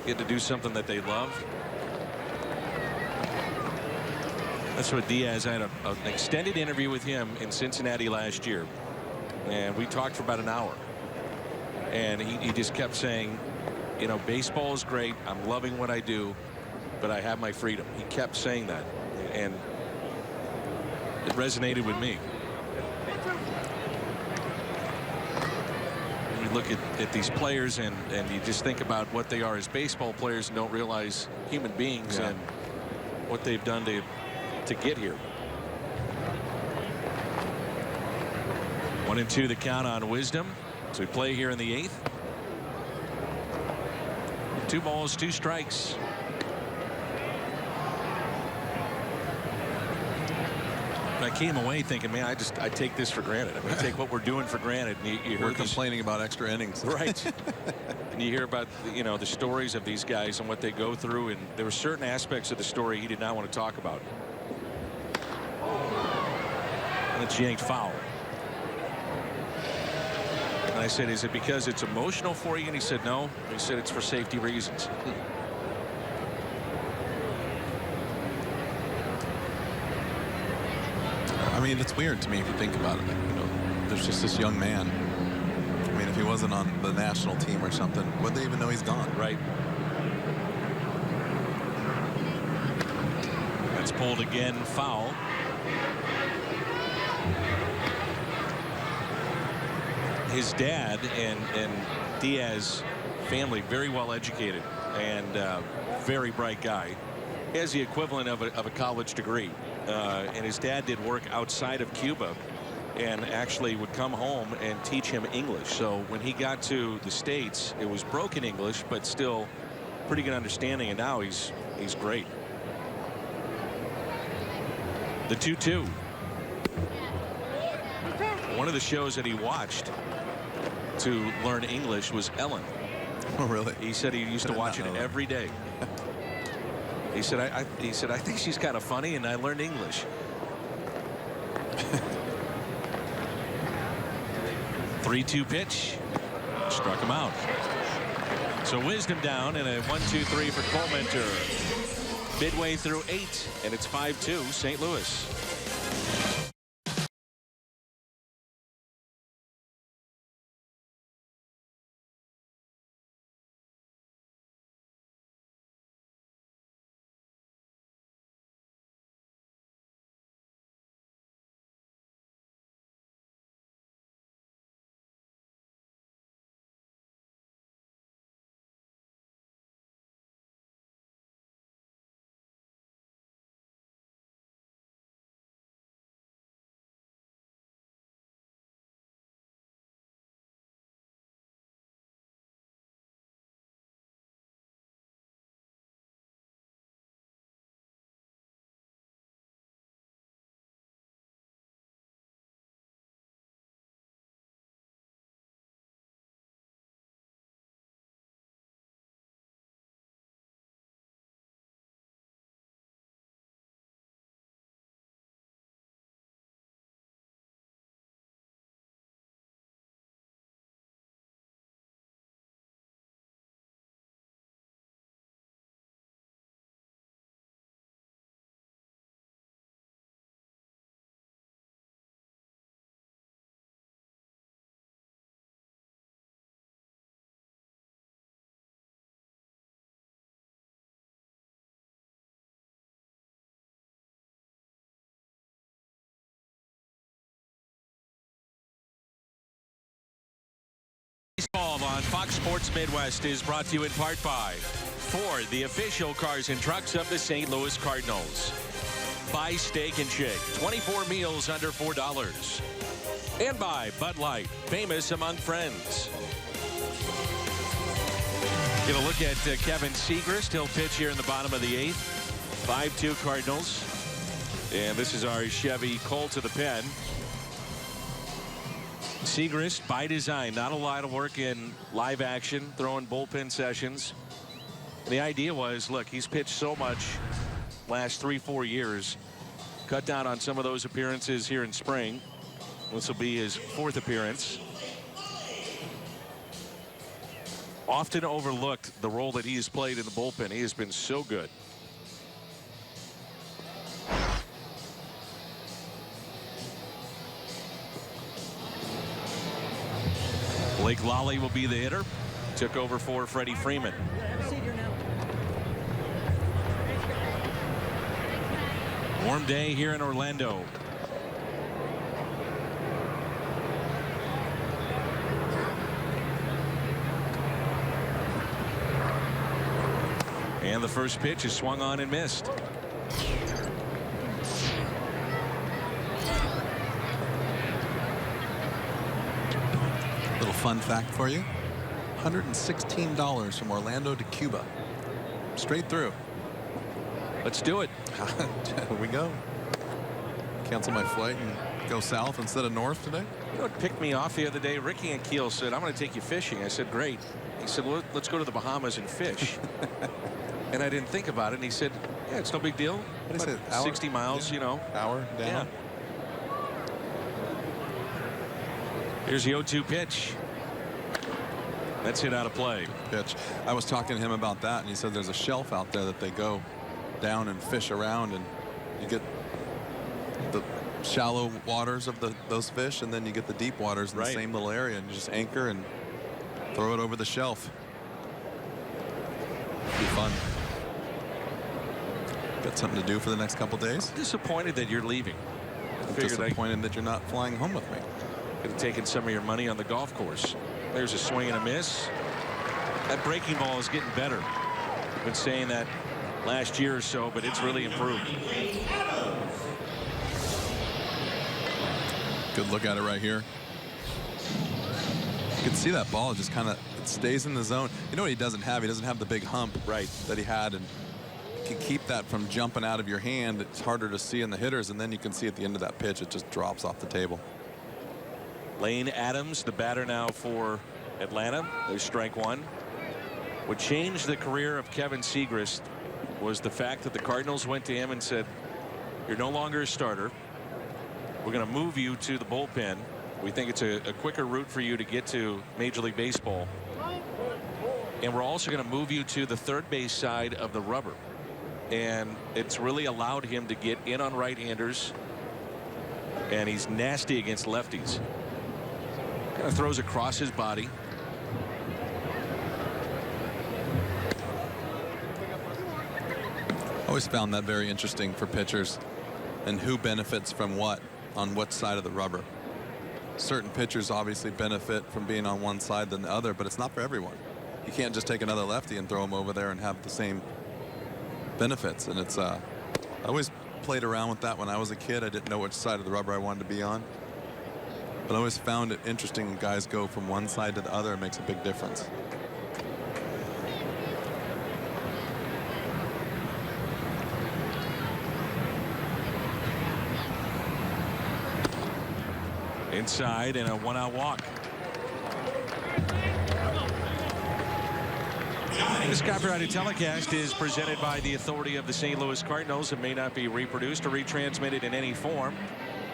Get to do something that they love. That's what Diaz had an extended interview with him in Cincinnati last year. And we talked for about an hour. And he just kept saying, baseball is great. I'm loving what I do, but I have my freedom. He kept saying that. And it resonated with me. You look at these players and you just think about what they are as baseball players and don't realize human beings and what they've done to get here. 1-2 the count on Wisdom. So we play here in the 8th. 2 balls, 2 strikes. I came away thinking, man, I take this for granted. I take what we're doing for granted. And you We're complaining about extra innings. Right. And you hear about, the stories of these guys and what they go through. And there were certain aspects of the story he did not want to talk about. And it's yanked foul. And I said, is it because it's emotional for you? And he said, no. He said it's for safety reasons. I mean, it's weird to me if you think about it. You know, there's just this young man. I mean, if he wasn't on the national team or something, would they even know he's gone? Right. That's pulled again, foul. His dad and Diaz family, very well educated and very bright guy. He has the equivalent of a college degree. And his dad did work outside of Cuba and actually would come home and teach him English. So when he got to the States, it was broken English, but still pretty good understanding. And now he's great. The 2-2. One of the shows that he watched to learn English was Ellen. Oh, really? He said he used to watch it every day. He said, I think she's kind of funny, and I learned English. 3-2 pitch. Struck him out. So Wisdom down, and a 1-2-3 for Colementor. Midway through 8, and it's 5-2 St. Louis. Baseball on Fox Sports Midwest is brought to you in part by Ford, the official cars and trucks of the St. Louis Cardinals. By Steak and Shake, 24 meals under $4. And by Bud Light, famous among friends. Get a look at Kevin Segrist. He'll pitch here in the bottom of the 8th. 5-2 Cardinals. And this is our Chevy Colt to the pen. Segrist, by design, not a lot of work in live action, throwing bullpen sessions. And the idea was, look, he's pitched so much last 3-4 years. Cut down on some of those appearances here in spring. This will be his 4th appearance. Often overlooked the role that he has played in the bullpen. He has been so good. Blake Lally will be the hitter. Took over for Freddie Freeman. Warm day here in Orlando. And the first pitch is swung on and missed. Little fun fact for you. $116 from Orlando to Cuba. Straight through. Let's do it. Here we go. Cancel my flight and go south instead of north today. You know what picked me off the other day? Ricky and Keel said, I'm going to take you fishing. I said, great. He said, well, let's go to the Bahamas and fish. And I didn't think about it. And he said, yeah, it's no big deal. What is it? 60 miles, yeah. you know. Hour down. Yeah. Here's the 0-2 pitch. That's hit out of play. Pitch. I was talking to him about that, and he said there's a shelf out there that they go down and fish around, and you get the shallow waters of those fish, and then you get the deep waters in the same little area, and you just anchor and throw it over the shelf. Be fun. Got something to do for the next couple days? Disappointed that you're leaving. I'm disappointed that you're not flying home with me. Could have taken some of your money on the golf course. There's a swing and a miss. That breaking ball is getting better. I've been saying that last year or so, but it's really improved. Good look at it right here. You can see that ball just kind of stays in the zone. You know what he doesn't have? He doesn't have the big hump that he had, and can keep that from jumping out of your hand. It's harder to see in the hitters, and then you can see at the end of that pitch it just drops off the table. Lane Adams, the batter now for Atlanta. There's strike one. What changed the career of Kevin Segrist was the fact that the Cardinals went to him and said, you're no longer a starter. We're going to move you to the bullpen. We think it's a quicker route for you to get to Major League Baseball. And we're also going to move you to the third base side of the rubber. And it's really allowed him to get in on right-handers. And he's nasty against lefties. Kind of throws across his body. Always found that very interesting for pitchers, and who benefits from what on what side of the rubber. Certain pitchers obviously benefit from being on one side than the other, but it's not for everyone. You can't just take another lefty and throw him over there and have the same benefits. And it's I always played around with that when I was a kid. I didn't know which side of the rubber I wanted to be on, but I always found it interesting when guys go from one side to the other. It makes a big difference. Inside and a one-out walk. This copyrighted telecast is presented by the authority of the St. Louis Cardinals. It may not be reproduced or retransmitted in any form.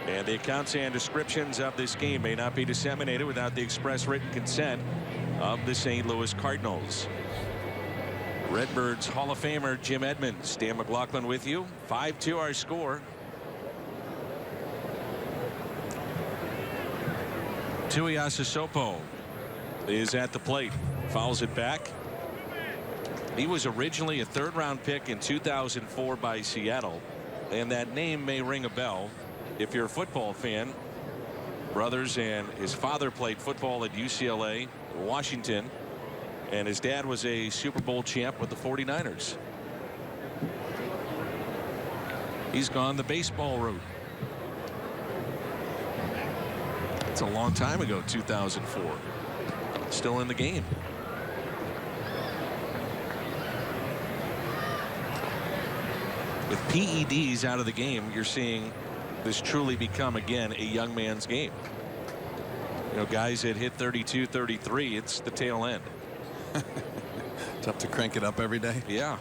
And the accounts and descriptions of this game may not be disseminated without the express written consent of the St. Louis Cardinals. Redbirds Hall of Famer Jim Edmonds, Dan McLaughlin with you. 5-2 our score. Tuiasosopo is at the plate. Fouls it back. He was originally a third-round pick in 2004 by Seattle, and that name may ring a bell if you're a football fan. Brothers and his father played football at UCLA, Washington, and his dad was a Super Bowl champ with the 49ers. He's gone the baseball route. It's a long time ago, 2004. Still in the game. With PEDs out of the game, you're seeing this truly become, again, a young man's game. You know, guys that hit 32, 33, it's the tail end. Tough to crank it up every day. Yeah.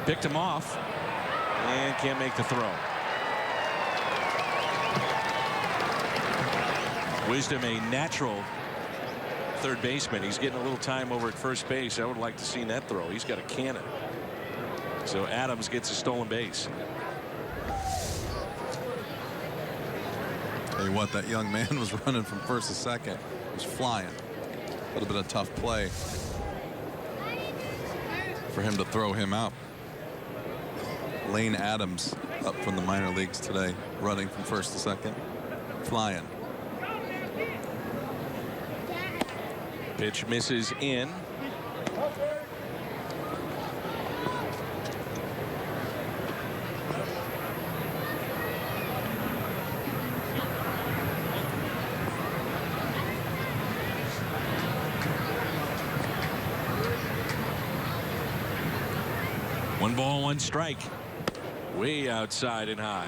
Picked him off and can't make the throw. Wisdom, a natural third baseman. He's getting a little time over at first base. I would like to see that throw. He's got a cannon. So Adams gets a stolen base. Tell you what, that young man was running from first to second. He was flying. A little bit of tough play for him to throw him out. Lane Adams up from the minor leagues today, running from first to second, flying. Pitch misses in. One ball, one strike. Way outside and high.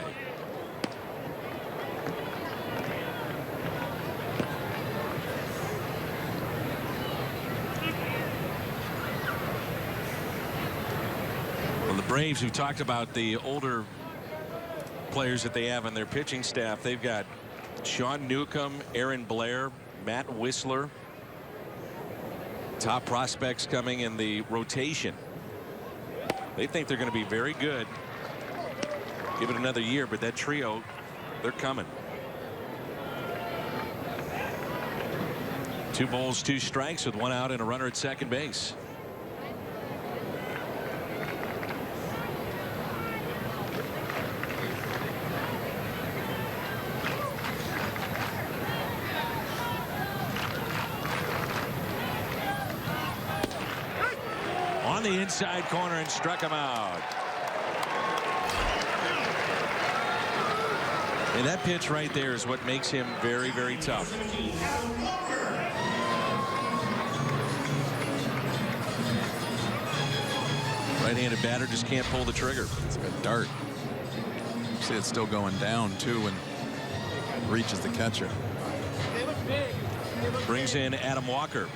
Well, the Braves, who talked about the older players that they have on their pitching staff, they've got Sean Newcomb, Aaron Blair, Matt Whistler. Top prospects coming in the rotation. They think they're going to be very good. Give it another year, but that trio, they're coming. 2 balls, 2 strikes with 1 out and a runner at second base. On the inside corner and struck him out. And that pitch right there is what makes him very, very tough. Right-handed batter just can't pull the trigger. It's like a dart. See it's still going down too when it reaches the catcher. Brings in Adam Walker.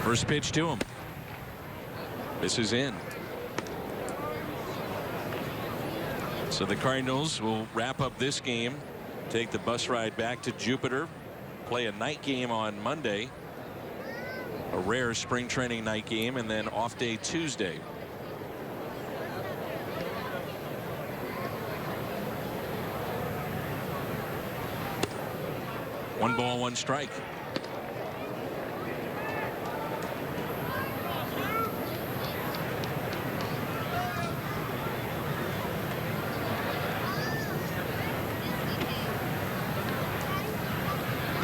First pitch to him. This is in. So the Cardinals will wrap up this game, take the bus ride back to Jupiter, play a night game on Monday, a rare spring training night game, and then off day Tuesday. One ball, 1 strike.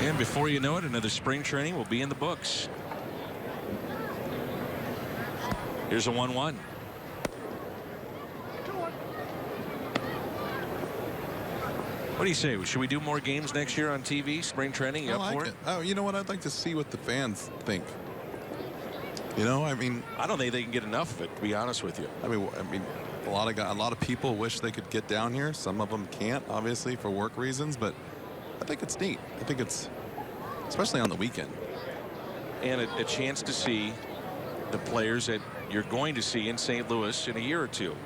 And before you know it, another spring training will be in the books. Here's a 1-1. What do you say? Should we do more games next year on TV? Spring training? You I up like for it. Oh, you know what? I'd like to see what the fans think. You know, I mean, I don't think they can get enough of it, to be honest with you. I mean, a lot of people wish they could get down here. Some of them can't, obviously, for work reasons. But I think it's neat. I think it's, especially on the weekend. And a chance to see the players that you're going to see in St. Louis in a year or two.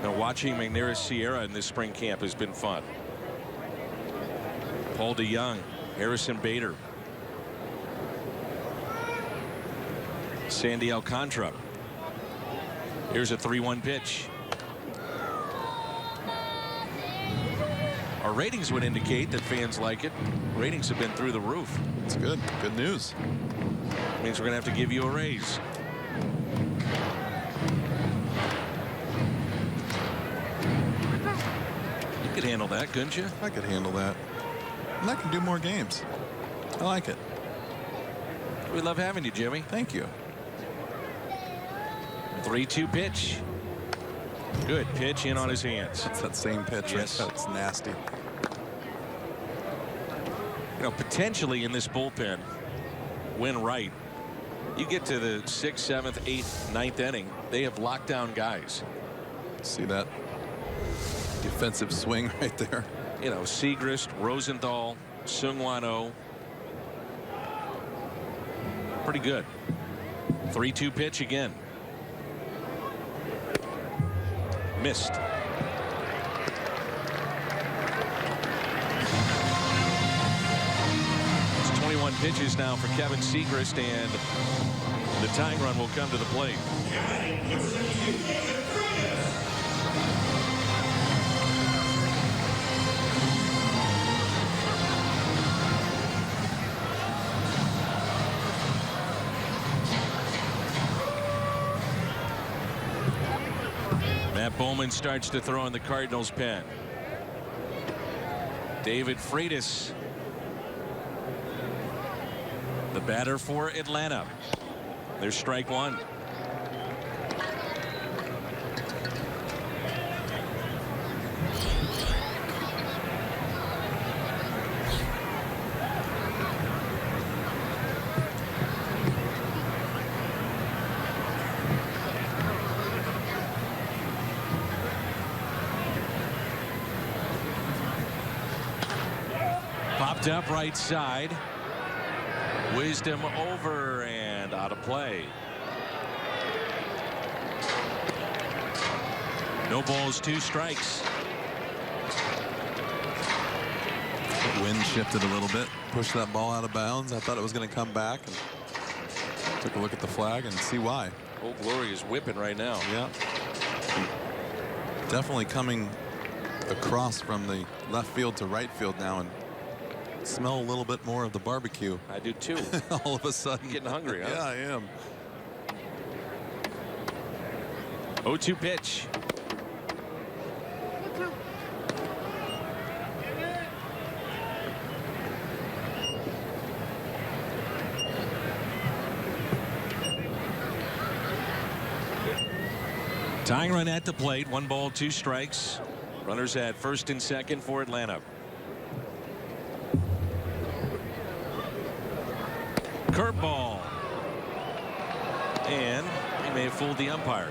Now, watching McNair Sierra in this spring camp has been fun. Paul DeYoung, Harrison Bader, Sandy Alcantara. Here's a 3-1 pitch. Our ratings would indicate that fans like it. Ratings have been through the roof. It's good. Good news. Means we're going to have to give you a raise. You could handle that, couldn't you? I could handle that. And I can do more games. I like it. We love having you, Jimmy. Thank you. 3-2 pitch. Good pitch in on his hands. It's that same pitch. Yes. Right? That's nasty. You know, potentially in this bullpen, when right, you get to the 6th, 7th, 8th, 9th inning, they have locked down guys. See that defensive swing right there. You know, Segrist, Rosenthal, Seung-Wan Oh. Pretty good. 3-2 pitch again. Missed. It's 21 pitches now for Kevin Segrist, and the tying run will come to the plate. Matt Bowman starts to throw in the Cardinals pen. David Freitas, the batter for Atlanta. There's strike 1. Popped up right side. Wisdom over and out of play. No balls, 2 strikes. Wind shifted a little bit, pushed that ball out of bounds. I thought it was going to come back, and took a look at the flag and see why. Old Glory is whipping right now. Yeah. Definitely coming across from the left field to right field now, and smell a little bit more of the barbecue. I do too. All of a sudden. Getting hungry, huh? Yeah, I am. 0-2 pitch. Tying run at the plate. 1 ball, 2 strikes. Runners at first and second for Atlanta. Curveball. And he may have fooled the umpire.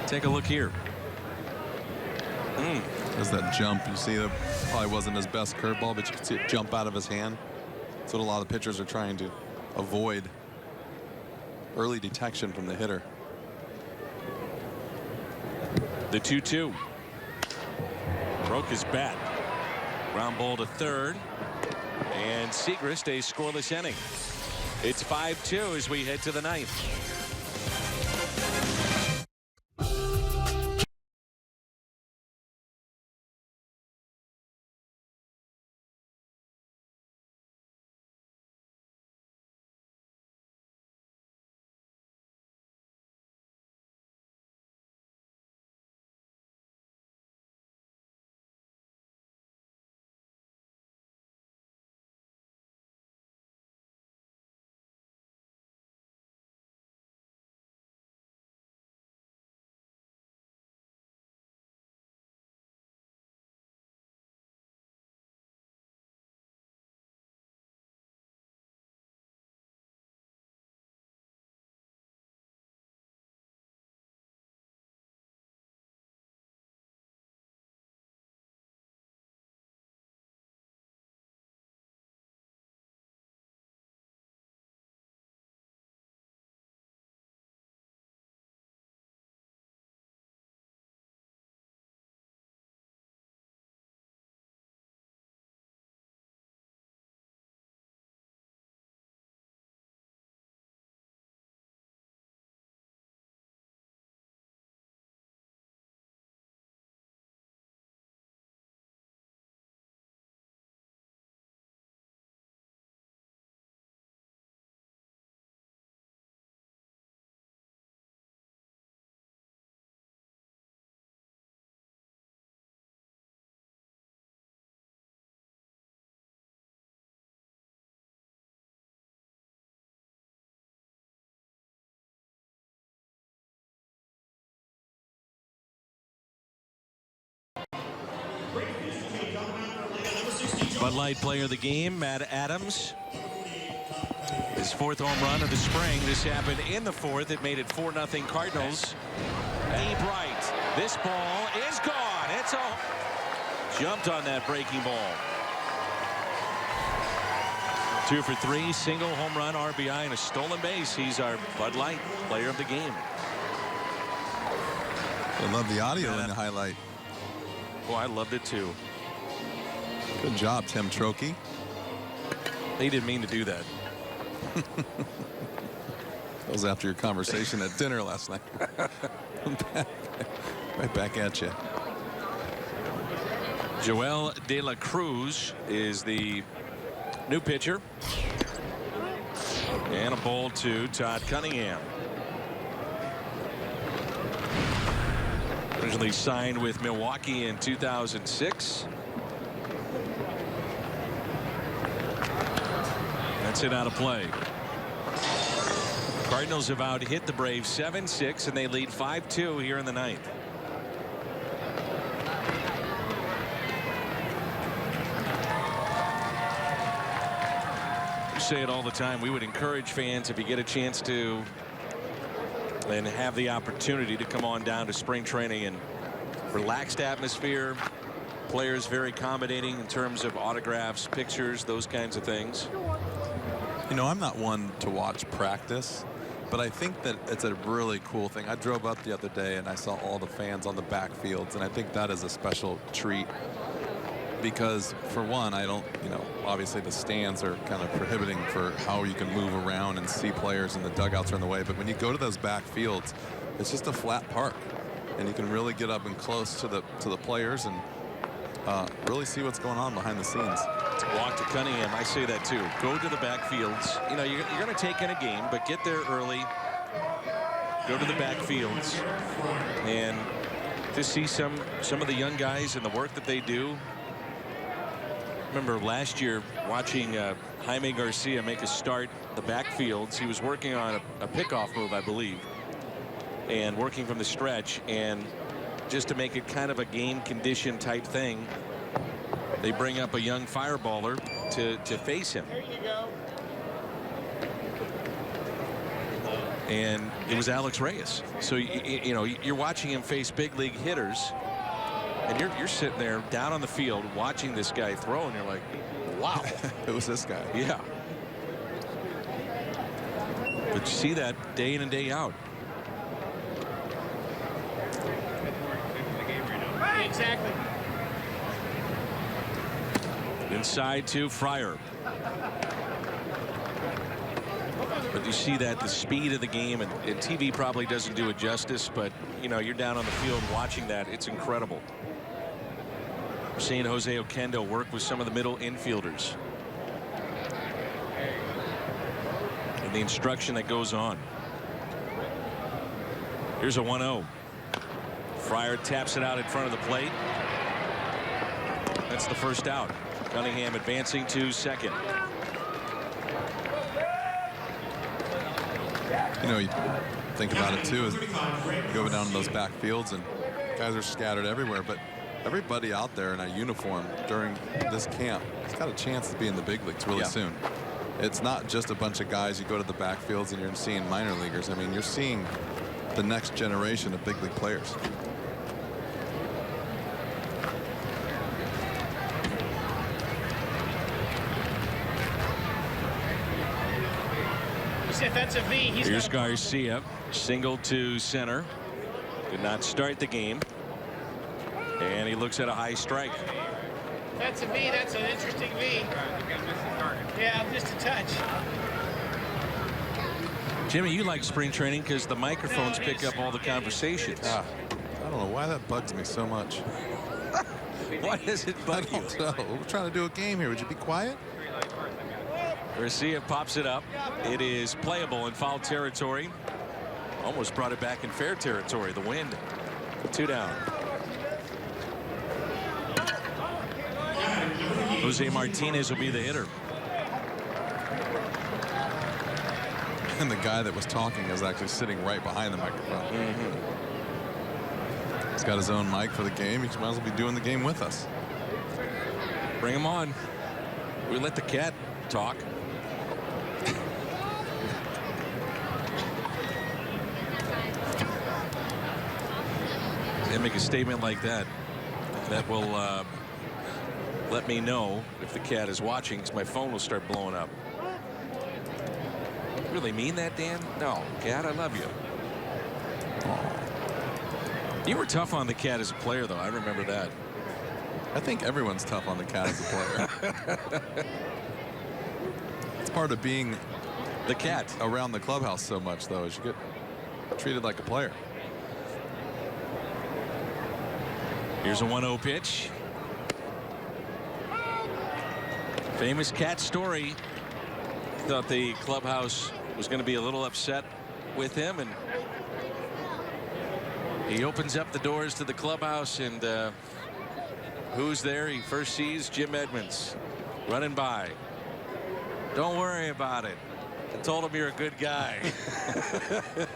Take a look here. There's that jump. You see, that probably wasn't his best curveball, but you can see it jump out of his hand. That's what a lot of pitchers are trying to avoid. Early detection from the hitter. The 2-2. Broke his bat. Ground ball to third. And Seager stays scoreless inning. It's 5-2 as we head to the 9th. Bud Light player of the game, Matt Adams. His 4th home run of the spring. This happened in the 4th. It made it 4-0 Cardinals. Deep right. This ball is gone. It's all jumped on that breaking ball. 2 for 3, single, home run, RBI, and a stolen base. He's our Bud Light player of the game. I love the audio in the highlight. Oh, I loved it too. Good job, Tim Trokey. He didn't mean to do that. That was after your conversation at dinner last night. Right back at you. Joel De La Cruz is the new pitcher. And a ball to Todd Cunningham. Originally signed with Milwaukee in 2006. That's it out of play. Cardinals have out hit the Braves 7-6, and they lead 5-2 here in the 9th. We say it all the time. We would encourage fans, if you get a chance to and have the opportunity, to come on down to spring training and relaxed atmosphere, players very accommodating in terms of autographs, pictures, those kinds of things? You know, I'm not one to watch practice, but I think that it's a really cool thing. I drove up the other day and I saw all the fans on the backfields, and I think that is a special treat because, for one, I don't, you know, obviously the stands are kind of prohibiting for how you can move around and see players, and the dugouts are in the way. But when you go to those backfields, it's just a flat park, and you can really get up and close to the players and really see what's going on behind the scenes. Walk to Cunningham. I say that too. Go to the backfields. You know, you're going to take in a game, but get there early. Go to the backfields and to see some of the young guys and the work that they do. Remember last year watching Jaime Garcia make a start the backfields. He was working on a pickoff move, I believe, and working from the stretch, and just to make it kind of a game condition type thing, they bring up a young fireballer to face him. There you go. And it was Alex Reyes. So you know, you're watching him face big league hitters, and you're sitting there down on the field watching this guy throw, and you're like, wow. It was this guy. Yeah. But you see that day in and day out. Exactly. Inside to Fryer. But you see that the speed of the game, and TV probably doesn't do it justice, but you know, you're down on the field watching that. It's incredible. We're seeing Jose Oquendo work with some of the middle infielders. And the instruction that goes on. Here's a 1-0. Fryer taps it out in front of the plate. That's the first out. Cunningham advancing to second. You know, you think about it too, as you go down to those backfields and guys are scattered everywhere, but everybody out there in a uniform during this camp has got a chance to be in the big leagues really soon. It's not just a bunch of guys. You go to the backfields and you're seeing minor leaguers. I mean, you're seeing the next generation of big league players. If that's a V, here's Garcia, single to center. Did not start the game. And he looks at a high strike. That's a V. That's an interesting V. Yeah, just a touch. Jimmy, you like spring training because the microphones pick up all the conversations. I don't know why that bugs me so much. Why does it bug you? We're trying to do a game here. Would you be quiet? Garcia pops it up. It is playable in foul territory. Almost brought it back in fair territory. The wind. 2 down. Jose Martinez will be the hitter. And the guy that was talking is actually sitting right behind the microphone. He's got his own mic for the game. He might as well be doing the game with us. Bring him on. We let the cat talk. And make a statement like that will let me know if the cat is watching, because my phone will start blowing up. You really mean that, Dan? No, cat, I love you. Aww. You were tough on the cat as a player, though. I remember that. I think everyone's tough on the cat as a player. It's part of being the cat around the clubhouse so much, though, is you get treated like a player. Here's a 1-0 pitch. Famous cat story. Thought the clubhouse was going to be a little upset with him, and he opens up the doors to the clubhouse, and who's there? He first sees Jim Edmonds running by. Don't worry about it. I told him you're a good guy.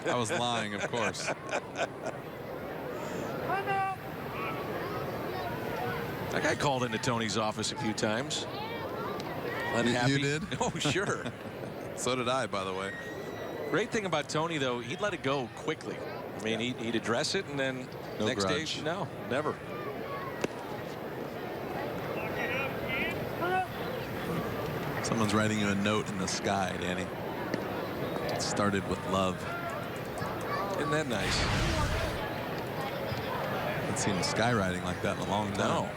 I was lying, of course. That guy called into Tony's office a few times. You did? Oh, sure. So did I, by the way. Great thing about Tony, though, he'd let it go quickly. I mean, he'd address it, and then No next grudge. day, no, never. Someone's writing you a note in the sky, Danny. It started with love. Isn't that nice? Haven't seen a skywriting like that in a long time. No.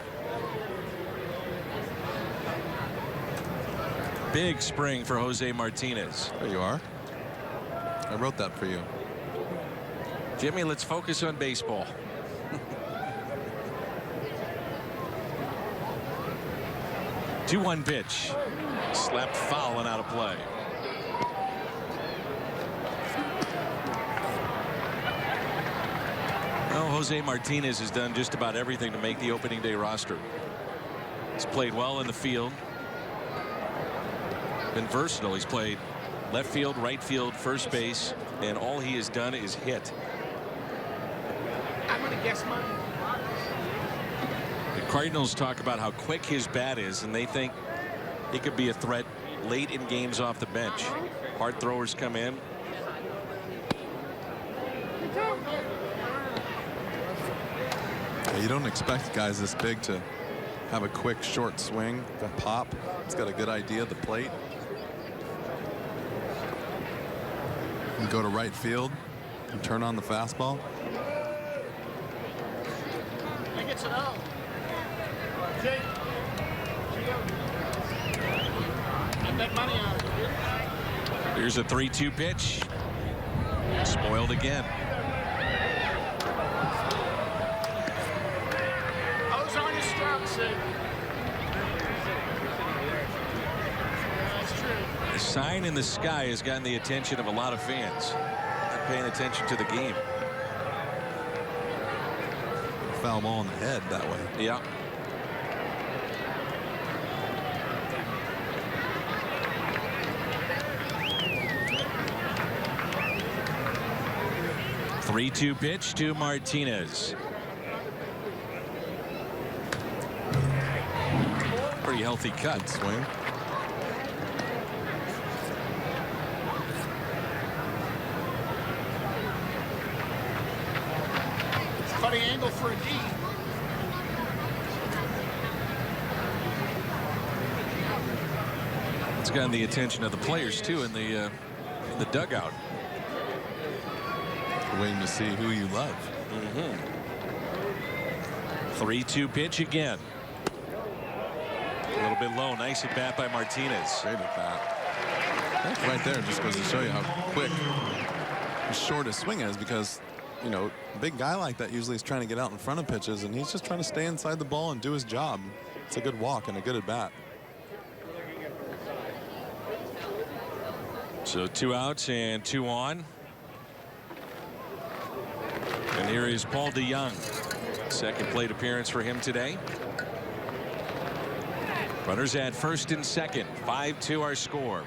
Big spring for Jose Martinez. There you are. I wrote that for you. Jimmy, let's focus on baseball. 2-1 pitch. Slapped foul and out of play. Well, Jose Martinez has done just about everything to make the opening day roster. He's played well in the field. Been versatile. He's played left field, right field, first base, and all he has done is hit. I'm going to guess mine. The Cardinals talk about how quick his bat is, and they think he could be a threat late in games off the bench. Hard throwers come in. You don't expect guys this big to have a quick, short swing, a pop. He's got a good idea of the plate. And go to right field and turn on the fastball. I think it's an O. Jake. I bet money on it. Here's a 3-2 pitch. Spoiled again. O's aren't as strong, Sid. That's true. The sign in the sky has gotten the attention of a lot of fans. Not paying attention to the game. Foul ball in the head that way. Yeah. Three-two pitch to Martinez. Pretty healthy cut. Swing. Funny angle for a D. It's gotten the attention of the players too in the dugout. Waiting to see who you love. 3-2 pitch again. A little bit low. Nice at bat by Martinez. Great at that. Right there just goes to show you how quick and short his swing is, because, you know, a big guy like that usually is trying to get out in front of pitches, and he's just trying to stay inside the ball and do his job. It's a good walk and a good at bat. So 2 outs and 2 on. And here is Paul DeYoung. Second plate appearance for him today. Runners at first and second. 5-2 our score.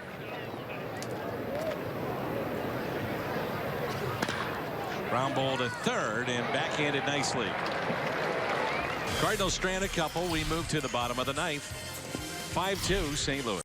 Ground ball to third and backhanded nicely. Cardinals strand a couple. We move to the bottom of the ninth. 5-2 St. Louis.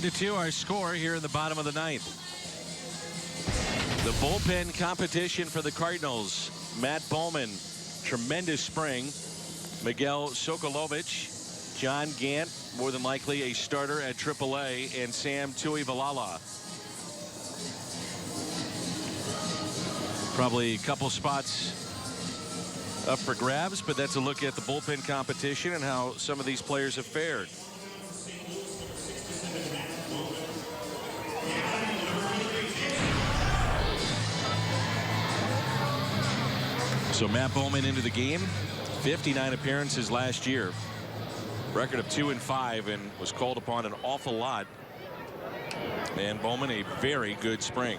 9-2 our score here in the bottom of the ninth. The bullpen competition for the Cardinals. Matt Bowman, tremendous spring. Miguel Sokolovich, John Gant, more than likely a starter at AAA, and Sam Tuivailala. Probably a couple spots up for grabs, but that's a look at the bullpen competition and how some of these players have fared. So Matt Bowman into the game. 59 appearances last year. Record of 2-5, and was called upon an awful lot. And Bowman, a very good spring.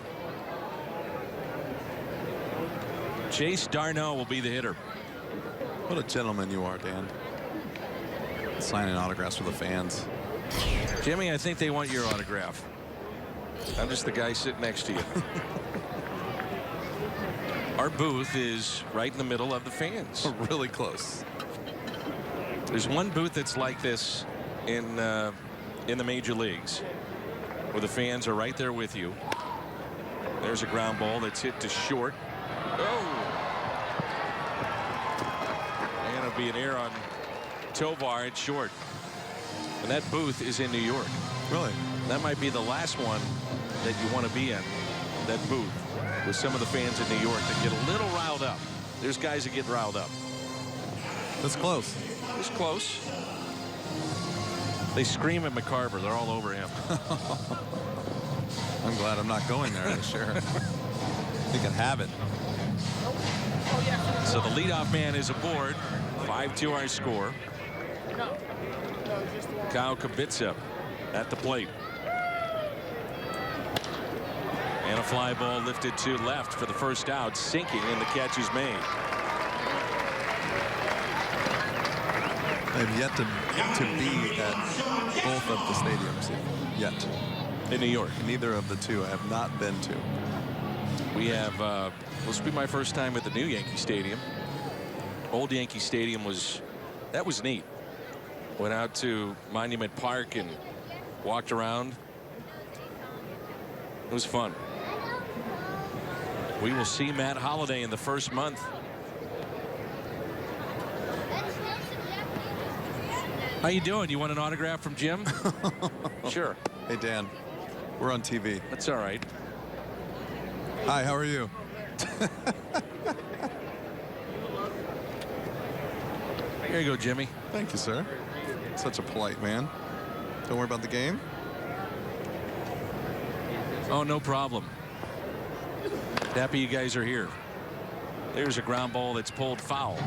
Chase Darno will be the hitter. What a gentleman you are, Dan. Signing autographs for the fans. Jimmy, I think they want your autograph. I'm just the guy sitting next to you. Our booth is right in the middle of the fans. Really close. There's one booth that's like this in the major leagues, where the fans are right there with you. There's a ground ball that's hit to short. Oh! And it'll be an error on Tovar at short. And that booth is in New York. Really? That might be the last one that you want to be in, that booth, with some of the fans in New York that get a little riled up. There's guys that get riled up. That's close. It's close. They scream at McCarver. They're all over him. I'm glad I'm not going there this year. He can have it. So the leadoff man is aboard. 5-2 our score. Kyle Kubica at the plate. And a fly ball lifted to left for the first out, sinking, and the catch is made. They've yet to be at both of the stadiums yet. In New York. Neither of the two I have not been to. We have, this will be my first time at the new Yankee Stadium. Old Yankee Stadium that was neat. Went out to Monument Park and walked around. It was fun. We will see Matt Holliday in the first month. How you doing? You want an autograph from Jim? Sure. Hey, Dan. We're on TV. That's all right. Hi, how are you? Here you go, Jimmy. Thank you, sir. Such a polite man. Don't worry about the game. Oh, no problem. Happy you guys are here. There's a ground ball that's pulled foul.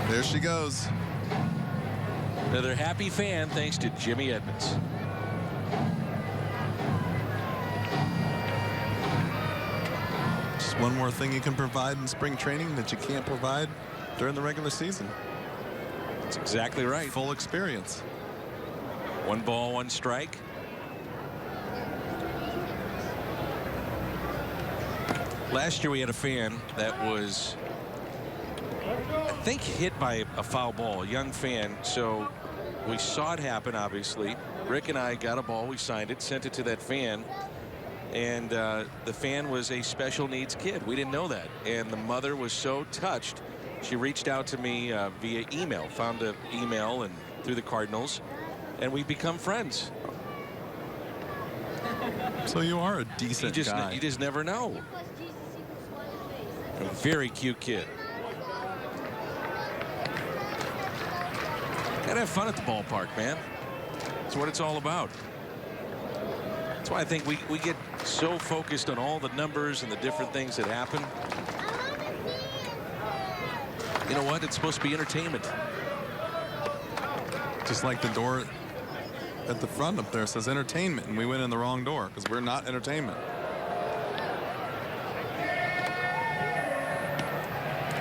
There she goes. Another happy fan thanks to Jimmy Edmonds. Just one more thing you can provide in spring training that you can't provide during the regular season. That's exactly right. Full experience. 1 ball, 1 strike. Last year we had a fan that was, I think, hit by a foul ball, a young fan. So we saw it happen, obviously. Rick and I got a ball, we signed it, sent it to that fan. And the fan was a special needs kid. We didn't know that. And the mother was so touched, she reached out to me via email, found an email and through the Cardinals, and we've become friends. So you are a decent guy. You just never know. A very cute kid. Gotta have fun at the ballpark, man. That's what it's all about. That's why I think we get so focused on all the numbers and the different things that happen. You know what? It's supposed to be entertainment. Just like the door at the front up there says entertainment, and we went in the wrong door because we're not entertainment.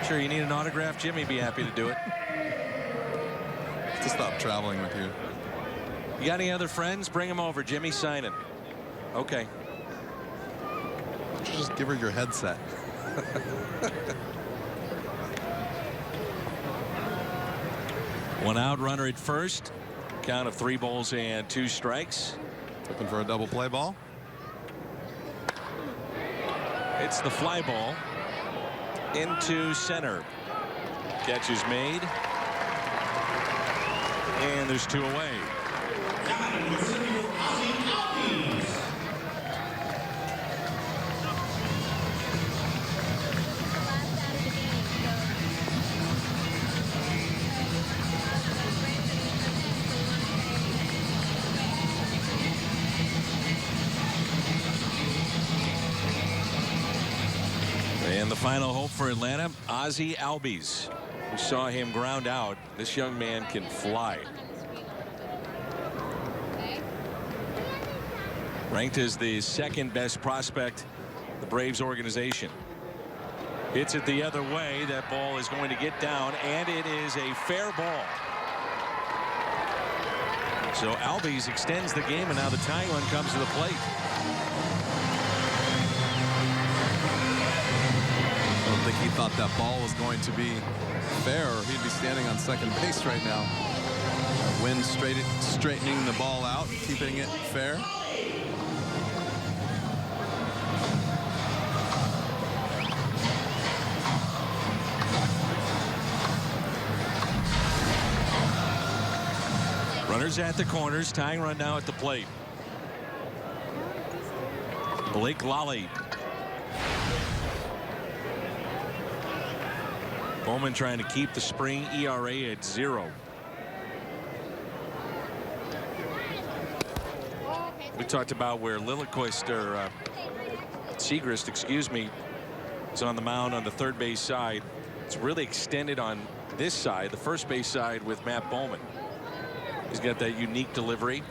Sure, you need an autograph, Jimmy? Be happy to do it. To stop traveling with you. You got any other friends? Bring them over. Jimmy signing. Okay. Just give her your headset. One out, runner at first. Count of 3 balls and 2 strikes. Looking for a double play ball. It's the fly ball into center. Catch is made. And there's 2 away. And the final hope for Atlanta, Ozzie Albies. We saw him ground out. This young man can fly. Ranked as the 2nd best prospect in the Braves organization. Hits it the other way. That ball is going to get down, and it is a fair ball. So Albies extends the game, and now the tying run comes to the plate. I don't think he thought that ball was going to be fair, or he'd be standing on second base right now. Wind straightening the ball out, keeping it fair. Runners at the corners, tying run now at the plate. Blake Lally. Bowman trying to keep the spring ERA at 0. We talked about where Segrist, excuse me, is on the mound on the third base side. It's really extended on this side, the first base side, with Matt Bowman. He's got that unique delivery,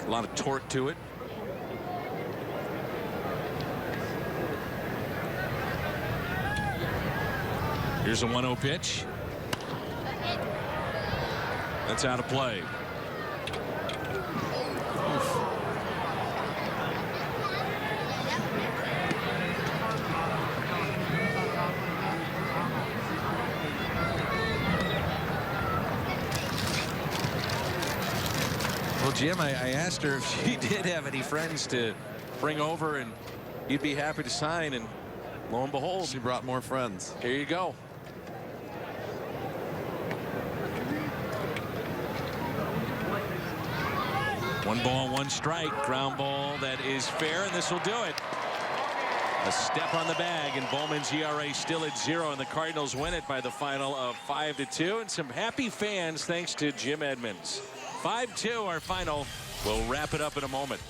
a lot of torque to it. Here's a 1-0 pitch. That's out of play. Well, Jim, I asked her if she did have any friends to bring over and you'd be happy to sign, and lo and behold, She brought more friends. here you go. One ball, 1 strike. Ground ball that is fair, and this will do it. A step on the bag, and Bowman's ERA still at 0, and the Cardinals win it by the final of 5-2. And some happy fans thanks to Jim Edmonds. 5-2 our final. We'll wrap it up in a moment.